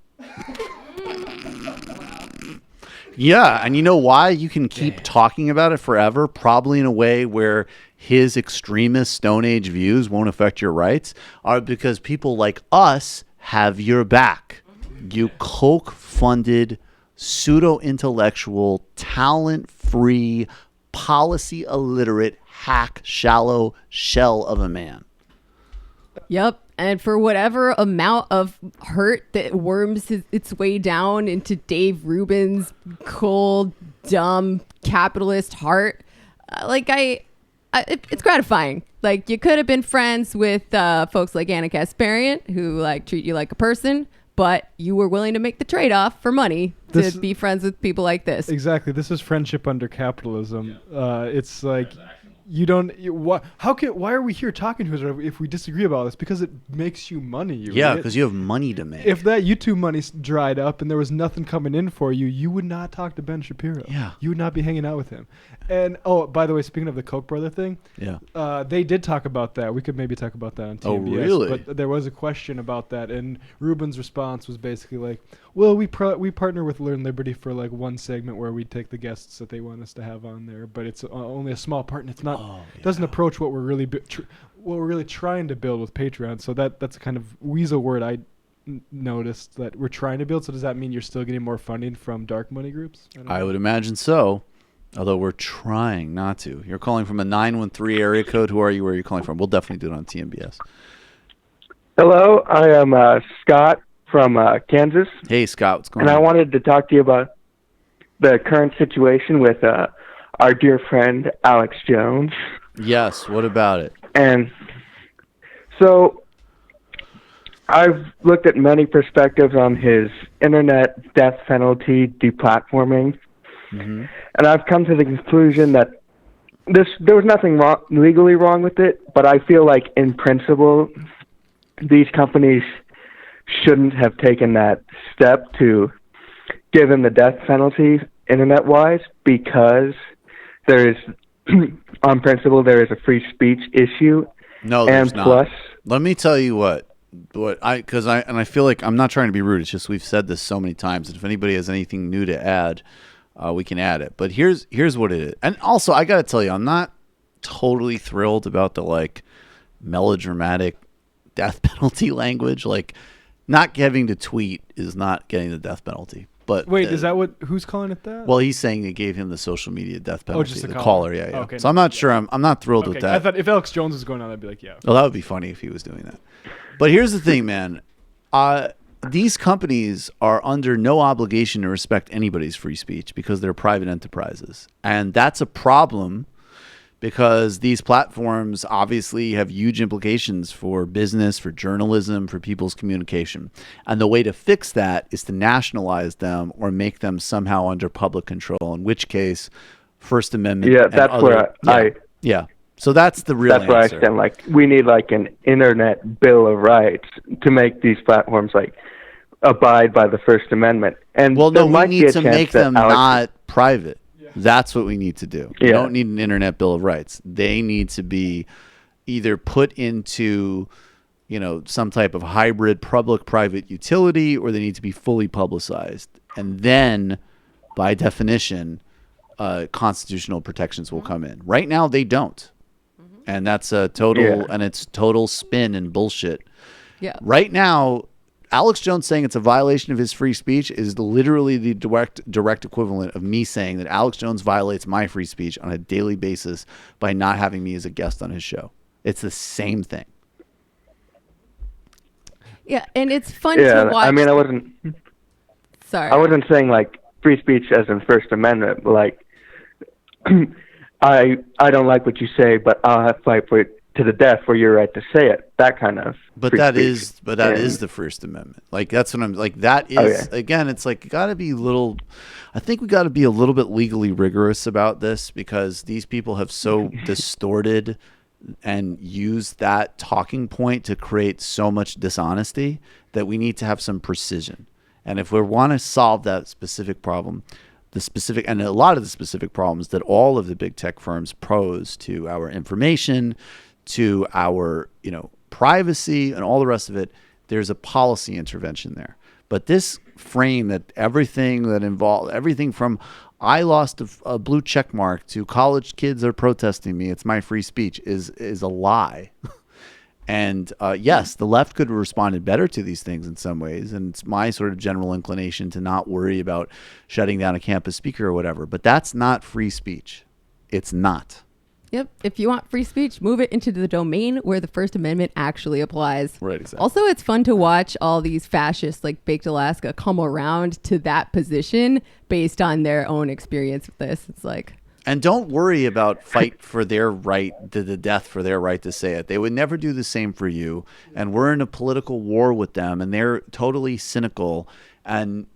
Yeah, and you know why you can keep talking about it forever? Probably in a way where his extremist Stone Age views won't affect your rights, are because people like us have your back. You Koch-funded, pseudo-intellectual, talent-free, policy-illiterate, hack, shallow shell of a man. Yep. And for whatever amount of hurt that worms its way down into Dave Rubin's cold, dumb, capitalist heart, it's gratifying. Like, you could have been friends with folks like Anna Kasparian, who like treat you like a person, but you were willing to make the trade-off for money to be friends with people like this. Exactly. This is friendship under capitalism. It's like why are we here talking to each other if we disagree about this? Because it makes you money. Yeah, because you have money to make. If that YouTube money dried up and there was nothing coming in for you, you would not talk to Ben Shapiro. Yeah. You would not be hanging out with him. And, oh, by the way, speaking of the Koch brother thing, they did talk about that. We could maybe talk about that on TBS. Oh, really? But there was a question about that, and Ruben's response was basically like, well, we partner with Learn Liberty for like one segment where we take the guests that they want us to have on there, but it's only a small part, and it's not doesn't approach what we're really trying to build with Patreon. So that's a kind of weasel word I noticed that we're trying to build. So does that mean you're still getting more funding from dark money groups? I would imagine so, although we're trying not to. You're calling from a 913 area code. Who are you? Where are you calling from? We'll definitely do it on TMBS. Hello, I am Scott from Kansas. Hey, Scott, what's going on? on? And I wanted to talk to you about the current situation with our dear friend Alex Jones. Yes, what about it? And so I've looked at many perspectives on his internet death penalty deplatforming, and I've come to the conclusion that there was nothing legally wrong with it, but I feel like in principle these companies shouldn't have taken that step to give him the death penalty internet-wise, because there is, on principle, there is a free speech issue. No, there's and not. Plus, let me tell you what I feel like I'm not trying to be rude. It's just we've said this so many times, and if anybody has anything new to add, we can add it. But here's what it is. And also, I got to tell you, I'm not totally thrilled about the like melodramatic death penalty language. Like, not having to tweet is not getting the death penalty. But wait, is that who's calling it that? Well, he's saying they gave him the social media death penalty. Oh, just the caller, yeah. Okay. So I'm not sure. I'm not thrilled with that. I thought if Alex Jones was going on, I'd be like, yeah. Well, that would be funny if he was doing that. But here's the thing, man. These companies are under no obligation to respect anybody's free speech because they're private enterprises, and that's a problem. Because these platforms obviously have huge implications for business, for journalism, for people's communication. And the way to fix that is to nationalize them or make them somehow under public control, in which case First Amendment. Yeah, that's where Yeah. So that's the real answer. That's where I stand. Like, we need like an internet bill of rights to make these platforms like abide by the First Amendment. And well, no, we need to make make them not private. That's what we need to do. We don't need an internet bill of rights. They need to be either put into, some type of hybrid public-private utility, or they need to be fully publicized. And then, by definition, constitutional protections will come in. Right now, they don't. And that's a total, and it's total spin and bullshit. Yeah. Right now, Alex Jones saying it's a violation of his free speech is literally the direct equivalent of me saying that Alex Jones violates my free speech on a daily basis by not having me as a guest on his show. It's the same thing. Yeah, and it's fun to watch. I mean, I wasn't. Sorry. I wasn't saying like free speech as in First Amendment. Like, I don't like what you say, but I'll have to fight for it to the death for your right to say it. That kind of. But that is the First Amendment. Like, that's what I'm like. That is again. It's like, got to be I think we got to be a little bit legally rigorous about this, because these people have so distorted and used that talking point to create so much dishonesty that we need to have some precision. And if we want to solve that specific problem, and a lot of the specific problems that all of the big tech firms pose to our information, to our, privacy and all the rest of it, there's a policy intervention there. But this frame that everything from I lost a blue check mark to college kids are protesting me, it's my free speech, is a lie. And yes, the left could have responded better to these things in some ways. And it's my sort of general inclination to not worry about shutting down a campus speaker or whatever. But that's not free speech. It's not. Yep. If you want free speech, move it into the domain where the First Amendment actually applies. Right, exactly. Also, it's fun to watch all these fascists like Baked Alaska come around to that position based on their own experience with this. It's like, And don't worry about fight for their right to the death for their right to say it. They would never do the same for you. And we're in a political war with them, and they're totally cynical. And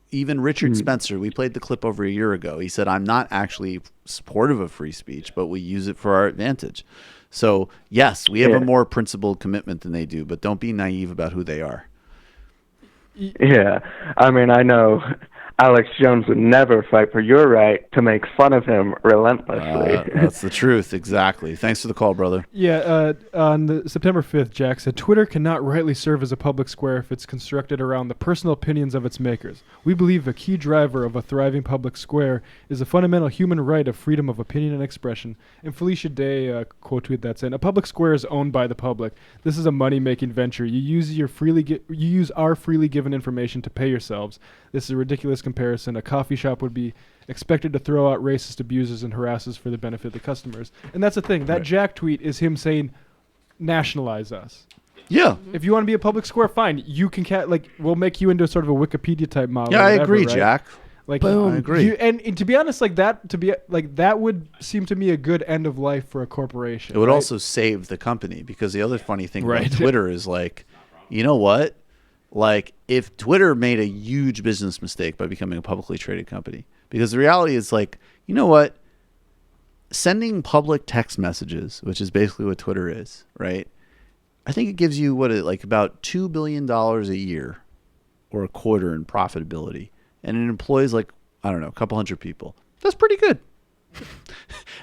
even Richard Spencer, we played the clip over a year ago. He said, I'm not actually supportive of free speech, but we use it for our advantage. So, yes, we have a more principled commitment than they do, but don't be naive about who they are. Yeah, I mean, I know Alex Jones would never fight for your right to make fun of him relentlessly. That's the truth, exactly. Thanks for the call, brother. Yeah, on September 5th, Jack said, Twitter cannot rightly serve as a public square if it's constructed around the personal opinions of its makers. We believe a key driver of a thriving public square is a fundamental human right of freedom of opinion and expression. And Felicia Day quote tweeted that saying, a public square is owned by the public. This is a money-making venture. You use our freely given information to pay yourselves. This is a ridiculous comparison. A coffee shop would be expected to throw out racist abusers and harasses for the benefit of the customers. And that's the thing. That Jack tweet is him saying, nationalize us. Yeah. If you want to be a public square, fine. You can we'll make you into sort of a Wikipedia type model. Yeah, I whatever, agree, right? Jack. Boom. I agree. And to be honest, that would seem to me a good end of life for a corporation. It would right? also save the company, because the other funny thing Right. about Twitter is you know what? If Twitter made a huge business mistake by becoming a publicly traded company, because the reality is you know what? Sending public text messages, which is basically what Twitter is, right? I think it gives you about $2 billion a year or a quarter in profitability. And it employs a couple hundred people. That's pretty good.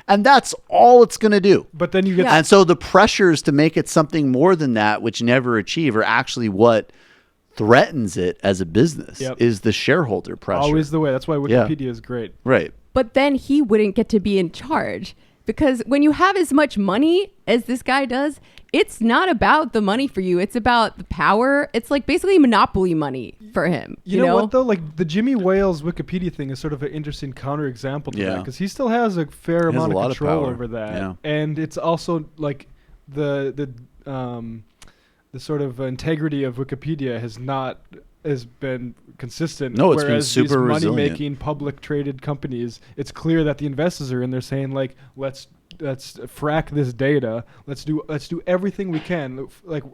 And that's all it's going to do. But then you get... And so the pressures to make it something more than that, which never achieve, are actually what threatens it as a business, is the shareholder pressure. Always the way. That's why Wikipedia is great. Right. But then he wouldn't get to be in charge, because when you have as much money as this guy does, it's not about the money for you. It's about the power. It's basically monopoly money for him. You know what, though? The Jimmy Wales Wikipedia thing is sort of an interesting counterexample to that, because he still has a fair amount of control over that. Yeah. And it's also the sort of integrity of Wikipedia has been consistent. No, it's been whereas super these resilient. money-making public traded companies, it's clear that the investors are in there saying let's frack this data. Let's do everything we can.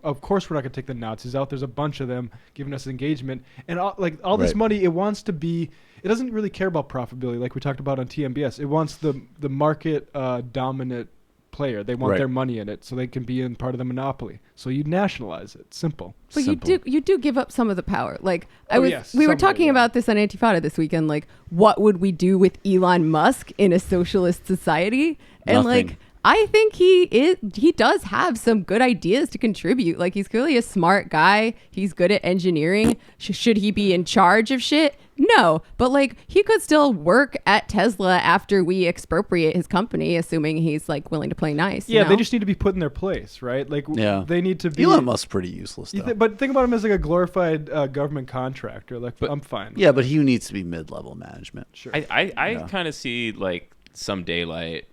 Of course, we're not gonna take the Nazis out. There's a bunch of them giving us engagement, and all this money. It wants to be. It doesn't really care about profitability, like we talked about on TMBS. It wants the market dominant player. They want their money in it, so they can be in part of the monopoly. So you nationalize it. Simple. But Simple. you do give up some of the power. We somewhat, were talking about this on Antifada this weekend. What would we do with Elon Musk in a socialist society? And Nothing. I think he does have some good ideas to contribute. He's clearly a smart guy. He's good at engineering. Should he be in charge of shit? No, but he could still work at Tesla after we expropriate his company, assuming he's willing to play nice. Yeah, you know? they just need to be put in their place, right? They need to be. Elon Musk's pretty useless, though. But think about him as a glorified government contractor. I'm fine. Yeah, but he needs to be mid-level management. Sure. I kind of see some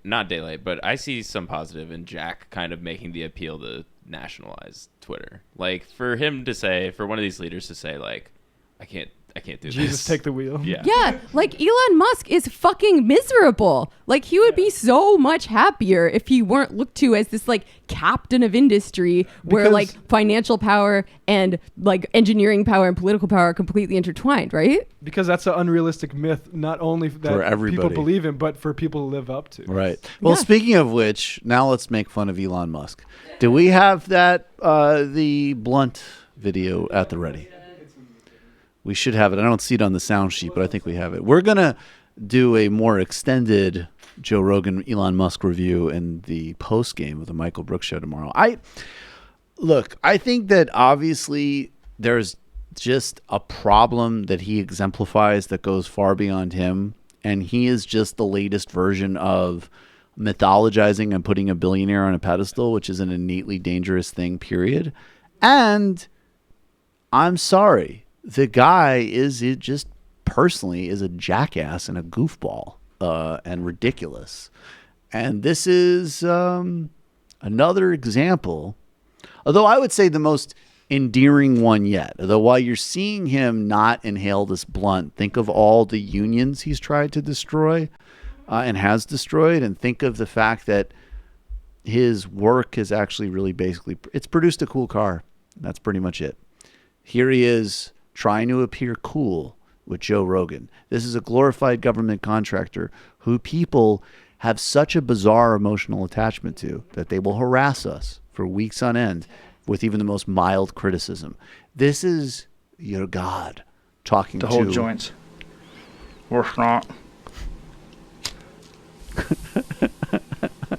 not daylight, but I see some positive in Jack kind of making the appeal to nationalize Twitter. For him to say, for one of these leaders to say, I can't do this. Jesus, take the wheel. Yeah. Yeah, Elon Musk is fucking miserable. He would be so much happier if he weren't looked to as this captain of industry where financial power and engineering power and political power are completely intertwined, right? Because that's an unrealistic myth, not only that people believe in, but for people to live up to. Right. Well, speaking of which, now let's make fun of Elon Musk. Do we have that the Blunt video at the ready? We should have it. I don't see it on the sound sheet, but I think we have it. We're going to do a more extended Joe Rogan Elon Musk review in the post game of the Michael Brooks show tomorrow. I think that obviously there's just a problem that he exemplifies that goes far beyond him, and he is just the latest version of mythologizing and putting a billionaire on a pedestal, which is an innately dangerous thing, period. And I'm sorry, the guy is a jackass and a goofball and ridiculous. And this is another example, although I would say the most endearing one yet. Although while you're seeing him not inhale this blunt, think of all the unions he's tried to destroy. and has destroyed, and think of the fact that his work is actually really basically, it's produced a cool car. That's pretty much it. Here he is trying to appear cool with Joe Rogan. This is a glorified government contractor who people have such a bizarre emotional attachment to that they will harass us for weeks on end with even the most mild criticism. This is your God talking The to... whole joints. Or not.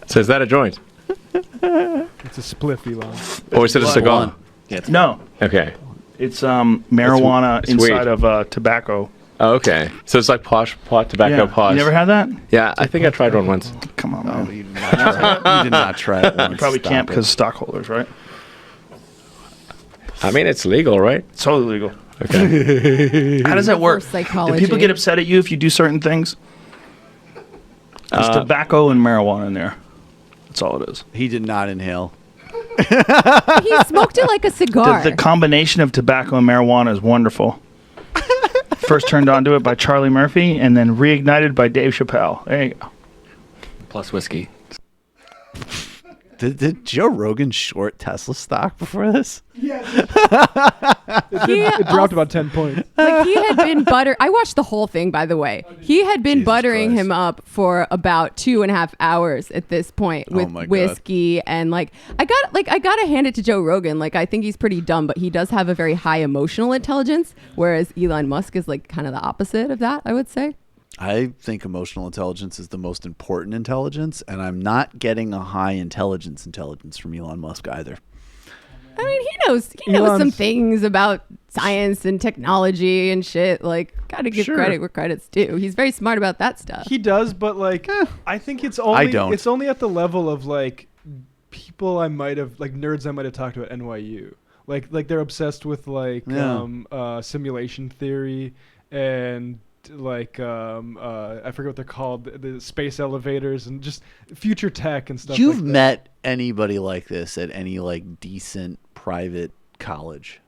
So is that a joint? It's a spliff, Elon. Or is it a cigar? No. Okay. It's marijuana It's inside weed. of tobacco. Oh, okay. So it's like pot tobacco Yeah. posh. You never had that? Yeah, I think I tried one once. Come on, man. You did not try it once. You probably Stop can't it. because stockholders, right? I mean, it's legal, right? It's totally legal. Okay. How does that work? Reverse psychology. Do people get upset at you if you do certain things? There's tobacco and marijuana in there. That's all it is. He did not inhale. He smoked it like a cigar. The combination of tobacco and marijuana is wonderful. First turned onto it by Charlie Murphy and then reignited by Dave Chappelle. There you go. Plus whiskey. Did Joe Rogan short Tesla stock before this? It dropped about 10 points. Like he had been I watched the whole thing, by the way. He had been buttering him up for about 2.5 hours at this point with whiskey and like I gotta hand it to Joe Rogan. Like I think he's pretty dumb, but he does have a very high emotional intelligence, whereas Elon Musk is like kind of the opposite of that, I would say. I think emotional intelligence is the most important intelligence, and I'm not getting a high intelligence from Elon Musk either. I mean, he knows some things about science and technology and shit. Like, gotta give credit where credit's due. He's very smart about that stuff. He does, but like, I think it's only I don't. It's only at the level of like people I might have like nerds I might have talked to at NYU. Like they're obsessed with like simulation theory and like I forget what they're called, the space elevators and just future tech and stuff. You've like met anybody like this at any like decent private college?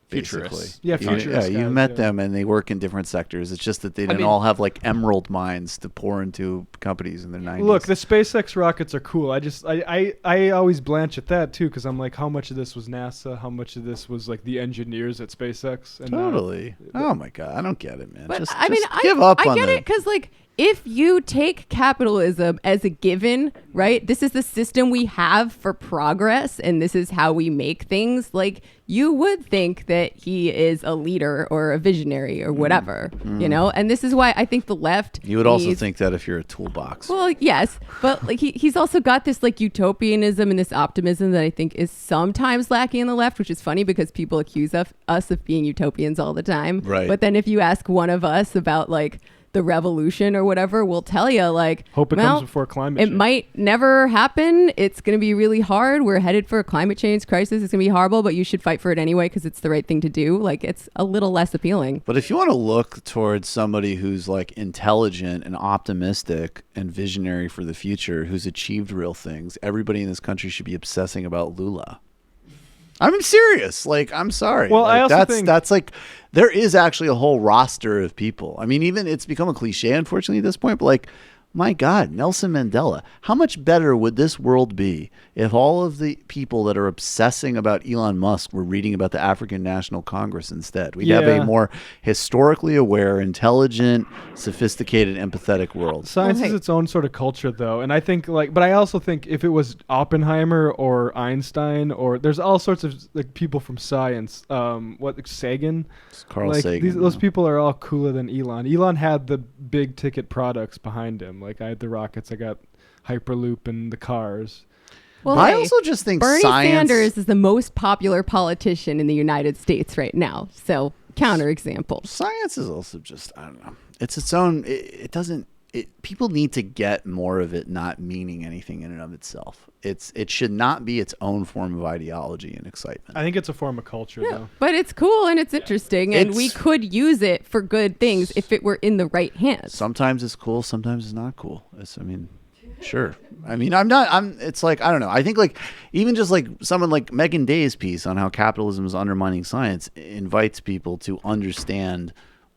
Basically. Futurists. Yeah, futurists Yeah, you guys, met them and they work in different sectors. It's just that they didn't mean- all have like emerald mines to pour into companies in their 90s. Look, the SpaceX rockets are cool. I always blanch at that too because I'm like, how much of this was NASA? How much of this was like the engineers at SpaceX? And Totally. Oh my God, I don't get it, man. But Just I give up on get the- it because like if you take capitalism as a given, right? This is the system we have for progress and this is how we make things. Like you would think that he is a leader or a visionary or whatever, you know? And this is why I think the left You would also needs- think that if you're a toolbox. Well, yes, but like he's also got this like utopianism and this optimism that I think is sometimes lacking in the left, which is funny because people accuse us of being utopians all the time. Right. But then if you ask one of us about like the revolution or whatever, we'll tell you like, Hope it well, comes before climate it change. might never happen. It's going to be really hard. We're headed for a climate change crisis. It's going to be horrible, but you should fight for it anyway because it's the right thing to do. Like it's a little less appealing. But if you want to look towards somebody who's like intelligent and optimistic and visionary for the future, who's achieved real things, everybody in this country should be obsessing about Lula. I'm serious. Like, I'm sorry. Well, like, I also think that's like there is actually a whole roster of people. I mean, even it's become a cliche, unfortunately, at this point. But like, my God, Nelson Mandela. How much better would this world be if all of the people that are obsessing about Elon Musk were reading about the African National Congress instead? We'd have a more historically aware, intelligent, sophisticated, empathetic world. Science is its own sort of culture, though, and I think but I also think if it was Oppenheimer or Einstein or there's all sorts of like people from science, Sagan, Carl Sagan, those people are all cooler than Elon. Elon had the big ticket products behind him. Like I had the rockets, I got Hyperloop and the cars. Well, I also just think Bernie science... Sanders is the most popular politician in the United States right now. So counterexample. Science is also just, I don't know. It's its own, it doesn't, people need to get more of it not meaning anything in and of itself. It should not be its own form of ideology and excitement. I think it's a form of culture, though. But it's cool and it's interesting and we It's- could use it for good things if it were in the right hands. Sometimes it's cool, sometimes it's not cool. Sure. I mean, it's like, I don't know. I think like, even just like someone like Megan Day's piece on how capitalism is undermining science invites people to understand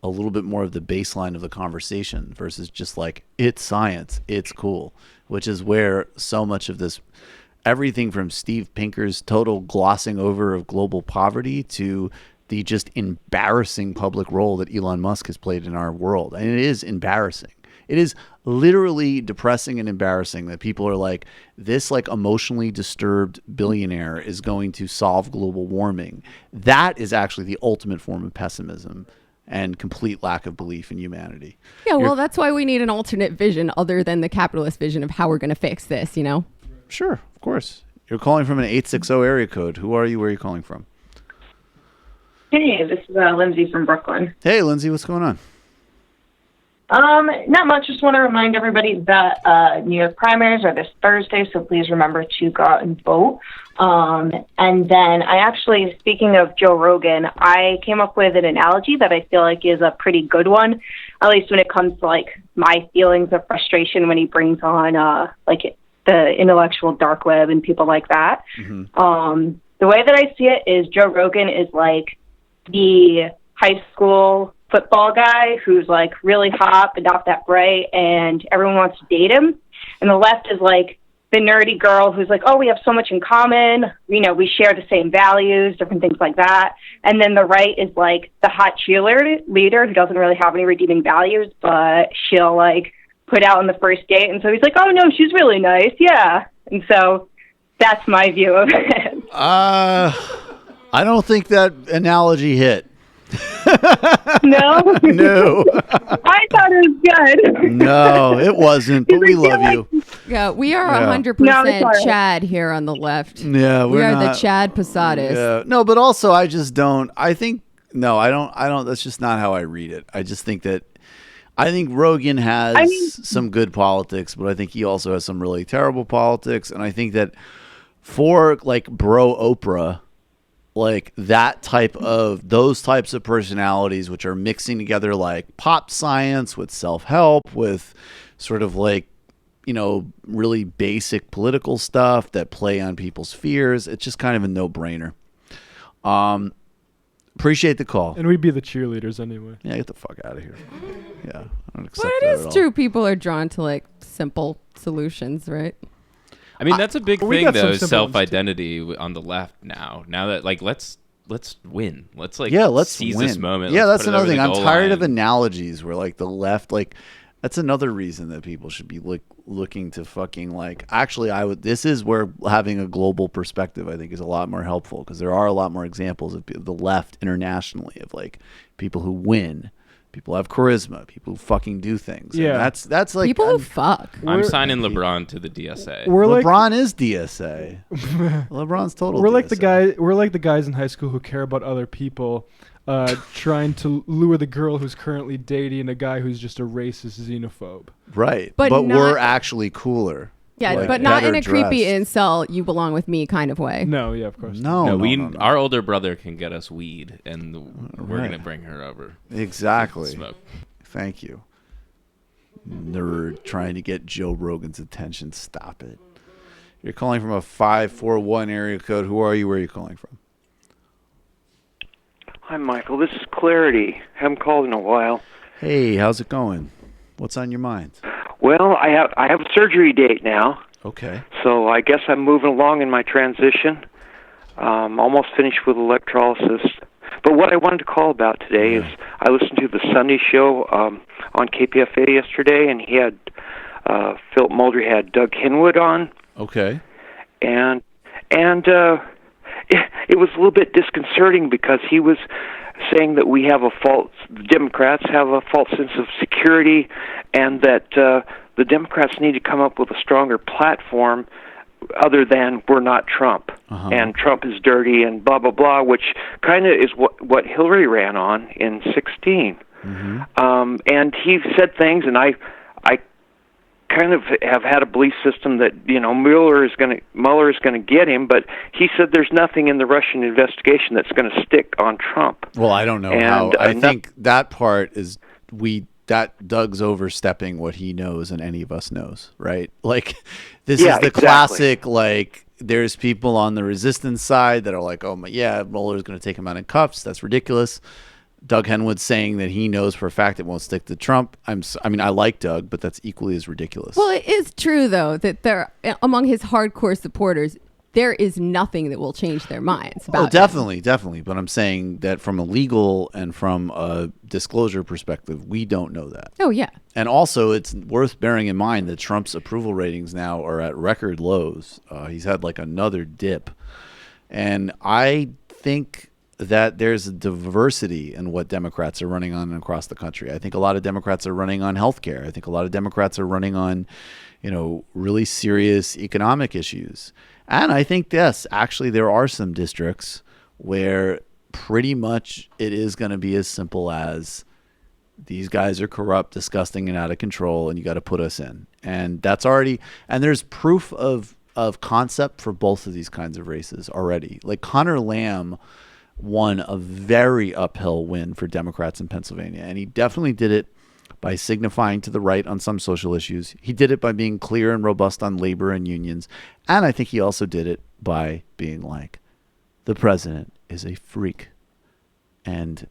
a little bit more of the baseline of the conversation versus just like, it's science, it's cool, which is where so much of this, everything from Steve Pinker's total glossing over of global poverty to the just embarrassing public role that Elon Musk has played in our world. And it is embarrassing. It is literally depressing and embarrassing that people are like, this like emotionally disturbed billionaire is going to solve global warming. That is actually the ultimate form of pessimism and complete lack of belief in humanity. Yeah, well, that's why we need an alternate vision other than the capitalist vision of how we're going to fix this, you know? Sure, of course. You're calling from an 860 area code. Who are you? Where are you calling from? Hey, this is Lindsay from Brooklyn. Hey, Lindsay, what's going on? Not much. Just want to remind everybody that New York primaries are this Thursday, so please remember to go out and vote. And then I actually, speaking of Joe Rogan, I came up with an analogy that I feel like is a pretty good one, at least when it comes to like my feelings of frustration when he brings on like the intellectual dark web and people like that. Mm-hmm. The way that I see it is Joe Rogan is like the high school football guy who's like really hot but not that bright and everyone wants to date him, and the left is like the nerdy girl who's like, oh, we have so much in common, you know, we share the same values, different things like that. And then the right is like the hot cheerleader who doesn't really have any redeeming values, but she'll like put out on the first date, and so he's like, oh no, she's really nice, yeah. And so that's my view of it. I don't think that analogy hit. No? No. I thought it was good. No, it wasn't, but we love you. Yeah, we are Yeah. 100% No, it's all right. Chad here on the left. Yeah, we we're are the not- Chad Posadas. Yeah. No, but also I just don't, I don't, that's just not how I read it. I just think that, I think Rogan has some good politics, but I think he also has some really terrible politics. And I think that for like bro Oprah, like those types of personalities, which are mixing together like pop science with self-help, with sort of like, you know, really basic political stuff that play on people's fears. It's just kind of a no-brainer. Appreciate the call. And we'd be the cheerleaders anyway. Yeah, get the fuck out of here. Yeah, I don't accept But that it at is all. true. People are drawn to like simple solutions, right? I mean, that's a big we thing, got some though, simple self-identity on the left now. Now that, like, let's win. Let's, like, let's seize win. this moment. Yeah, Let's that's put it over another thing. the I'm goal tired line. of analogies where, like, the left, like, that's another reason that people should be looking to fucking, like, actually, this is where having a global perspective, I think, is a lot more helpful, because there are a lot more examples of the left internationally of, like, people who win. People have charisma. People who fucking do things. Yeah. And that's like People who fuck. I'm signing LeBron to the DSA. LeBron is DSA. LeBron's total. We're like DSA. We're like the guys in high school who care about other people, trying to lure the girl who's currently dating a guy who's just a racist xenophobe. Right, But but not- we're actually cooler. Yeah, Like, but not in better a creepy dressed. incel, you belong with me kind of way. No, yeah, of course. No, Our older brother can get us weed, and we're Right. gonna bring her over. Exactly. Smoke. Thank you. Nerd trying to get Joe Rogan's attention. Stop it. You're calling from a 541 area code. Who are you? Where are you calling from? Hi, Michael. This is Clarity. Haven't called in a while. Hey, how's it going? What's on your mind? Well, I have a surgery date now, Okay. so I guess I'm moving along in my transition. Almost finished with electrolysis. But what I wanted to call about today is I listened to the Sunday show on KPFA yesterday, and he had Philip Mulder had Doug Hinwood on, Okay. and it was a little bit disconcerting because he was saying that the Democrats have a false sense of security, and that the Democrats need to come up with a stronger platform other than we're not Trump, and Trump is dirty and blah, blah, blah, which kind of is what Hillary ran on in 2016. And he said things, and I kind of have had a belief system that, you know, Mueller is going to get him, but he said there's nothing in the Russian investigation that's going to stick on Trump. Well, I don't know And, how. I no- think that part is that Doug's overstepping what he knows and any of us knows, right? Like, this Yeah, is the exactly. classic, like, there's people on the resistance side that are like, oh, my, yeah, Mueller's going to take him out in cuffs. That's ridiculous. Doug Henwood saying that he knows for a fact it won't stick to Trump. I mean, I like Doug, but that's equally as ridiculous. Well, it is true, though, that there, among his hardcore supporters, there is nothing that will change their minds about definitely. But I'm saying that from a legal and from a disclosure perspective, we don't know that. Oh, yeah. And also, it's worth bearing in mind that Trump's approval ratings now are at record lows. He's had like another dip. And I think that there's a diversity in what Democrats are running on across the country. I think a lot of Democrats are running on healthcare. I think a lot of Democrats are running on, really serious economic issues. And I think, yes, actually there are some districts where pretty much it is going to be as simple as these guys are corrupt, disgusting, and out of control, and you got to put us in. And that's already, and there's proof of concept for both of these kinds of races already. Like Connor Lamb won a very uphill win for Democrats in Pennsylvania, and he definitely did it by signifying to the right on some social issues. He did it by being clear and robust on labor and unions, and I think he also did it by being like, the president is a freak, and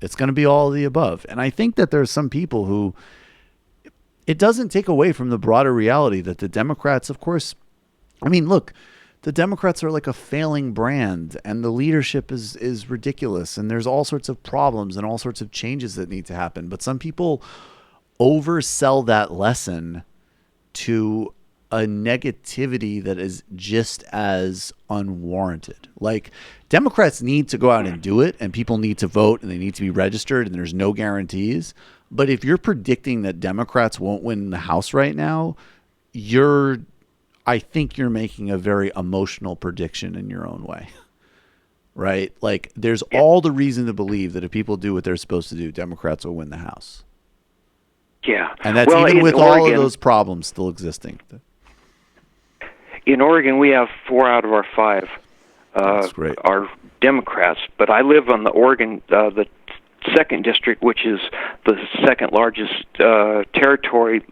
it's going to be all of the above. And I think that there's some people who, it doesn't take away from the broader reality that the Democrats, of course, I mean, look, the Democrats are like a failing brand, and the leadership is ridiculous, and there's all sorts of problems and all sorts of changes that need to happen. But some people oversell that lesson to a negativity that is just as unwarranted. Like, Democrats need to go out and do it, and people need to vote, and they need to be registered, and there's no guarantees. But if you're predicting that Democrats won't win the House right now, I think you're making a very emotional prediction in your own way, right? Like, there's all the reason to believe that if people do what they're supposed to do, Democrats will win the House. Yeah. And that's even with all of those problems still existing. In Oregon, we have 4 out of our 5 are Democrats, but I live on the Oregon, the 2nd district, which is the second largest territory,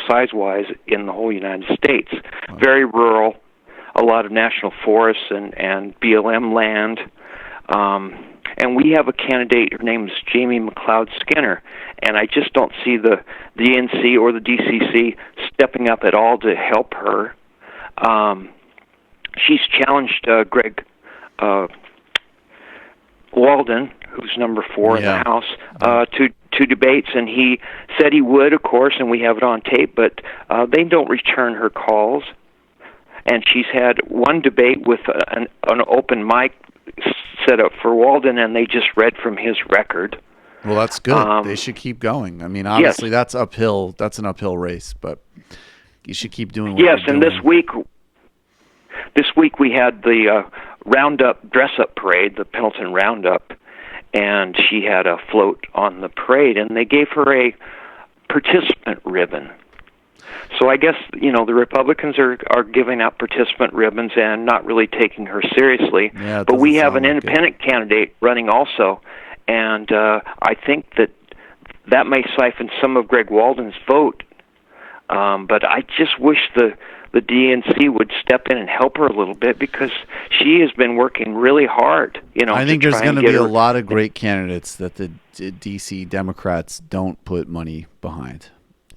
size-wise in the whole United States. Very rural, a lot of national forests and BLM land. And we have a candidate, her name is Jamie McLeod Skinner, and I just don't see the DNC or the DCC stepping up at all to help her. She's challenged Greg Walden, who's number 4 in the House, to debates, and he said he would, of course, and we have it on tape, but they don't return her calls. And she's had one debate with an open mic set up for Walden, and they just read from his record. Well, that's good. They should keep going. I mean, obviously, that's uphill. That's an uphill race, but you should keep doing what you're doing. And this week we had the Roundup dress-up parade, the Pendleton Roundup, and she had a float on the parade, and they gave her a participant ribbon. So I guess, the Republicans are giving out participant ribbons and not really taking her seriously. Yeah, but we have an independent candidate running also, and I think that may siphon some of Greg Walden's vote. But I just wish the DNC would step in and help her a little bit, because she has been working really hard. I think there's going to be a lot of great candidates that the DC Democrats don't put money behind.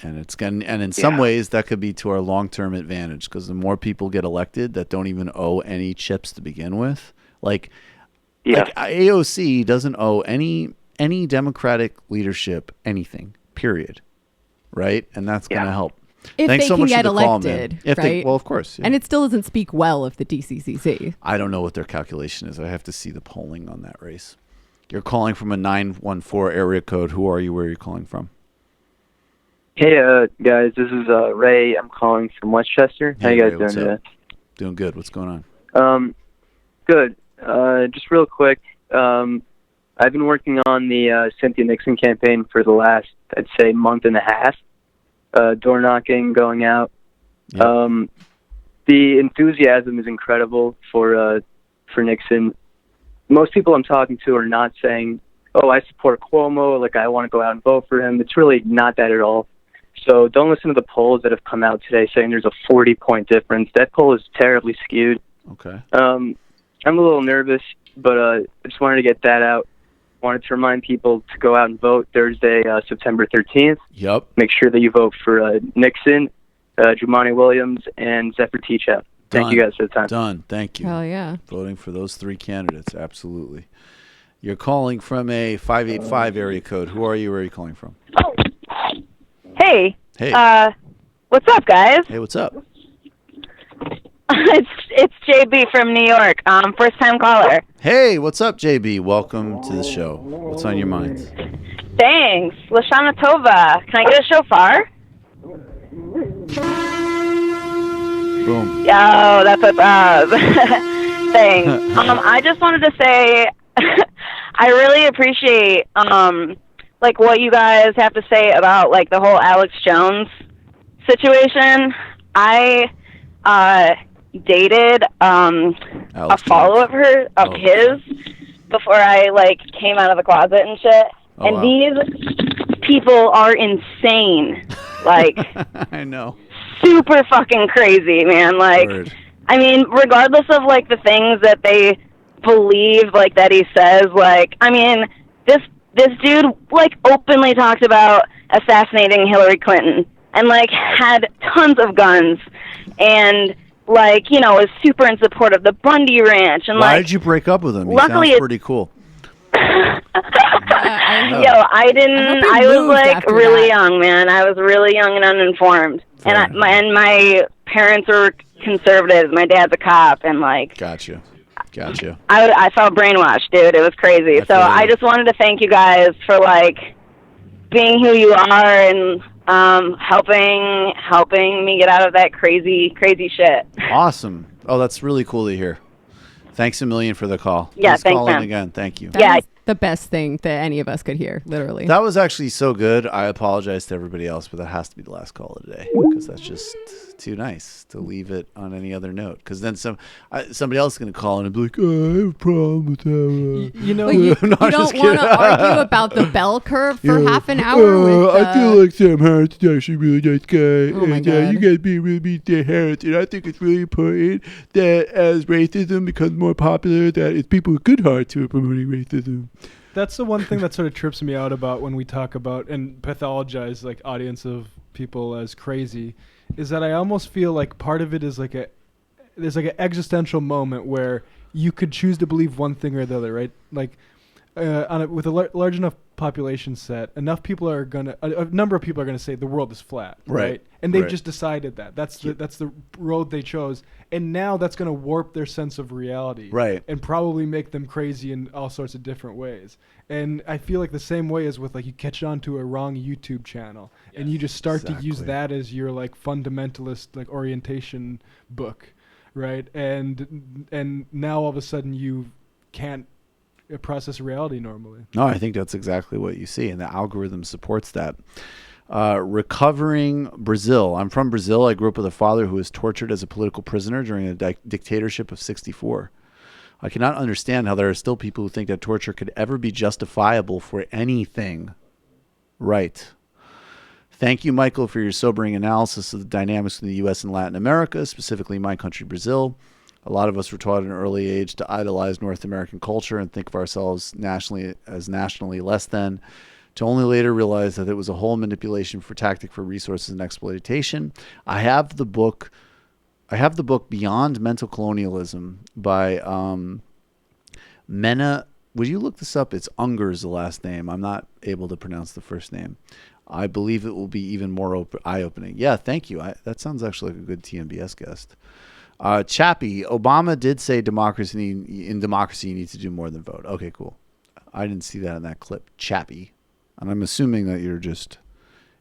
And in some ways that could be to our long-term advantage, because the more people get elected that don't even owe any chips to begin with, like AOC doesn't owe any Democratic leadership anything, period, right? And that's going to help. If Thanks they so can much get for the call, elected, man. right? Well, of course. Yeah. And it still doesn't speak well of the DCCC. I don't know what their calculation is. I have to see the polling on that race. You're calling from a 914 area code. Who are you? Where are you calling from? Hey, guys, this is Ray. I'm calling from Westchester. How you guys doing today? Doing good. What's going on? Good. Just real quick, I've been working on the Cynthia Nixon campaign for the last, I'd say, month and a half. Door knocking, going out. Yep. The enthusiasm is incredible for Nixon. Most people I'm talking to are not saying, "Oh, I support Cuomo," like I want to go out and vote for him. It's really not that at all. So don't listen to the polls that have come out today saying there's a 40-point difference. That poll is terribly skewed. Okay. I'm a little nervous, but I just wanted to get that out. wanted to remind people to go out and vote Thursday, September 13th. Yep. Make sure that you vote for Nixon, Jumaane Williams, and Zephyr Teachout. Thank you guys for the time. Done. Thank you. Hell yeah. Voting for those 3 candidates, absolutely. You're calling from a 585 area code. Who are you? Where are you calling from? Hey. Hey. What's up, guys? Hey, what's up? It's JB from New York. First time caller. Hey, what's up, JB? Welcome to the show. What's on your mind? Thanks. Lashana Tova. Can I get a shofar? Boom. Oh, that's what's up. Thanks. I just wanted to say I really appreciate like what you guys have to say about like the whole Alex Jones situation. I dated a follow of his before I like came out of the closet and shit. Oh, and wow. these people are insane. Like I know. Super fucking crazy, man. Like Word. I mean, regardless of like the things that they believe like that he says, like I mean, this dude like openly talked about assassinating Hillary Clinton and like had tons of guns and like, you know, is super in support of the Bundy Ranch and Why like did you break up with him? He luckily sounds it- pretty cool. Yo, I didn't. he I was moved like after really that. young, man. I was really young and uninformed, and my parents were conservatives. My dad's a cop, and like Gotcha. I felt brainwashed, dude. It was crazy. So I just wanted to thank you guys for like being who you are and helping me get out of that crazy shit. Awesome. Oh, that's really cool to hear. Thanks a million for the call. Yeah, Please thanks, call in man. again. Thank you. That is the best thing that any of us could hear, literally. That was actually so good. I apologize to everybody else, but that has to be the last call of the day because that's just too nice to leave it on any other note. Because then somebody else is going to call in and be like, oh, I have a problem with that. You know, But you No, I'm don't just want kidding. to argue about the bell curve for half an hour with I feel like Sam Harris is actually a really nice guy. Oh my and God. you guys being really mean to Sam Harris. And I think it's really important that as racism becomes more popular, that it's people with good hearts who are promoting racism. That's the one thing that sort of trips me out about when we talk about and pathologize like audience of people as crazy, is that I almost feel like part of it is like there's like an existential moment where you could choose to believe one thing or the other, right? Like with a large enough population set, a number of people are gonna say the world is flat, right? And they've just decided that that's the road they chose, and now that's gonna warp their sense of reality, Right. and probably make them crazy in all sorts of different ways. And I feel like the same way is with like you catch on to a wrong YouTube channel and you just start to use that as your like fundamentalist like orientation book, right? And now all of a sudden you can't process reality normally. No, I think that's exactly what you see, and the algorithm supports that. Recovering Brazil. I'm from Brazil. I grew up with a father who was tortured as a political prisoner during a dictatorship of 1964. I cannot understand how there are still people who think that torture could ever be justifiable for anything. Right. Thank you, Michael, for your sobering analysis of the dynamics in the U.S. and Latin America, specifically my country, Brazil. A lot of us were taught at an early age to idolize North American culture and think of ourselves nationally less than, to only later realize that it was a whole manipulation for tactic for resources and exploitation. I have the book Beyond Mental Colonialism by Mena. Would you look this up? It's Unger is the last name. I'm not able to pronounce the first name. I believe it will be even more eye-opening. Yeah, thank you. That sounds actually like a good TMBS guest. Chappie, Obama did say in democracy you need to do more than vote. Okay, cool. I didn't see that in that clip. Chappie. And I'm assuming that you're just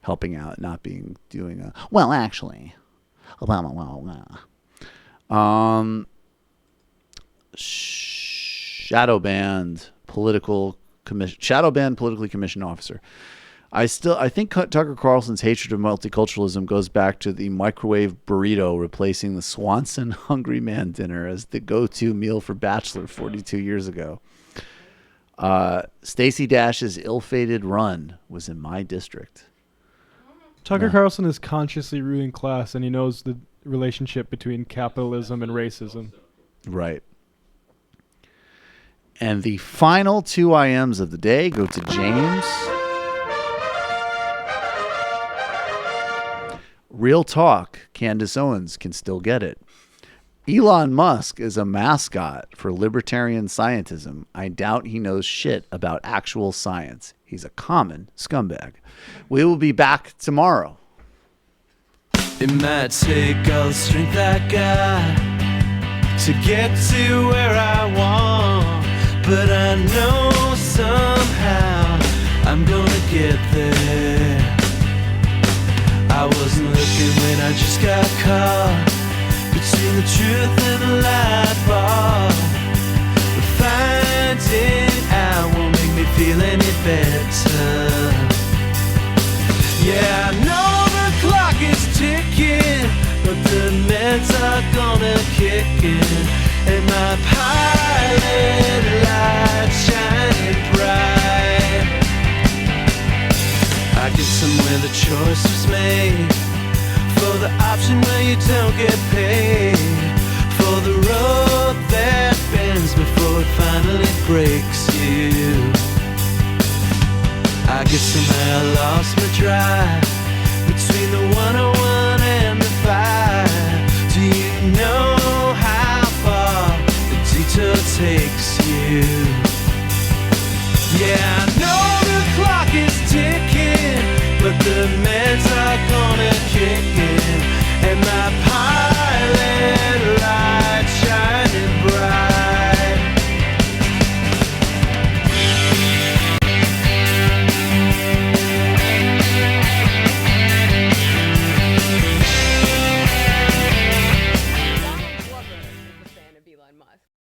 helping out, not doing a, well, actually, Obama, shadow banned politically commissioned officer. I think Tucker Carlson's hatred of multiculturalism goes back to the microwave burrito replacing the Swanson Hungry Man dinner as the go-to meal for Bachelor 42 years ago. Stacey Dash's ill-fated run was in my district. Tucker Carlson is consciously ruling class, and he knows the relationship between capitalism and racism. Right. And the final 2 IMs of the day go to James. Real talk, Candace Owens can still get it. Elon Musk is a mascot for libertarian scientism. I doubt he knows shit about actual science. He's a common scumbag. We will be back tomorrow. It might take all the strength I got to get to where I want, but I know somehow I'm gonna get there. I wasn't looking when I just got caught between the truth and the light bulb. But finding out won't make me feel any better. Yeah, I know the clock is ticking, but the meds are gonna kick in, and my pilot light shining bright. I guess somewhere the choice was made for the option where you don't get paid, for the road that bends before it finally breaks you. I guess somehow I lost my drive between the 101 and the 5. Do you know how far the detour takes you? Yeah, I know the clock is ticking, but the meds are gonna kick in, and my